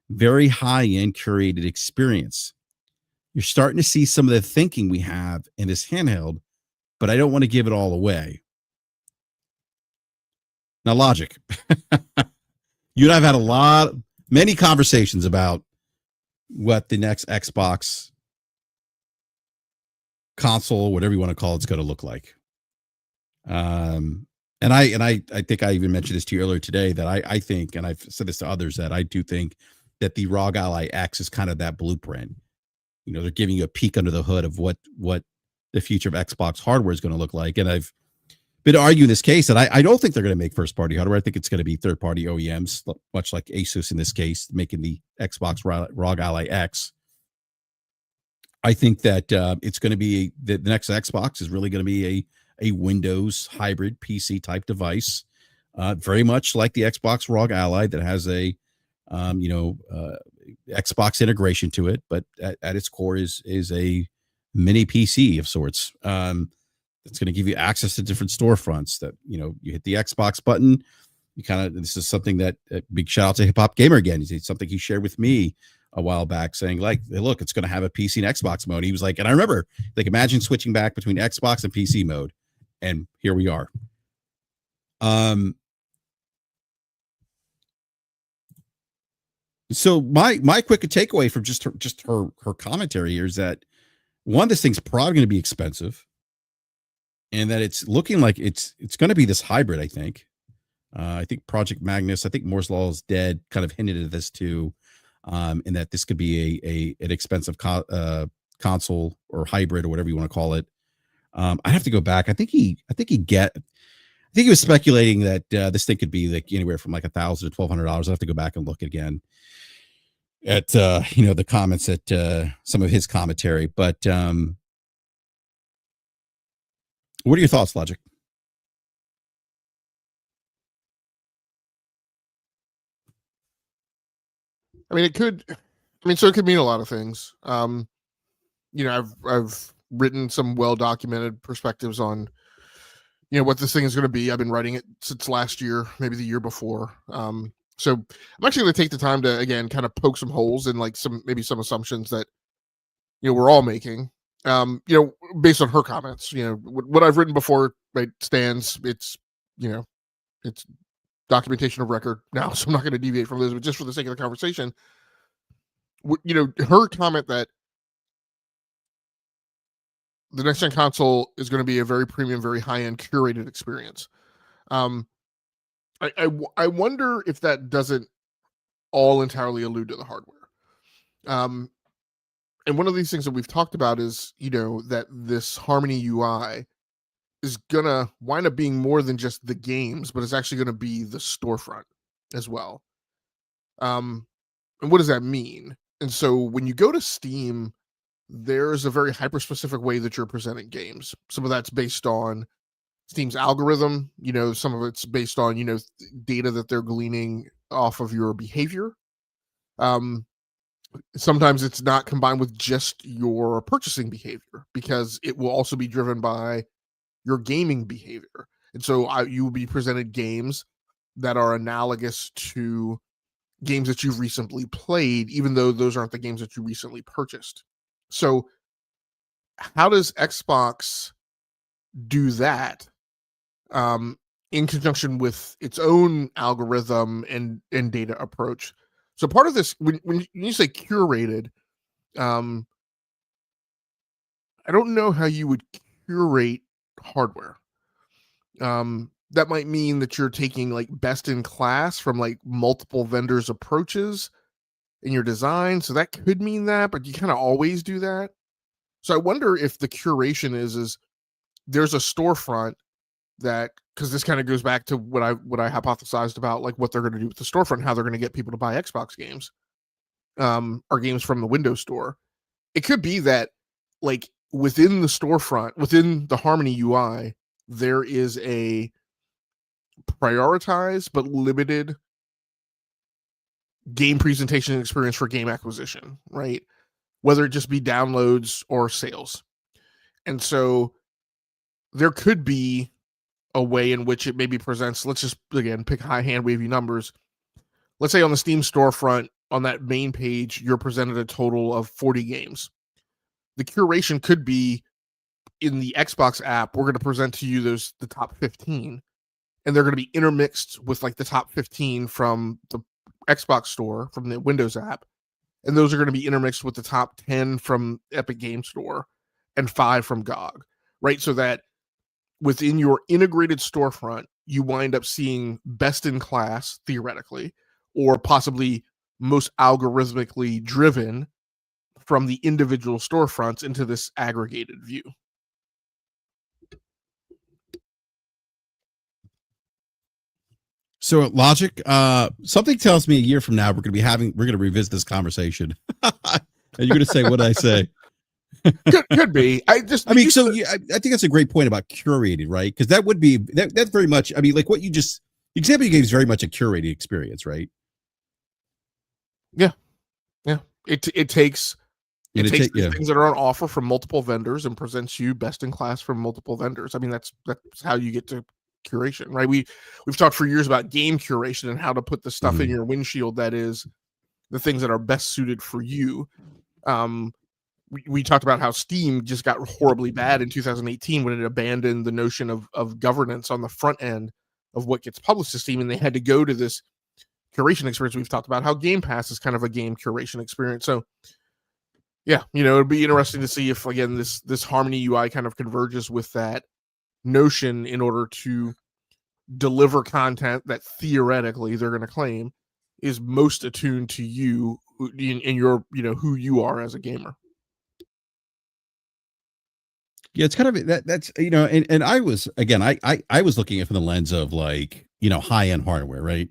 very high end curated experience. You're starting to see some of the thinking we have in this handheld, but I don't want to give it all away. Now, Logic, you and I've had many conversations about what the next Xbox console, whatever you want to call it's going to look like. And I think I even mentioned this to you earlier today that I think, and I've said this to others, that I do think that the ROG Ally X is kind of that blueprint. You know, they're giving you a peek under the hood of what the future of Xbox hardware is going to look like. And I've been arguing this case that I don't think they're going to make first party hardware. I think it's going to be third party OEMs, much like Asus in this case, making the Xbox ROG Ally X. I think that it's going to be the next Xbox is really going to be a Windows hybrid PC type device, very much like the Xbox ROG Ally that has a Xbox integration to it, but at its core is a mini PC of sorts. It's going to give you access to different storefronts. That you hit the Xbox button, you kind of, this is something that big shout out to Hip Hop Gamer again. It's something he shared with me a while back, saying like, hey, look, it's going to have a PC and Xbox mode. He was like, and I remember, like, imagine switching back between Xbox and PC mode, and here we are. So my quick takeaway from just her commentary here is that, one, this thing's probably going to be expensive, and that it's looking like it's going to be this hybrid. I think Project Magnus, I think Moore's Law is Dead kind of hinted at this too, and that this could be an expensive console or hybrid or whatever you want to call it. I have to go back. I think he was speculating that this thing could be like anywhere from like $1,000 to $1,200. I have to go back and look again at the comments at some of his commentary. But what are your thoughts, Logic? I mean, it could mean a lot of things. I've written some well-documented perspectives on, what this thing is going to be. I've been writing it since last year, maybe the year before. So I'm actually going to take the time to, again, kind of poke some holes in like some assumptions that, we're all making, based on her comments. What I've written before, right, stands. It's documentation of record now, so I'm not going to deviate from this, but just for the sake of the conversation, her comment that the next gen console is going to be a very premium, very high-end curated experience. I wonder if that doesn't all entirely allude to the hardware. And one of these things that we've talked about is, that this Harmony UI is going to wind up being more than just the games, but it's actually going to be the storefront as well. And what does that mean? And so when you go to Steam, there's a very hyper-specific way that you're presenting games. Some of that's based on Steam's algorithm, some of it's based on, data that they're gleaning off of your behavior. Sometimes it's not combined with just your purchasing behavior, because it will also be driven by your gaming behavior. And so you will be presented games that are analogous to games that you've recently played, even though those aren't the games that you recently purchased. So how does Xbox do that in conjunction with its own algorithm and data approach? So part of this, when you say curated, I don't know how you would curate hardware. That might mean that you're taking like best in class from like multiple vendors' approaches in your design. So that could mean that, but you kind of always do that. So I wonder if the curation is there's a storefront that, because this kind of goes back to what I hypothesized about like what they're going to do with the storefront, how they're going to get people to buy Xbox games, or games from the Windows Store. It could be that like within the storefront, within the Harmony UI, there is a prioritized but limited game presentation experience for game acquisition, right? Whether it just be downloads or sales. And so there could be a way in which it maybe presents, let's just again pick high hand wavy numbers. Let's say on the Steam storefront, on that main page, you're presented a total of 40 games. The curation could be in the Xbox app, we're going to present to you the top 15, and they're going to be intermixed with like the top 15 from the Xbox store, from the Windows app, and those are going to be intermixed with the top 10 from Epic Game Store and 5 from GOG, right? So that within your integrated storefront, you wind up seeing best in class, theoretically, or possibly most algorithmically driven from the individual storefronts into this aggregated view. So Logic, something tells me a year from now we're going to revisit this conversation, and you're going to say what I say. could be. I mean, so I think that's a great point about curated, right? Because that would be that's very much. I mean, like what the example you gave is very much a curated experience, right? Yeah. It takes things that are on offer from multiple vendors and presents you best in class from multiple vendors. I mean, that's how you get to curation, right? We've talked for years about game curation and how to put the stuff in your windshield that is the things that are best suited for you. We talked about how Steam just got horribly bad in 2018 when it abandoned the notion of governance on the front end of what gets published to Steam, and they had to go to this curation experience. We've talked about how Game Pass is kind of a game curation experience. So yeah, it'd be interesting to see if again this Harmony UI kind of converges with that notion in order to deliver content that theoretically they're going to claim is most attuned to you in your who you are as a gamer. Yeah, it's kind of that's and I was again I was looking at it from the lens of like high end hardware, right?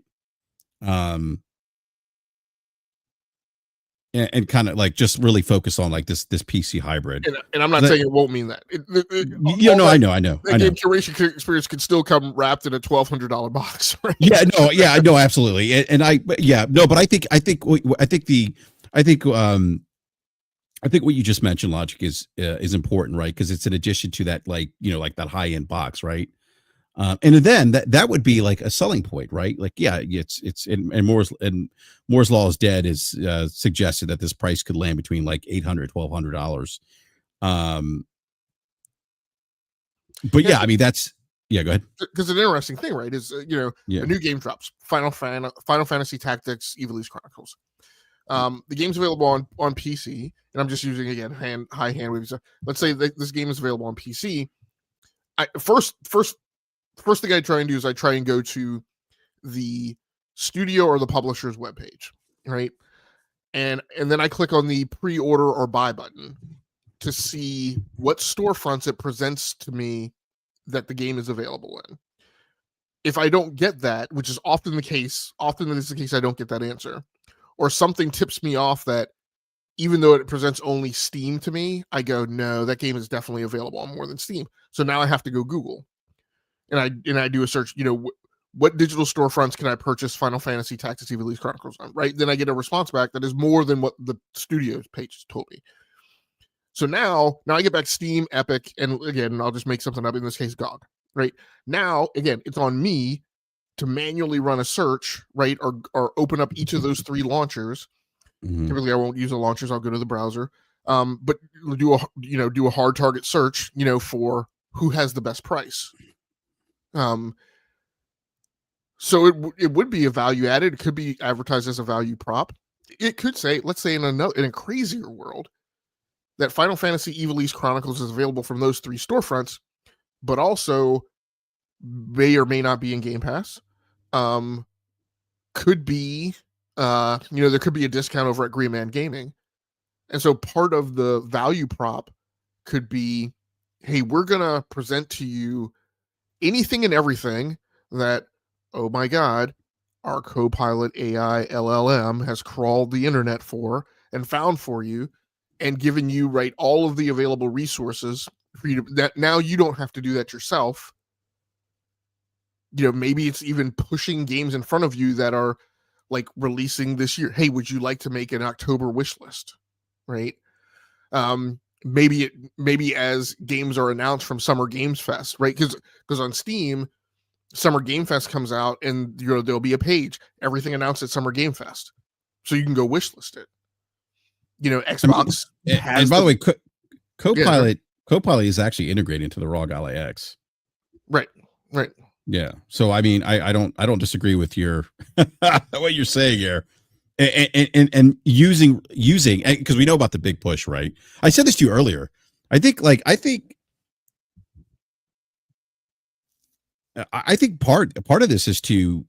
And kind of like just really focus on like this PC hybrid. And I'm not saying it won't mean that. I know. Game curation experience could still come wrapped in a $1,200 box, right? Yeah, no, absolutely. And but I think what you just mentioned, Logic, is important, right? Because it's in addition to that, like that high end box, right? And then that would be like a selling point, right? Like, yeah, it's and Moore's law is dead is suggested that this price could land between like $800-$1,200. But yeah, I mean go ahead. Because an interesting thing, right, is a new game drops, Final Fantasy Tactics Evilise Chronicles. The game's available on PC, and I'm just using again high hand waves. Let's say this game is available on PC. First thing I try and do is I try and go to the studio or the publisher's webpage, right? And then I click on the pre-order or buy button to see what storefronts it presents to me that the game is available in. If I don't get that, which is often the case, I don't get that answer, or something tips me off that even though it presents only Steam to me, I go, no, that game is definitely available on more than Steam. So now I have to go Google. And I do a search, what digital storefronts can I purchase Final Fantasy Tactics Evilise Chronicles on, right? Then I get a response back that is more than what the studio's page told me. So now I get back Steam, Epic, and again, I'll just make something up, in this case, GOG, right? Now, again, it's on me to manually run a search, right? Or open up each of those 3 launchers. Mm-hmm. Typically, I won't use the launchers. I'll go to the browser. But do a hard target search, for who has the best price. So it would be a value added. It could be advertised as a value prop. It could say, let's say in a crazier world, that Final Fantasy Evilise Chronicles is available from those 3 storefronts, but also may or may not be in Game Pass. Could be, there could be a discount over at Green Man Gaming. And so part of the value prop could be, hey, we're going to present to you anything and everything that, oh my God, our Copilot AI LLM has crawled the internet for and found for you and given you, right, all of the available resources for you to, that now you don't have to do that yourself. Maybe it's even pushing games in front of you that are like releasing this year. Hey, would you like to make an October wish list? Right. Maybe as games are announced from Summer Games Fest, right? Because on Steam, Summer Game Fest comes out and there'll be a page, everything announced at Summer Game Fest. So you can go wish list it. Xbox has, and by the way, Copilot is actually integrated into the ROG Ally X. Right. Yeah. So I mean, I don't disagree with your what you're saying here. And using because we know about the big push, right? I said this to you earlier. I think part of this is to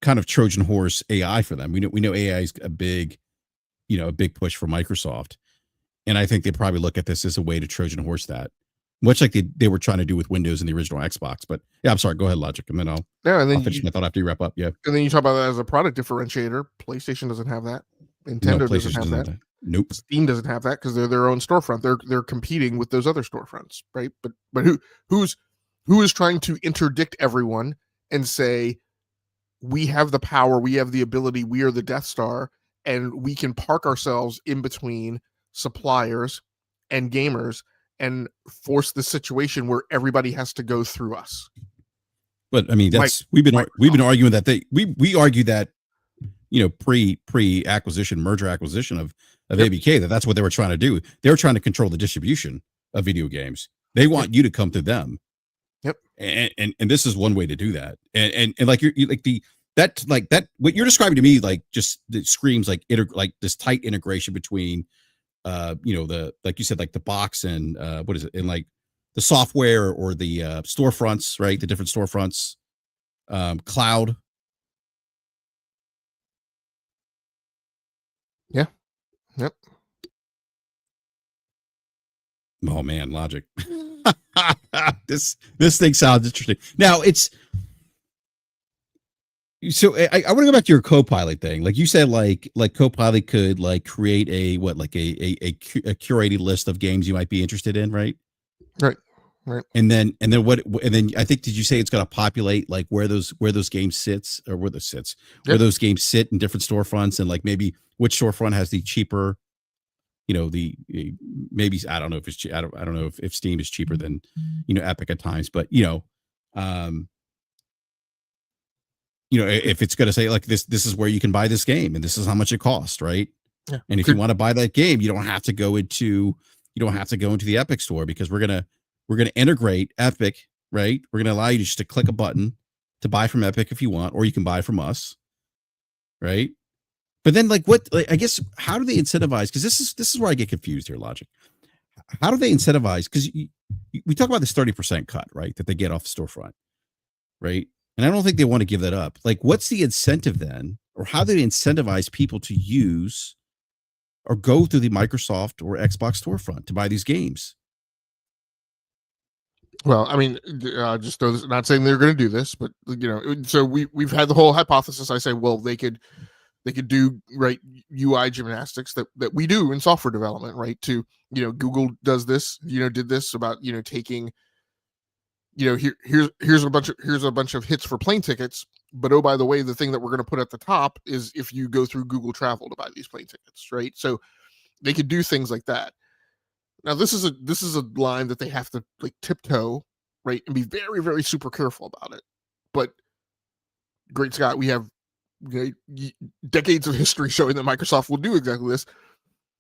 kind of Trojan horse AI for them. We know AI is a big push for Microsoft, and I think they probably look at this as a way to Trojan horse that, much like they were trying to do with Windows and the original Xbox. But yeah, I'm sorry. Go ahead, Logic, and then I'll finish my thought after you wrap up. Yeah, and then you talk about that as a product differentiator. PlayStation doesn't have that. Nintendo doesn't have that. Nope. Steam doesn't have that because they're their own storefront. They're competing with those other storefronts, right? But who is trying to interdict everyone and say, we have the power, we have the ability, we are the Death Star, and we can park ourselves in between suppliers and gamers and force the situation where everybody has to go through us. But I mean, we've been arguing that we argue that pre-acquisition merger acquisition of ABK that's what they were trying to do. They were trying to control the distribution of video games. They want you to come to them. Yep. And this is one way to do that. And like that what you're describing to me, like just it screams like this tight integration between the, like you said, like the box and what is it, and like the software or the storefronts, right? The different storefronts, cloud. Yeah. Yep. Oh man, Logic. This thing sounds interesting. Now it's so I want to go back to your Copilot thing. Like you said, like Copilot could like create a curated list of games you might be interested in, right? Right. And then I think, did you say it's going to populate like where those games sits or where those games sit in different storefronts, and like maybe which storefront has the cheaper, maybe I don't know if it's I don't know if Steam is cheaper than Epic at times, but if it's going to say like this is where you can buy this game and this is how much it costs, right? Yeah. And if you want to buy that game, you don't have to go into the Epic store, because we're gonna integrate Epic, right? We're gonna allow you just to click a button to buy from Epic if you want, or you can buy from us, right? But then I guess, how do they incentivize? Because this is where I get confused here, Logic. How do they incentivize? Because we talk about this 30% cut, right, that they get off the storefront, right? And I don't think they want to give that up. Like, what's the incentive then, or how do they incentivize people to use or go through the Microsoft or Xbox storefront to buy these games? Well, I mean, just throw this, not saying they're going to do this, but so we've had the whole hypothesis. I say, well, they could do, right, UI gymnastics that we do in software development, right? To Google does this, did this about taking, here's a bunch of hits for plane tickets, but oh, by the way, the thing that we're going to put at the top is if you go through Google Travel to buy these plane tickets, right? So they could do things like that. Now this is a line that they have to like tiptoe, right, and be very, very super careful about it. But great Scott, we have decades of history showing that Microsoft will do exactly this.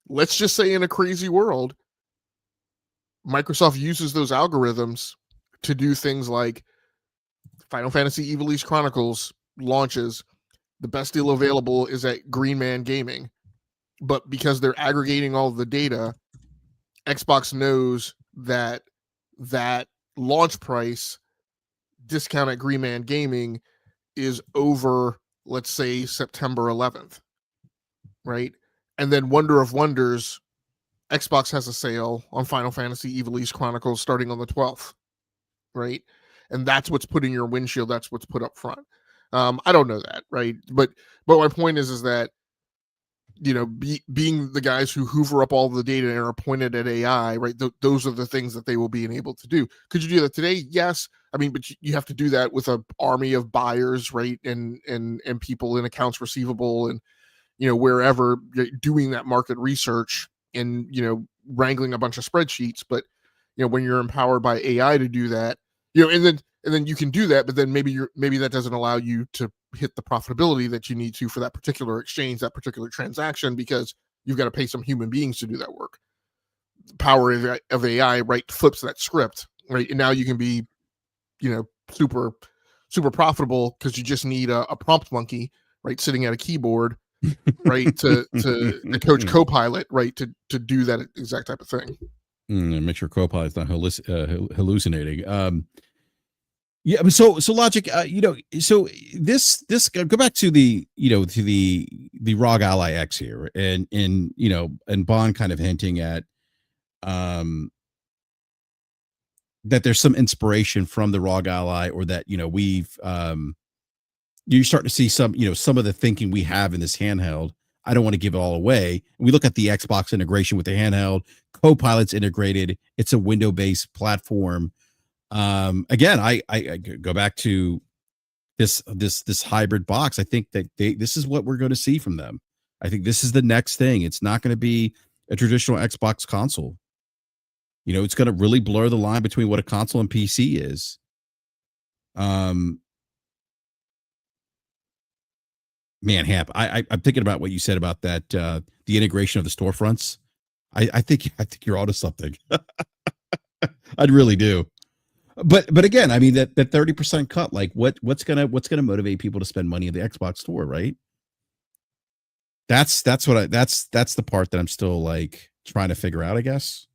Let's just say in a crazy world, Microsoft uses those algorithms to do things like Final Fantasy Ivalice Chronicles launches. The best deal available is at Green Man Gaming. But because they're aggregating all the data, Xbox knows that launch price discount at Green Man Gaming is over, let's say, September 11th, right? And then Wonder of Wonders, Xbox has a sale on Final Fantasy Ivalice Chronicles starting on the 12th, right? And that's what's put in your windshield. That's what's put up front. I don't know that, right? But my point is that, you know, being the guys who hoover up all the data and are pointed at AI, right? Those are the things that they will be enabled to do. Could you do that today? Yes. I mean, but you have to do that with an army of buyers, right? And people in accounts receivable and, you know, wherever, doing that market research and, you know, wrangling a bunch of spreadsheets. But, you know, when you're empowered by AI to do that, you know, and then you can do that, but then maybe that doesn't allow you to hit the profitability that you need to for that particular exchange, that particular transaction, because you've got to pay some human beings to do that work. The power of AI, right, flips that script, right? And now you can be, you know, super profitable because you just need a prompt monkey, right, sitting at a keyboard, right, to coach Copilot, right, to do that exact type of thing. Make sure Copilot's not hallucinating. Yeah, so Logic, you know, so this go back to the, you know, to the ROG Ally X here, and you know, and Bond kind of hinting at that there's some inspiration from the ROG Ally, or that, you know, we've you start to see some, you know, some of the thinking we have in this handheld. I don't want to give it all away. We look at the Xbox integration with the handheld, Copilot's integrated. It's a window-based platform. Again, I go back to this hybrid box. I think that this is what we're going to see from them. I think this is the next thing. It's not going to be a traditional Xbox console. You know, it's going to really blur the line between what a console and PC is. Man, Hap, I'm thinking about what you said about that, the integration of the storefronts. I think you're onto something. I really do. But again, I mean, that 30% cut, like what's gonna motivate people to spend money in the Xbox store, right? That's the part that I'm still like trying to figure out, I guess.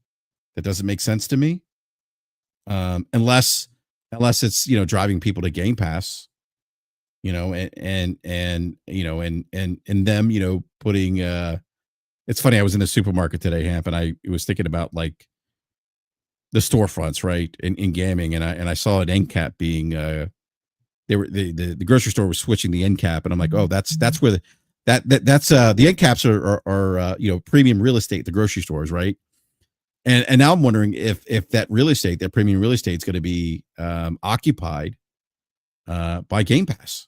That doesn't make sense to me. Unless it's, you know, driving people to Game Pass, you know, and you know, and them, you know, putting it's funny, I was in the supermarket today, Hamp, and I was thinking about like the storefronts, right, in gaming, and I saw an end cap being the grocery store was switching the end cap, and I'm like, oh, that's where that's the end caps are you know, premium real estate, the grocery stores, right? And now I'm wondering if that real estate, that premium real estate, is going to be occupied by Game Pass.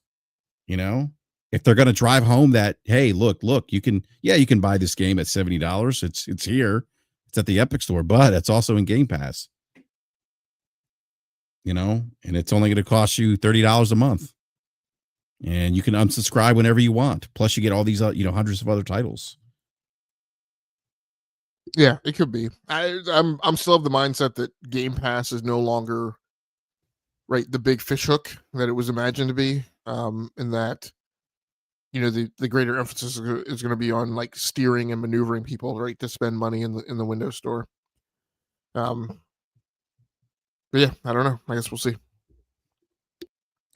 You know, if they're going to drive home that, hey, look, you can buy this game at $70. It's here. It's at the Epic Store, but it's also in Game Pass. You know, and it's only going to cost you $30 a month, and you can unsubscribe whenever you want. Plus, you get all these, you know, hundreds of other titles. Yeah, it could be. I'm still of the mindset that Game Pass is no longer, right, the big fish hook that it was imagined to be. And that, you know, the greater emphasis is going to be on like steering and maneuvering people, right, to spend money in the Windows Store. But yeah, I don't know. I guess we'll see.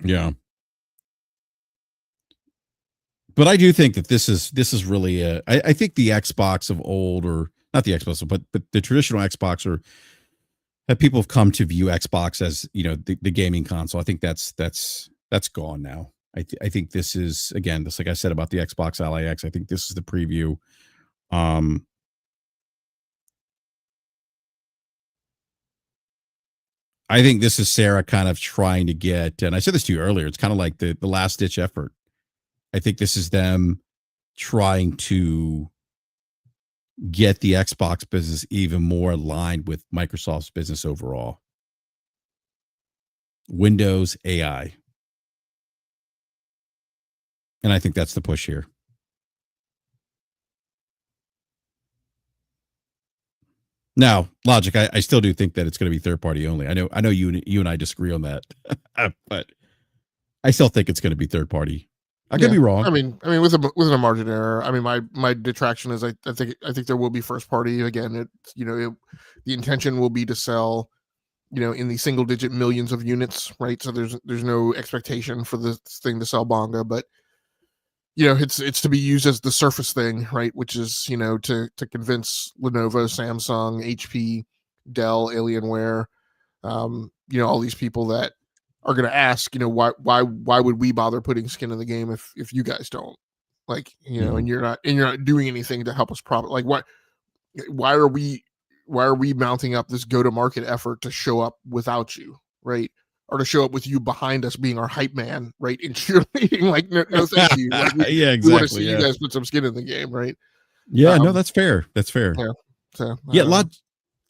Yeah. But I do think that this is really I think the Xbox of old, or not the Xbox, but the traditional Xbox, or that people have come to view Xbox as, you know, the gaming console. I think that's gone now. I think this is, again, just like I said about the Xbox Ally X, I think this is the preview. I think this is Sarah kind of trying to get, and I said this to you earlier, it's kind of like the last ditch effort. I think this is them trying to get the Xbox business even more aligned with Microsoft's business overall. Windows AI. And I think that's the push here. Now, Logic, I still do think that it's going to be third party only. I know you and I disagree on that, but I still think it's going to be third party. I could be wrong. I mean, with a margin error. I mean, my detraction is I think there will be first party again. The intention will be to sell in the single digit millions of units, right? So there's no expectation for this thing to sell Bonga, but it's to be used as the surface thing, right? Which is to convince Lenovo, Samsung, HP, Dell, Alienware, all these people that are going to ask, why would we bother putting skin in the game if you guys don't, like, and you're not doing anything to help us profit. Like, why are we mounting up this go-to-market effort to show up without you, right? Or to show up with you behind us being our hype man, right? And cheerleading, like, no thank you. Like, yeah, exactly. We want to see you guys put some skin in the game, right? Yeah, no, that's fair. That's fair. Yeah. So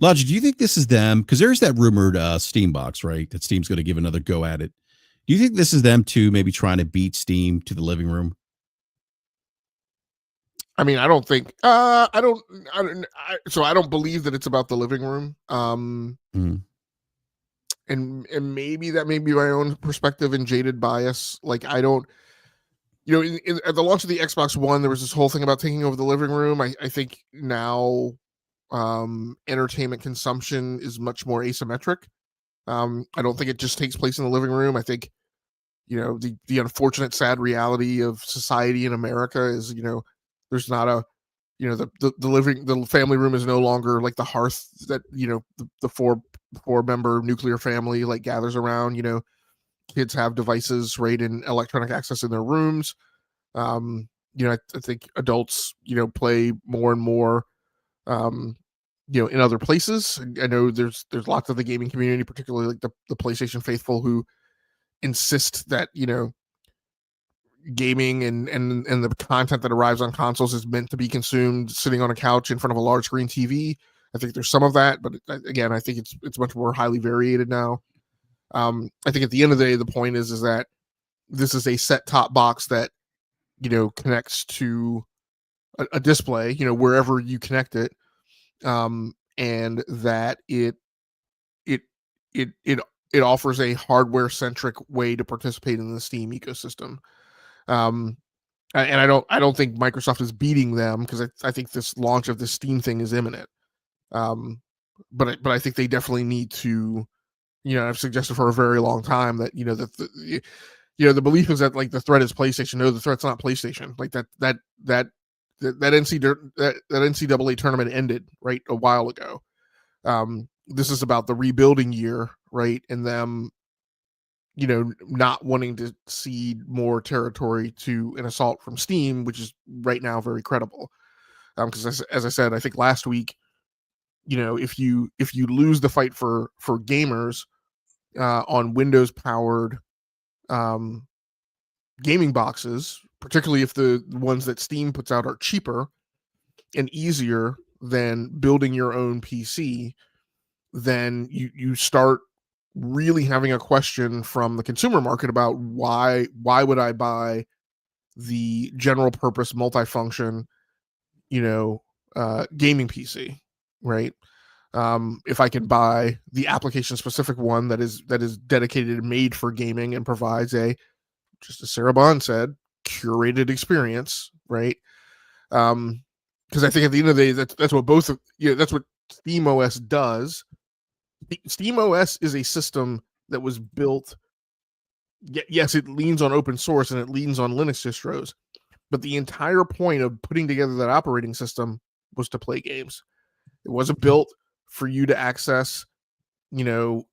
Logic, do you think this is them? Because there's that rumored Steam box, right? That Steam's going to give another go at it. Do you think this is them too, maybe trying to beat Steam to the living room? I mean, I don't think I don't believe that it's about the living room. And maybe that may be my own perspective and jaded bias. Like, I don't, at the launch of the Xbox One, there was this whole thing about taking over the living room. I think now entertainment consumption is much more asymmetric. I don't think it just takes place in the living room. I think, the unfortunate, sad reality of society in America is, there's not a, the family room is no longer like the hearth that, the four member nuclear family like gathers around. Kids have devices, right, and electronic access in their rooms. I think adults, play more and more, in other places. I know there's lots of the gaming community, particularly like the PlayStation faithful, who insist that, gaming and the content that arrives on consoles is meant to be consumed sitting on a couch in front of a large screen TV. I think there's some of that, but again, I think it's much more highly variated now. I think at the end of the day, the point is that this is a set top box that, connects to a display, wherever you connect it. And that it offers a hardware centric way to participate in the Steam ecosystem. And I don't think Microsoft is beating them, because I think this launch of the Steam thing is imminent. But I think they definitely need to, I've suggested for a very long time that, the belief is that, like, the threat is PlayStation. No, the threat's not PlayStation. Like, that NCAA tournament ended, right, a while ago. This is about the rebuilding year, right, and them, not wanting to cede more territory to an assault from Steam, which is right now very credible. Because as I said, I think last week, if you lose the fight for gamers on Windows powered gaming boxes, particularly if the ones that Steam puts out are cheaper and easier than building your own PC, then you start really having a question from the consumer market about why would I buy the general purpose multifunction, gaming PC, right? If I can buy the application specific one that is dedicated and made for gaming and provides a, just as Sarah Bond said, curated experience, right? Because I think at the end of the day, that's what that's what SteamOS does. SteamOS is a system that was built. Yes, it leans on open source and it leans on Linux distros, but the entire point of putting together that operating system was to play games. It wasn't built for you to access,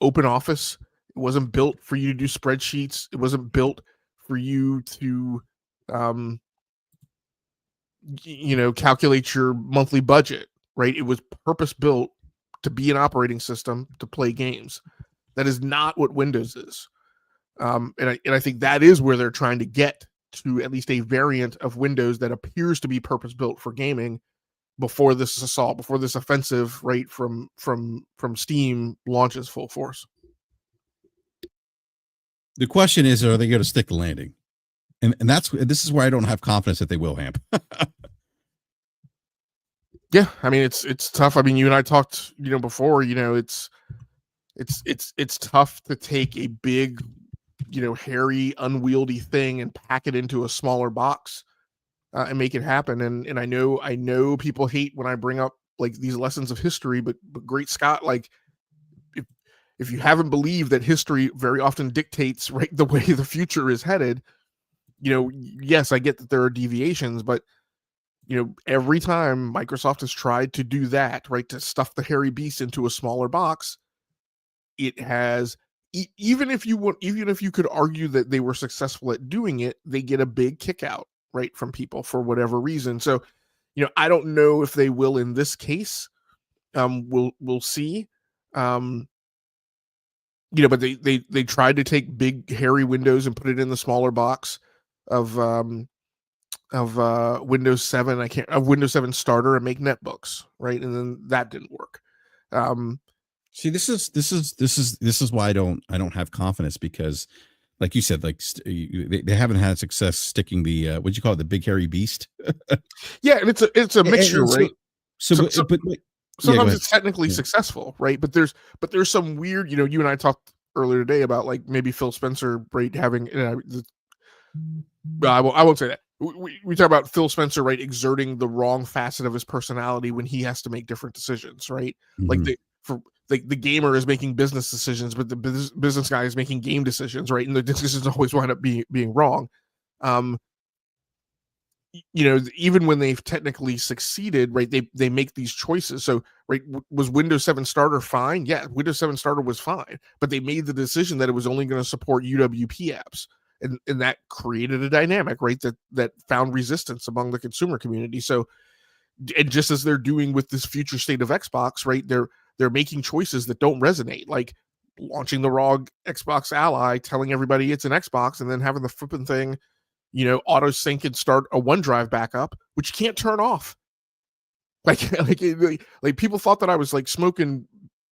open office. It wasn't built for you to do spreadsheets. It wasn't built for you to, calculate your monthly budget, right? It was purpose built to be an operating system to play games. That is not what Windows is. And I think that is where they're trying to get to, at least a variant of Windows that appears to be purpose built for gaming before this assault, before this offensive, right, from Steam launches full force. The question is, are they going to stick the landing? And this is where I don't have confidence that they will, Hamp. Yeah, I mean, it's tough. I mean, you and I talked, before, it's tough to take a big, hairy, unwieldy thing and pack it into a smaller box and make it happen. And I know people hate when I bring up like these lessons of history, but great Scott, like if you haven't believed that history very often dictates right the way the future is headed, yes, I get that there are deviations, but every time Microsoft has tried to do that, right, to stuff the hairy beast into a smaller box, it has even if you could argue that they were successful at doing it, they get a big kick out, right, from people for whatever reason. So, I don't know if they will in this case. We'll see. But they tried to take big hairy Windows and put it in the smaller box of Windows 7. Windows 7 starter and make netbooks, right? And then that didn't work. See, this is why I don't have confidence, because like you said, like they haven't had success sticking the what'd you call it, the big hairy beast. Yeah, and it's a mixture, right? Sometimes it's technically successful, right? But there's some weird, you and I talked earlier today about like maybe Phil Spencer, right, having I won't say that. We talk about Phil Spencer, right, exerting the wrong facet of his personality when he has to make different decisions, right? Mm-hmm. Like the gamer is making business decisions, but the business guy is making game decisions, right? And the decisions always wind up being wrong. Even when they've technically succeeded, right, they make these choices. So, right, was Windows 7 Starter fine? Yeah, Windows 7 Starter was fine, but they made the decision that it was only going to support UWP apps. And that created a dynamic, right, that found resistance among the consumer community. So, and just as they're doing with this future state of Xbox, right, they're making choices that don't resonate, like launching the wrong Xbox Ally, telling everybody it's an Xbox, and then having the flipping thing, auto sync and start a OneDrive backup, which you can't turn off. Like people thought that I was like smoking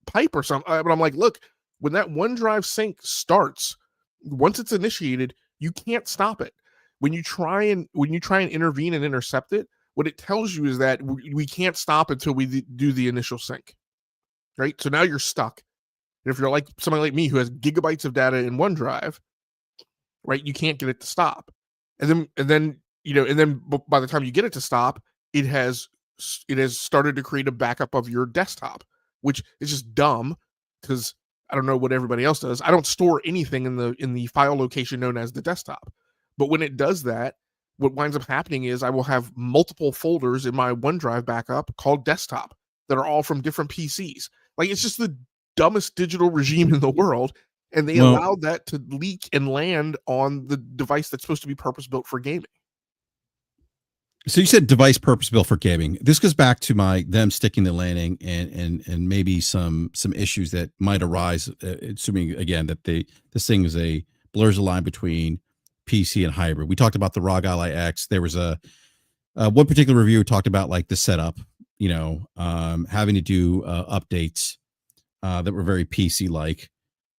pipe or something, but I'm like, look, when that OneDrive sync starts, once it's initiated, you can't stop it. When you try and intervene and intercept it, what it tells you is that we can't stop until we do the initial sync, right? So now you're stuck. And if you're like somebody like me who has gigabytes of data in OneDrive, right, you can't get it to stop. And then by the time you get it to stop, it has started to create a backup of your desktop, which is just dumb because I don't know what everybody else does. I don't store anything in the file location known as the desktop. But when it does that, what winds up happening is I will have multiple folders in my OneDrive backup called desktop that are all from different PCs. Like, it's just the dumbest digital regime in the world. And they allowed that to leak and land on the device that's supposed to be purpose-built for gaming. So you said device purpose-built for gaming. This goes back to them sticking the landing and maybe some issues that might arise, assuming again that this thing is blurs the line between PC and hybrid. We talked about the ROG Ally X. There was a one particular review talked about like the setup, having to do updates that were very PC-like.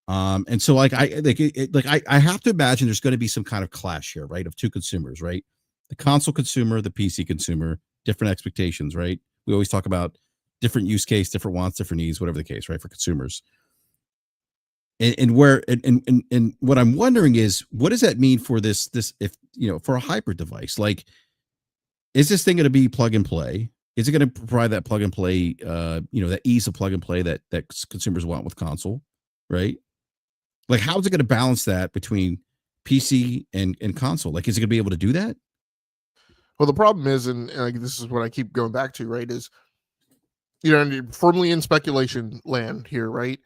And so like I have to imagine there's going to be some kind of clash here, right, of two consumers, right? The console consumer, the PC consumer, different expectations, right? We always talk about different use case, different wants, different needs, whatever the case, right, for consumers. And what I'm wondering is, what does that mean for this if for a hybrid device? Like, is this thing going to be plug and play? Is it going to provide that plug and play, that ease of plug and play that consumers want with console, right? Like, how is it going to balance that between PC and console? Like, is it going to be able to do that? Well, the problem is, and this is what I keep going back to, right, is, firmly in speculation land here, right?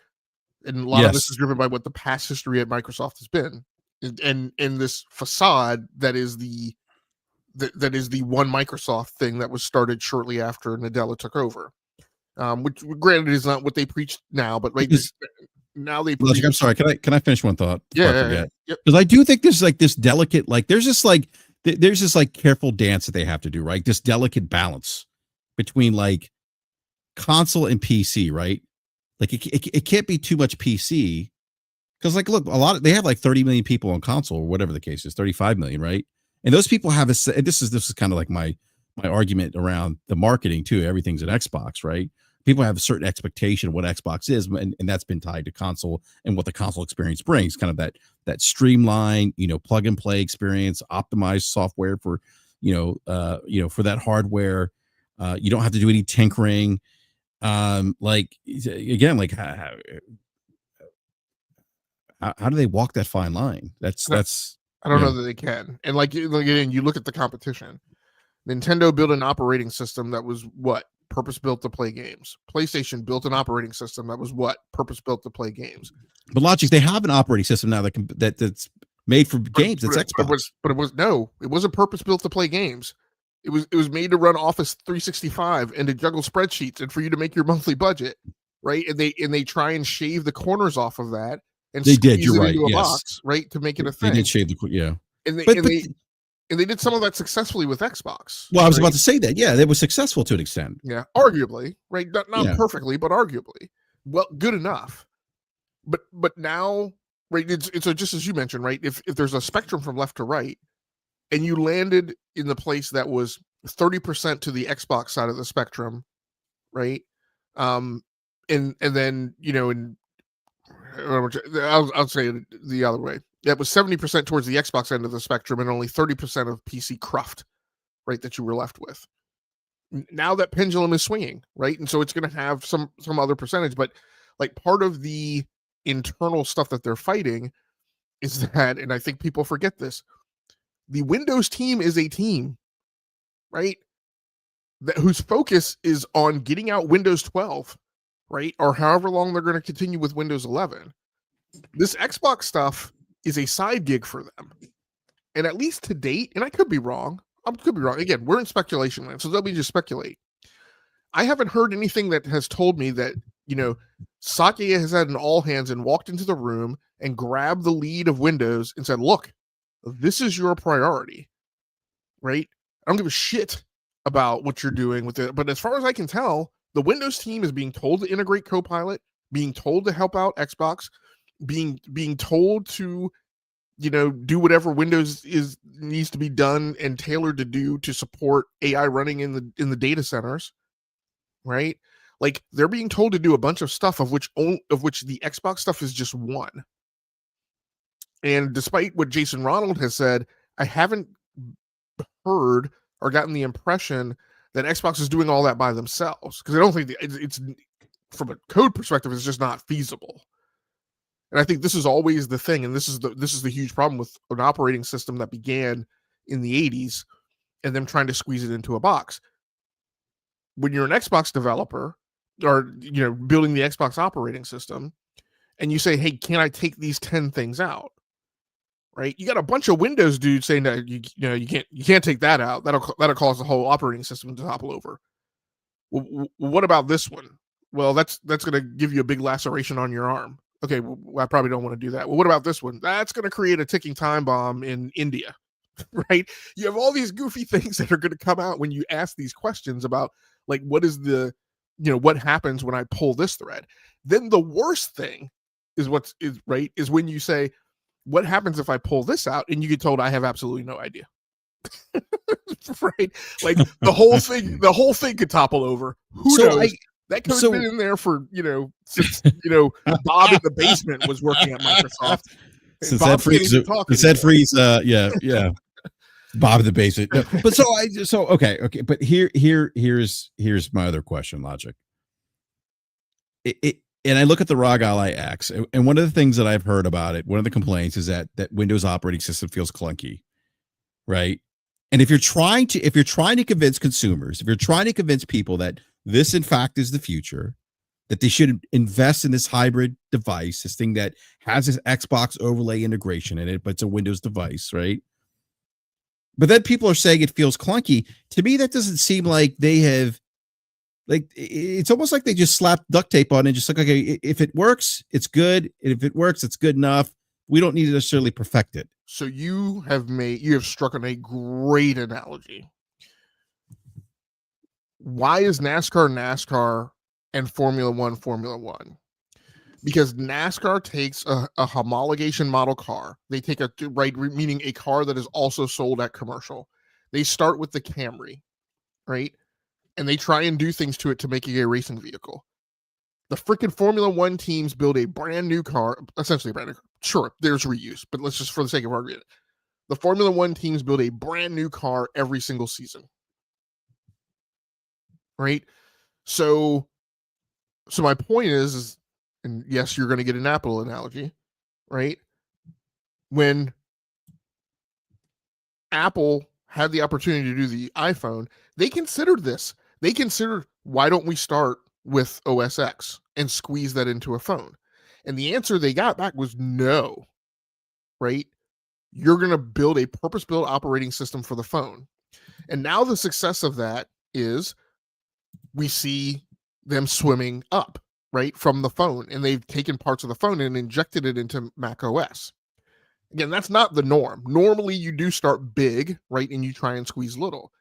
And a lot of this is driven by what the past history at Microsoft has been. And this facade that is the one Microsoft thing that was started shortly after Nadella took over. Which granted is not what they preach now, but right now they preach. I'm sorry, can I finish one thought? Yeah. Because I do think there's like this delicate, like there's this careful dance that they have to do, right? This delicate balance between like console and PC, right? Like it can't be too much PC, because like, look, they have like 30 million people on console or whatever the case is, 35 million, right? And those people have this is kind of like my argument around the marketing too. Everything's an Xbox, right? People have a certain expectation of what Xbox is, and that's been tied to console and what the console experience brings, kind of that streamlined, plug and play experience, optimized software for, for that hardware. You don't have to do any tinkering. Like, again, like how do they walk that fine line? That's I don't yeah. know that they can. And like again, you look at the competition. Nintendo built an operating system that was what? Purpose built to play games. PlayStation built an operating system that was what? Purpose built to play games. But Logic, they have an operating system now that's made for games. It's Xbox. But it wasn't purpose built to play games. It was made to run Office 365 and to juggle spreadsheets and for you to make your monthly budget, right? And they try and shave the corners off of that and They did. You're it right. into a Yes. box, right, to make it a thing. They did shave the yeah. And But they did some of that successfully with Xbox. Well, I was about to say that. Yeah, they were successful to an extent. Yeah, arguably, right? Not Yeah. perfectly, but arguably. Well, good enough. But now, right, it's just as you mentioned, right? If there's a spectrum from left to right, and you landed in the place that was 30% to the Xbox side of the spectrum, right? And then, you know, I'll say it the other way. That was 70% towards the Xbox end of the spectrum and only 30% of PC cruft, right, that you were left with. Now that pendulum is swinging, right? And so it's going to have some other percentage, but like part of the internal stuff that they're fighting is that, and I think people forget this, the Windows team is a team, right? Whose focus is on getting out Windows 12, right? Or however long they're going to continue with Windows 11. This Xbox stuff is a side gig for them. And at least to date, and I could be wrong. Again, we're in speculation land, so let me just speculate. I haven't heard anything that has told me that, you know, Satya has had an all hands and walked into the room and grabbed the lead of Windows and said, look, this is your priority, right? I don't give a shit about what you're doing with it. But as far as I can tell, the Windows team is being told to integrate Copilot, being told to help out Xbox, being told to, you know, do whatever Windows needs to be done and tailored to do to support AI running in the data centers, right? Like they're being told to do a bunch of stuff of which the Xbox stuff is just one. And despite what Jason Ronald has said, I haven't heard or gotten the impression that Xbox is doing all that by themselves, because I don't think it's from a code perspective, it's just not feasible. And I think this is always the thing, and this is the huge problem with an operating system that began in the 80s and them trying to squeeze it into a box. When you're an Xbox developer or, you know, building the Xbox operating system, and you say, hey, can I take these 10 things out? Right? You got a bunch of Windows dudes saying that you can't take that out. That'll cause the whole operating system to topple over. Well, what about this one? Well, that's going to give you a big laceration on your arm. Okay, well, I probably don't want to do that. Well, what about this one? That's going to create a ticking time bomb in India, right? You have all these goofy things that are going to come out when you ask these questions about, like, what is the, you know, what happens when I pull this thread? Then the worst thing is is when you say, what happens if I pull this out? And you get told I have absolutely no idea. Right? Like the whole thing could topple over. Who knows? That code's been in there for, you know, since, you know, Bob in the basement was working at Microsoft. Since Ed Freeze, yeah. Bob in the basement. No, but okay. But here's my other question, Logic. And I look at the ROG Ally X, and one of the things that I've heard about it, one of the complaints is that Windows operating system feels clunky, right? And if you're trying to convince consumers, if you're trying to convince people that this, in fact, is the future, that they should invest in this hybrid device, this thing that has this Xbox overlay integration in it, but it's a Windows device, right? But then people are saying it feels clunky. To me, that doesn't seem like they have, like, it's almost like they just slapped duct tape on it and just like, okay, if it works, it's good. And if it works, it's good enough. We don't need to necessarily perfect it. So you have struck on a great analogy. Why is NASCAR and Formula One? Because NASCAR takes a homologation model car. They take meaning a car that is also sold at commercial. They start with the Camry, right? And they try and do things to it to make it a racing vehicle. The freaking Formula One teams build a brand new car, essentially a brand new car. Sure, there's reuse, but let's just, for the sake of argument, the Formula One teams build a brand new car every single season. Right? So my point is, and yes, you're going to get an Apple analogy. right? When Apple had the opportunity to do the iPhone, they considered this. They considered, why don't we start with OS X and squeeze that into a phone? And the answer they got back was no, right? You're going to build a purpose-built operating system for the phone. And now the success of that is we see them swimming up, right, from the phone. And they've taken parts of the phone and injected it into Mac OS. Again, that's not the norm. Normally, you do start big, right, and you try and squeeze little.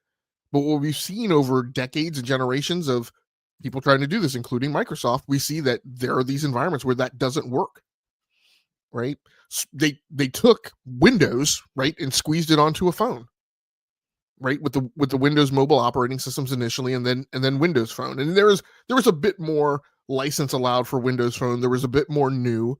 But what we've seen over decades and generations of people trying to do this, including Microsoft, we see that there are these environments where that doesn't work, right? They took Windows, right, and squeezed it onto a phone, right, with the Windows mobile operating systems initially, and then Windows Phone. And there was a bit more license allowed for Windows Phone. There was a bit more new.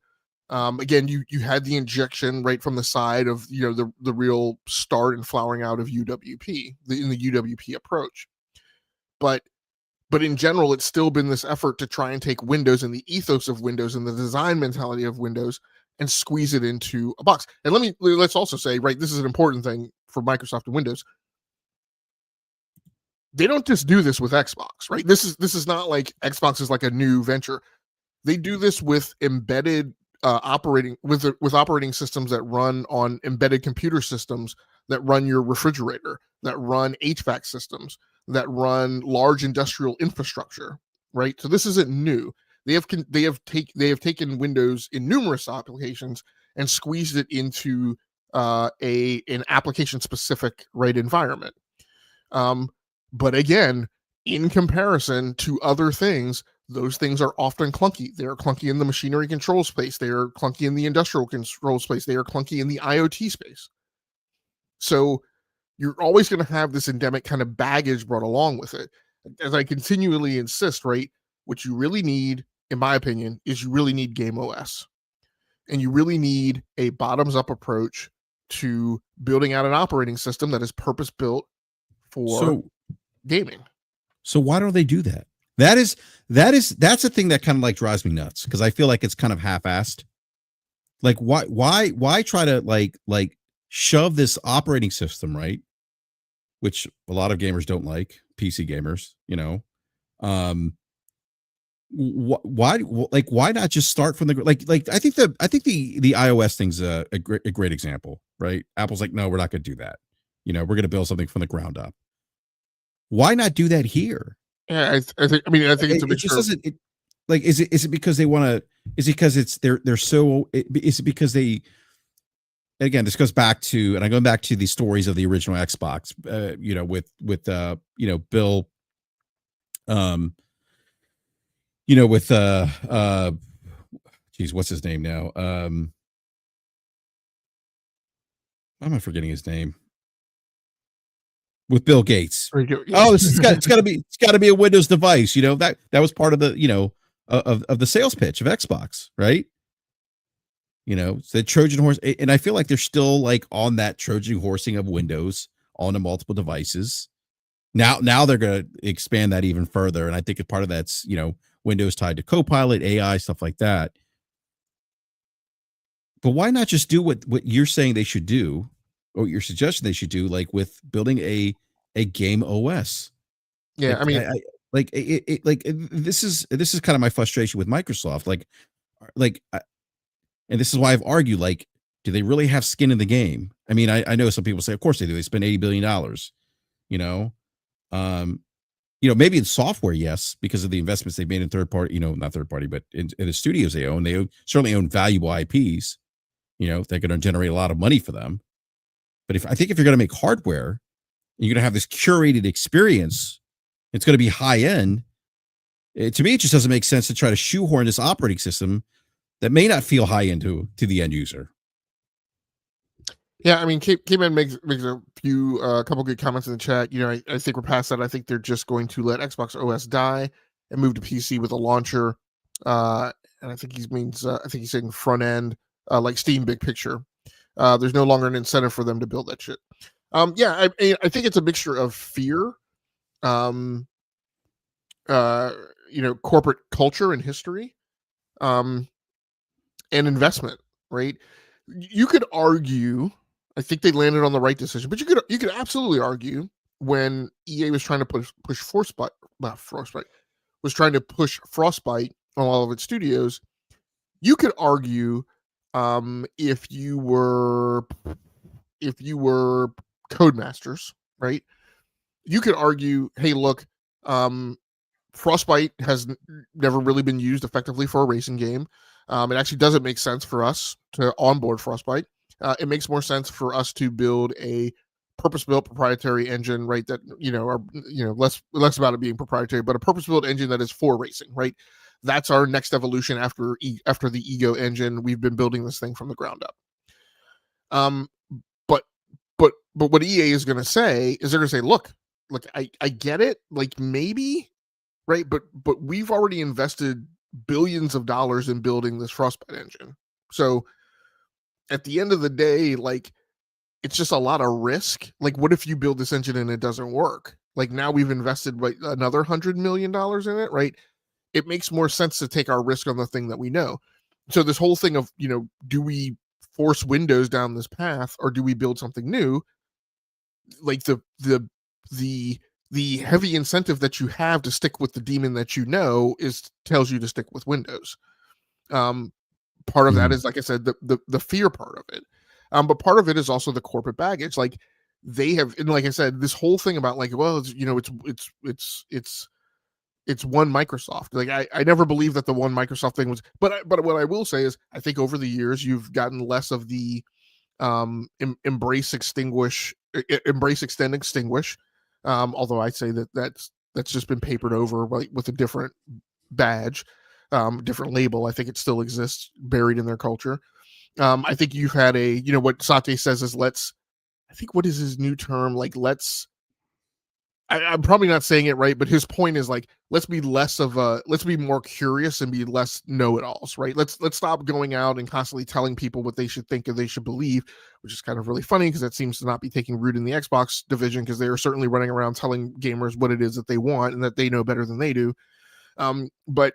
Again, you had the injection right from the side of the real start and flowering out of UWP in the UWP approach, but in general, it's still been this effort to try and take Windows and the ethos of Windows and the design mentality of Windows and squeeze it into a box. And let's also say, right, this is an important thing for Microsoft and Windows. They don't just do this with Xbox, right? This is not like Xbox is like a new venture. They do this with embedded operating systems that run on embedded computer systems that run your refrigerator, that run HVAC systems, that run large industrial infrastructure, right? So this isn't new. They have taken Windows in numerous applications and squeezed it into an application specific right environment. But again, in comparison to other things, those things are often clunky. They are clunky in the machinery control space. They are clunky in the industrial control space. They are clunky in the IoT space. So you're always going to have this endemic kind of baggage brought along with it. As I continually insist, right, what you really need, in my opinion, is you really need Game OS. And you really need a bottoms-up approach to building out an operating system that is purpose-built for gaming. So why don't they do that? That's a thing that kind of like drives me nuts, because I feel like it's kind of half-assed. Like why try to like shove this operating system, right? Which a lot of gamers don't like, PC gamers, why not just start from the like I think the iOS thing's a great example, right? Apple's like, no, we're not going to do that. We're going to build something from the ground up. Why not do that here? Yeah, I think it's a mixture. Is it because they want to? Is it because they're so? Is it because they? Again, this goes back to, and I'm going back to the stories of the original Xbox. With Bill. Geez, what's his name now? Why am I forgetting his name? With Bill Gates. Oh, it's got to be a Windows device. That was part of the of the sales pitch of Xbox, right? It's the Trojan horse, and I feel like they're still like on that Trojan horsing of Windows onto multiple devices. Now they're going to expand that even further, and I think a part of that's Windows tied to Copilot, AI, stuff like that. But why not just do what you're saying they should do? Or your suggestion they should do, like with building a game OS. Yeah, this is kind of my frustration with Microsoft. And this is why I've argued, like, do they really have skin in the game? I mean, I know some people say, of course they do. They spend $80 billion. Maybe in software, yes, because of the investments they've made in third party, not third party, but in the studios they own. They certainly own valuable IPs. They're going to generate a lot of money for them. But if you're going to make hardware, you're going to have this curated experience, it's going to be high end. To me, it just doesn't make sense to try to shoehorn this operating system that may not feel high end to the end user. Yeah, I mean, K-Man makes a couple good comments in the chat. I think we're past that. I think they're just going to let Xbox OS die and move to PC with a launcher. And I think he's saying front end, like Steam Big Picture. There's no longer an incentive for them to build that shit. I think it's a mixture of fear, corporate culture and history, and investment, right? You could argue, I think they landed on the right decision, but you could absolutely argue when EA was trying to push Frostbite, was trying to push Frostbite on all of its studios. You could argue, if you were Codemasters, right? You could argue, hey, look, Frostbite has never really been used effectively for a racing game. It actually doesn't make sense for us to onboard Frostbite. It makes more sense for us to build a purpose-built proprietary engine, right? That less about it being proprietary, but a purpose-built engine that is for racing, right? That's our next evolution after the Ego engine. We've been building this thing from the ground up. But what EA is going to say is they're going to say, look, I get it, like maybe, right? But we've already invested billions of dollars in building this Frostbite engine. So at the end of the day, like, it's just a lot of risk. Like, what if you build this engine and it doesn't work? Like, now we've invested like another $100 million in it, right? It makes more sense to take our risk on the thing that we know. So this whole thing of, do we force Windows down this path or do we build something new? Like the heavy incentive that you have to stick with the demon that tells you to stick with Windows. Part of that is, like I said, the fear part of it. But part of it is also the corporate baggage. Like, they have, and like I said, this whole thing about like, well, it's one Microsoft. Like, I never believed that the one Microsoft thing was, but what I will say is, I think over the years you've gotten less of the embrace, extend, extinguish. Although I'd say that's just been papered over with a different badge, different label. I think it still exists buried in their culture. I think you've had what Satya says is I think, what is his new term? Like, I'm probably not saying it right, but his point is like, let's be more curious and be less know-it-alls, right? Let's stop going out and constantly telling people what they should think or they should believe, which is kind of really funny because that seems to not be taking root in the Xbox division, because they are certainly running around telling gamers what it is that they want and that they know better than they do. But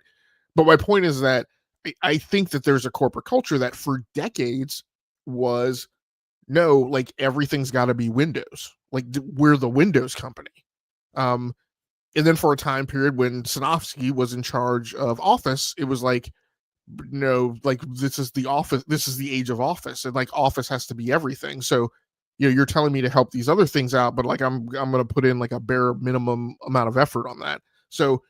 my point is that I think that there's a corporate culture that for decades was, no, like, everything's got to be Windows. Like, we're the Windows company. And then for a time period when Sanofsky was in charge of Office, it was like, no, like, this is the Office, this is the age of Office, and like, Office has to be everything. So, you're telling me to help these other things out, but like, I'm going to put in like a bare minimum amount of effort on that. So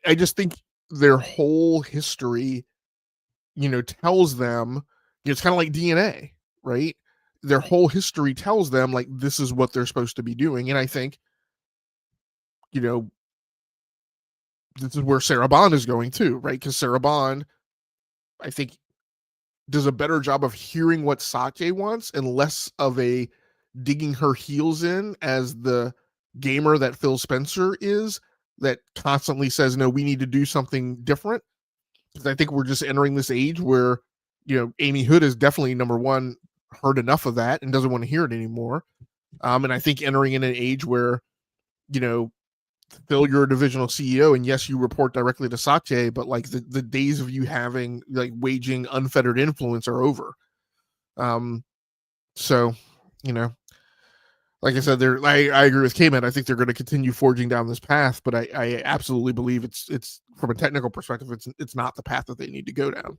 I just think their whole history, tells them, it's kind of like DNA, right? Their whole history tells them like, this is what they're supposed to be doing. And I think, this is where Sarah Bond is going too, right? Because Sarah Bond, I think, does a better job of hearing what Satya wants and less of a digging her heels in as the gamer that Phil Spencer is, that constantly says, no, we need to do something different. Because I think we're just entering this age where, Amy Hood is definitely, number one, heard enough of that and doesn't want to hear it anymore. And I think entering in an age where, Phil, you're a divisional CEO, and yes, you report directly to Satya, but like the days of you having like waging unfettered influence are over. So, like I said, I agree with K-Man. I think they're going to continue forging down this path, but I absolutely believe it's from a technical perspective, it's not the path that they need to go down.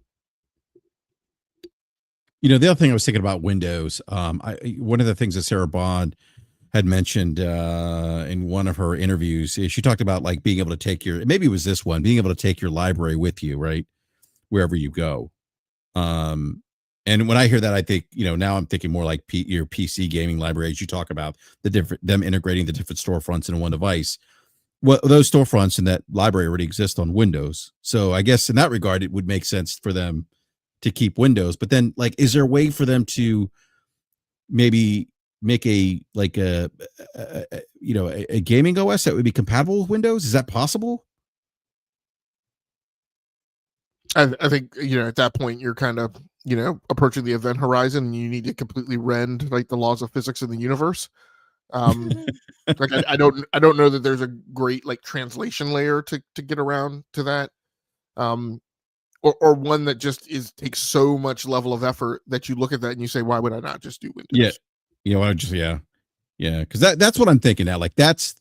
The other thing I was thinking about Windows, one of the things that Sarah Bond had mentioned in one of her interviews is she talked about like being able to take maybe it was this one, being able to take your library with you, right, wherever you go. And when I hear that, I think, now I'm thinking more like your PC gaming libraries. You talk about them integrating the different storefronts in one device. Well, those storefronts in that library already exist on Windows. So I guess in that regard, it would make sense for them to keep Windows. But then, like, is there a way for them to maybe make a gaming OS that would be compatible with Windows? Is that possible? I think, at that point you're kind of, approaching the event horizon, and you need to completely rend like the laws of physics in the universe. Like, I don't know that there's a great like translation layer to get around to that. or one that just takes so much level of effort that you look at that and you say, why would I not just do Windows? I just because that's what I'm thinking now. Like that's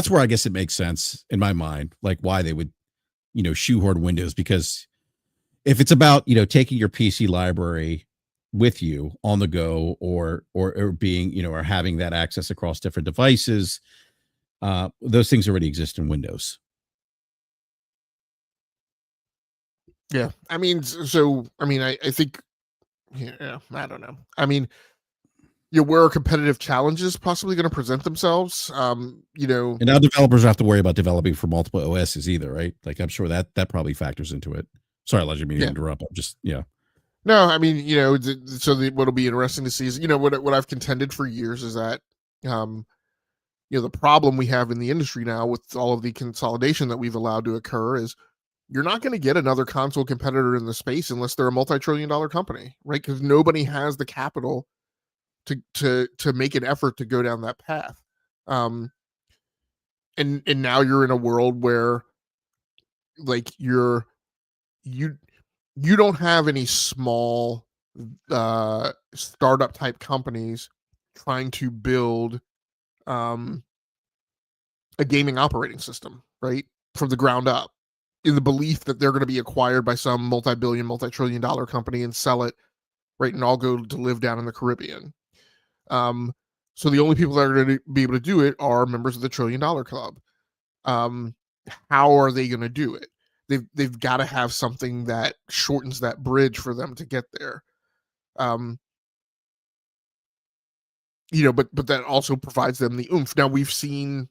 where I guess it makes sense in my mind, like why they would shoehorn Windows, because if it's about taking your PC library with you on the go, or being or having that access across different devices, those things already exist in Windows. Yeah, I mean, I think, I don't know. I mean, where are competitive challenges possibly going to present themselves? And now developers don't have to worry about developing for multiple OSs either, right? Like I'm sure that probably factors into it. Sorry, Elijah, me to interrupt. I'm just No, I mean, what'll be interesting to see is what I've contended for years is that the problem we have in the industry now with all of the consolidation that we've allowed to occur is you're not going to get another console competitor in the space unless they're a multi-trillion-dollar company, right? Because nobody has the capital to make an effort to go down that path. And now you're in a world where like you don't have any small startup type companies trying to build a gaming operating system, right, from the ground up, in the belief that they're going to be acquired by some multi-billion, multi-trillion-dollar company and sell it, right, and all go to live down in the Caribbean. So the only people that are going to be able to do it are members of the $1 trillion club. How are they going to do it? They've got to have something that shortens that bridge for them to get there. But that also provides them the oomph. Now we've seen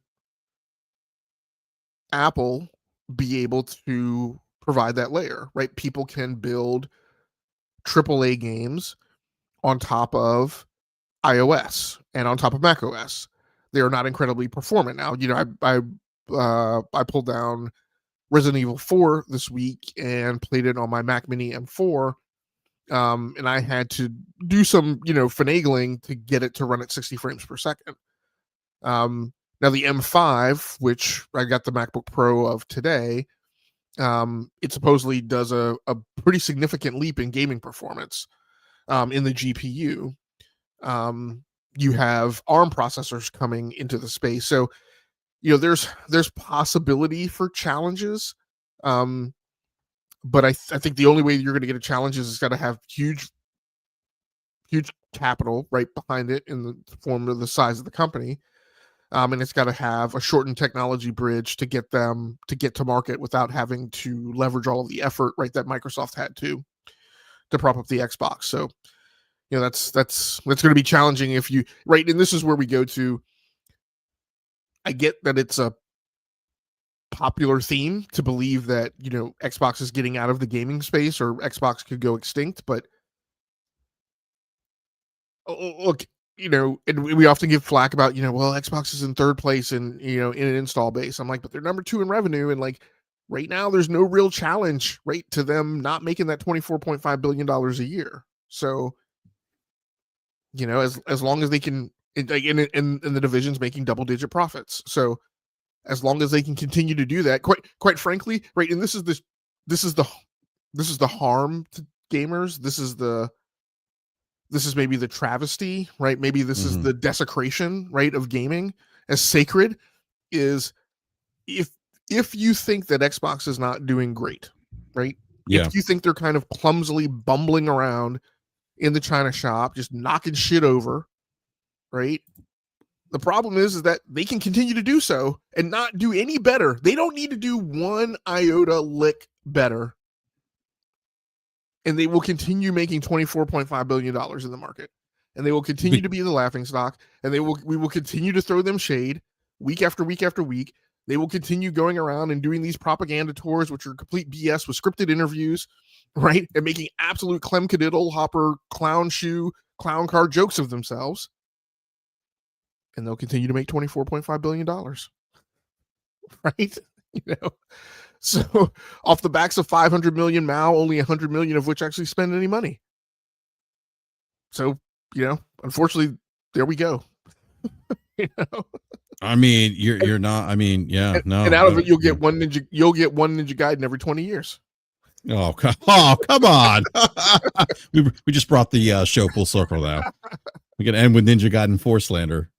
Apple be able to provide that layer, right? People can build AAA games on top of iOS and on top of macOS. They are not incredibly performant now. I pulled down Resident Evil 4 this week and played it on my Mac Mini M4, and I had to do some finagling to get it to run at 60 frames per second. Now the M5, which I got the MacBook Pro of today, it supposedly does a pretty significant leap in gaming performance in the GPU. You have ARM processors coming into the space, so there's possibility for challenges. But I think the only way you're going to get a challenge is it's got to have huge capital right behind it in the form of the size of the company. And it's got to have a shortened technology bridge to get to market without having to leverage all of the effort, right, that Microsoft had to prop up the Xbox. So, that's going to be challenging if you, right. And this is where we go to, I get that it's a popular theme to believe that, Xbox is getting out of the gaming space or Xbox could go extinct, but look, and we often give flack about, well, Xbox is in third place in an install base. I'm like, but they're number 2 in revenue. And like right now there's no real challenge, right, to them not making that $24.5 billion a year. So, as long as they can, and the division's making double-digit profits. So as long as they can continue to do that, quite frankly, right, and this is the harm to gamers. This is maybe the travesty, right? Maybe this is the desecration, right, of gaming as sacred, is if you think that Xbox is not doing great, right? Yeah. If you think they're kind of clumsily bumbling around in the China shop, just knocking shit over, right? The problem is that they can continue to do so and not do any better. They don't need to do one iota lick better, and they will continue making $24.5 billion in the market, and they will continue to be the laughingstock, and we will continue to throw them shade week after week after week. They will continue going around and doing these propaganda tours, which are complete BS with scripted interviews, right? And making absolute Clem-Cadiddle, Hopper, clown shoe, clown car jokes of themselves. And they'll continue to make $24.5 billion, right? So off the backs of 500 million Mao, only 100 million of which actually spend any money. So, unfortunately, there we go. I mean, you're not. I mean, yeah, no. And out of it, you'll get one Ninja Gaiden every 20 years. Come on. we just brought the show full circle now. We can end with Ninja Gaiden 4 slander.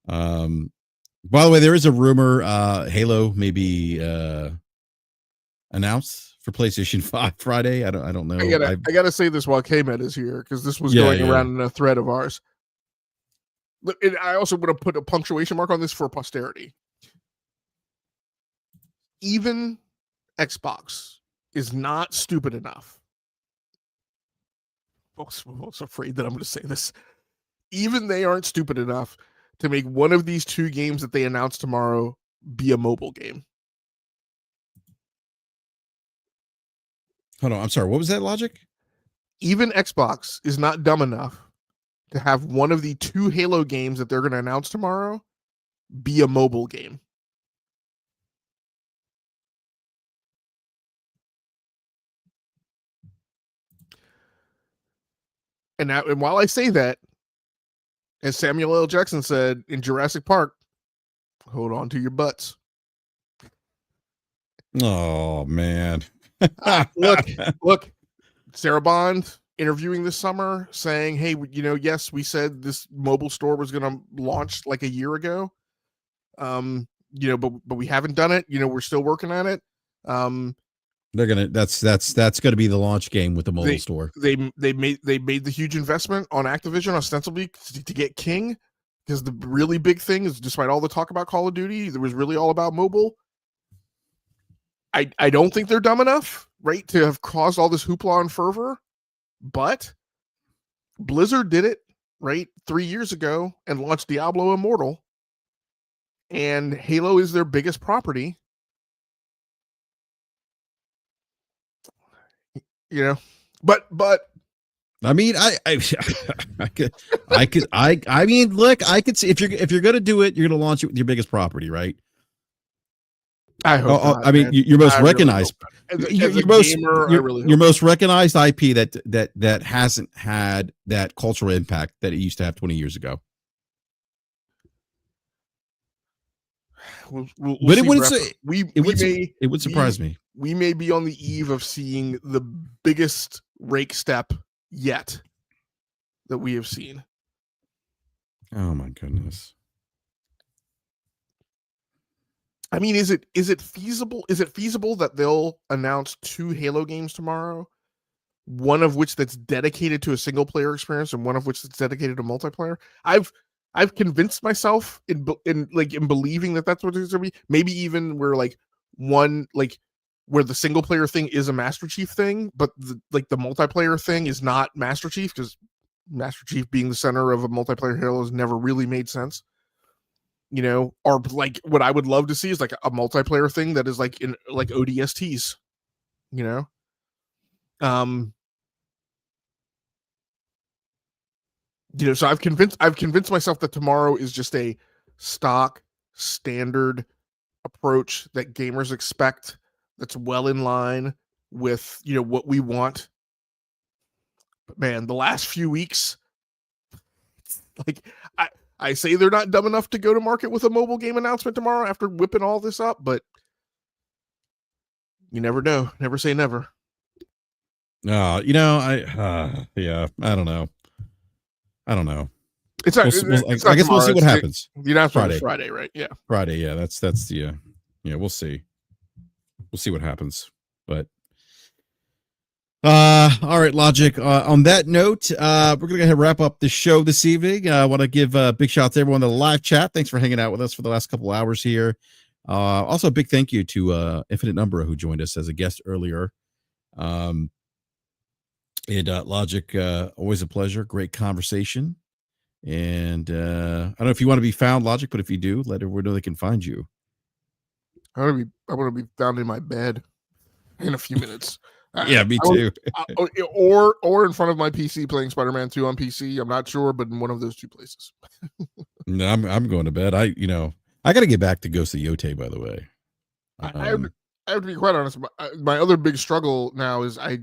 By the way, there is a rumor Halo may be announced for PlayStation 5 Friday. I don't know. I gotta say this while K-Med is here, because this was going around in a thread of ours. But I also want to put a punctuation mark on this for posterity. Even Xbox is not stupid enough. I'm also afraid that I'm going to say this. Even they aren't stupid enough to make one of these two games that they announce tomorrow be a mobile game. Hold on. I'm sorry. What was that logic? Even Xbox is not dumb enough to have one of the two Halo games that they're going to announce tomorrow be a mobile game. And while I say that, as Samuel L. Jackson said in Jurassic Park, hold on to your butts. Oh, man. Look, Sarah Bond interviewing this summer saying, hey, yes, we said this mobile store was going to launch like a year ago. But we haven't done it. We're still working on it. That's gonna be the launch game with the mobile store. They made the huge investment on Activision ostensibly to get King, because the really big thing is, despite all the talk about Call of Duty, it was really all about mobile. I don't think they're dumb enough, right, to have caused all this hoopla and fervor, but Blizzard did it, right, 3 years ago and launched Diablo Immortal, and Halo is their biggest property. But I mean, I mean, look, I could see if you're gonna do it, you're gonna launch it with your biggest property, right? I hope. Not, I mean, man. your most recognized, really your most recognized IP that hasn't had that cultural impact that it used to have 20 years ago. We'll but it would surprise me. We may be on the eve of seeing the biggest rake step yet that we have seen. Oh my goodness. I mean, is it feasible? Is it feasible that they'll announce two Halo games tomorrow? One of which that's dedicated to a single player experience and one of which that's dedicated to multiplayer? I've convinced myself in believing that that's what it's going to be. Maybe even where where the single player thing is a Master Chief thing, but the multiplayer thing is not Master Chief, because Master Chief being the center of a multiplayer Halo has never really made sense. Or what I would love to see is like a multiplayer thing that is like in like ODSTs, so I've convinced myself that tomorrow is just a stock standard approach that gamers expect, that's well in line with what we want. But man, the last few weeks, I say they're not dumb enough to go to market with a mobile game announcement tomorrow after whipping all this up, but you never know. Never say never. I don't know. It's not, I guess we'll see what happens. The announcement is Friday, right? Yeah. Friday. Yeah. That's we'll see. We'll see what happens. But all right, Logic. On that note, we're gonna go ahead and wrap up the show this evening. I want to give a big shout out to everyone in the live chat. Thanks for hanging out with us for the last couple hours here. Also a big thank you to Infinite Number, who joined us as a guest earlier. And Logic, always a pleasure. Great conversation. And I don't know if you want to be found, Logic, but if you do, let everyone know they can find you. I want to be found in my bed in a few minutes. Yeah, me too. or in front of my PC playing Spider-Man 2 on PC. I'm not sure, but in one of those two places. No, I'm going to bed. I got to get back to Ghost of Yote, by the way. I have to be quite honest. My other big struggle now is I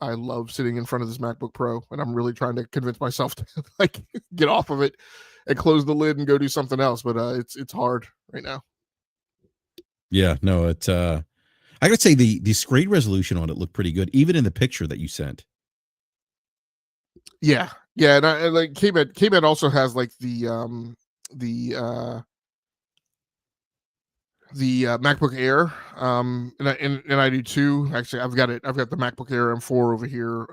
love sitting in front of this MacBook Pro, and I'm really trying to convince myself to get off of it and close the lid and go do something else. But it's hard right now. Yeah, no, it's I gotta say the screen resolution on it looked pretty good, even in the picture that you sent. Yeah, and I like K-Med also has like the MacBook Air, and I do too. Actually, I've got the MacBook Air M4 over here,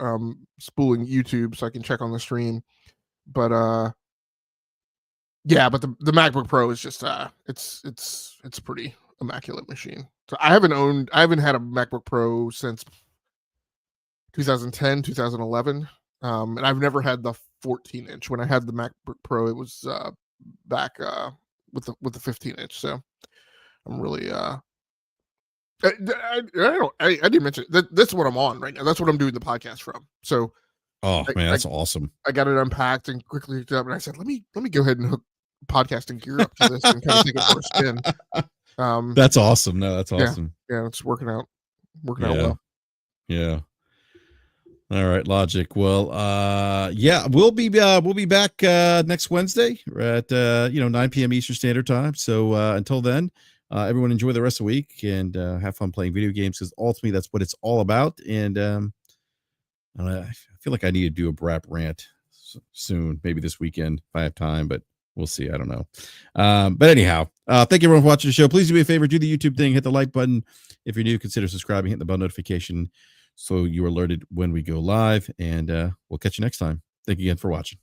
spooling YouTube so I can check on the stream. But yeah, but the MacBook Pro is just it's a pretty immaculate machine. So I haven't had a MacBook Pro since 2010, 2011. And I've never had the 14-inch. When I had the MacBook Pro, it was back with the 15-inch. So I'm really I didn't mention that that's what I'm on right now. That's what I'm doing the podcast from. So man, that's awesome. I got it unpacked and quickly hooked up, and I said, let me go ahead and hook podcasting gear up to this and kind of take it for a spin. That's awesome. No, that's awesome. Yeah, it's working out well. Yeah. All right, Logic. Well, yeah, we'll be back next Wednesday at 9 p.m. Eastern Standard Time. So until then, everyone enjoy the rest of the week and have fun playing video games, because ultimately that's what it's all about. And I feel like I need to do a BRAP rant soon, maybe this weekend if I have time, but we'll see. I don't know. But anyhow, thank you everyone for watching the show. Please do me a favor, do the YouTube thing, hit the like button. If you're new, consider subscribing, hit the bell notification so you're alerted when we go live, and we'll catch you next time. Thank you again for watching.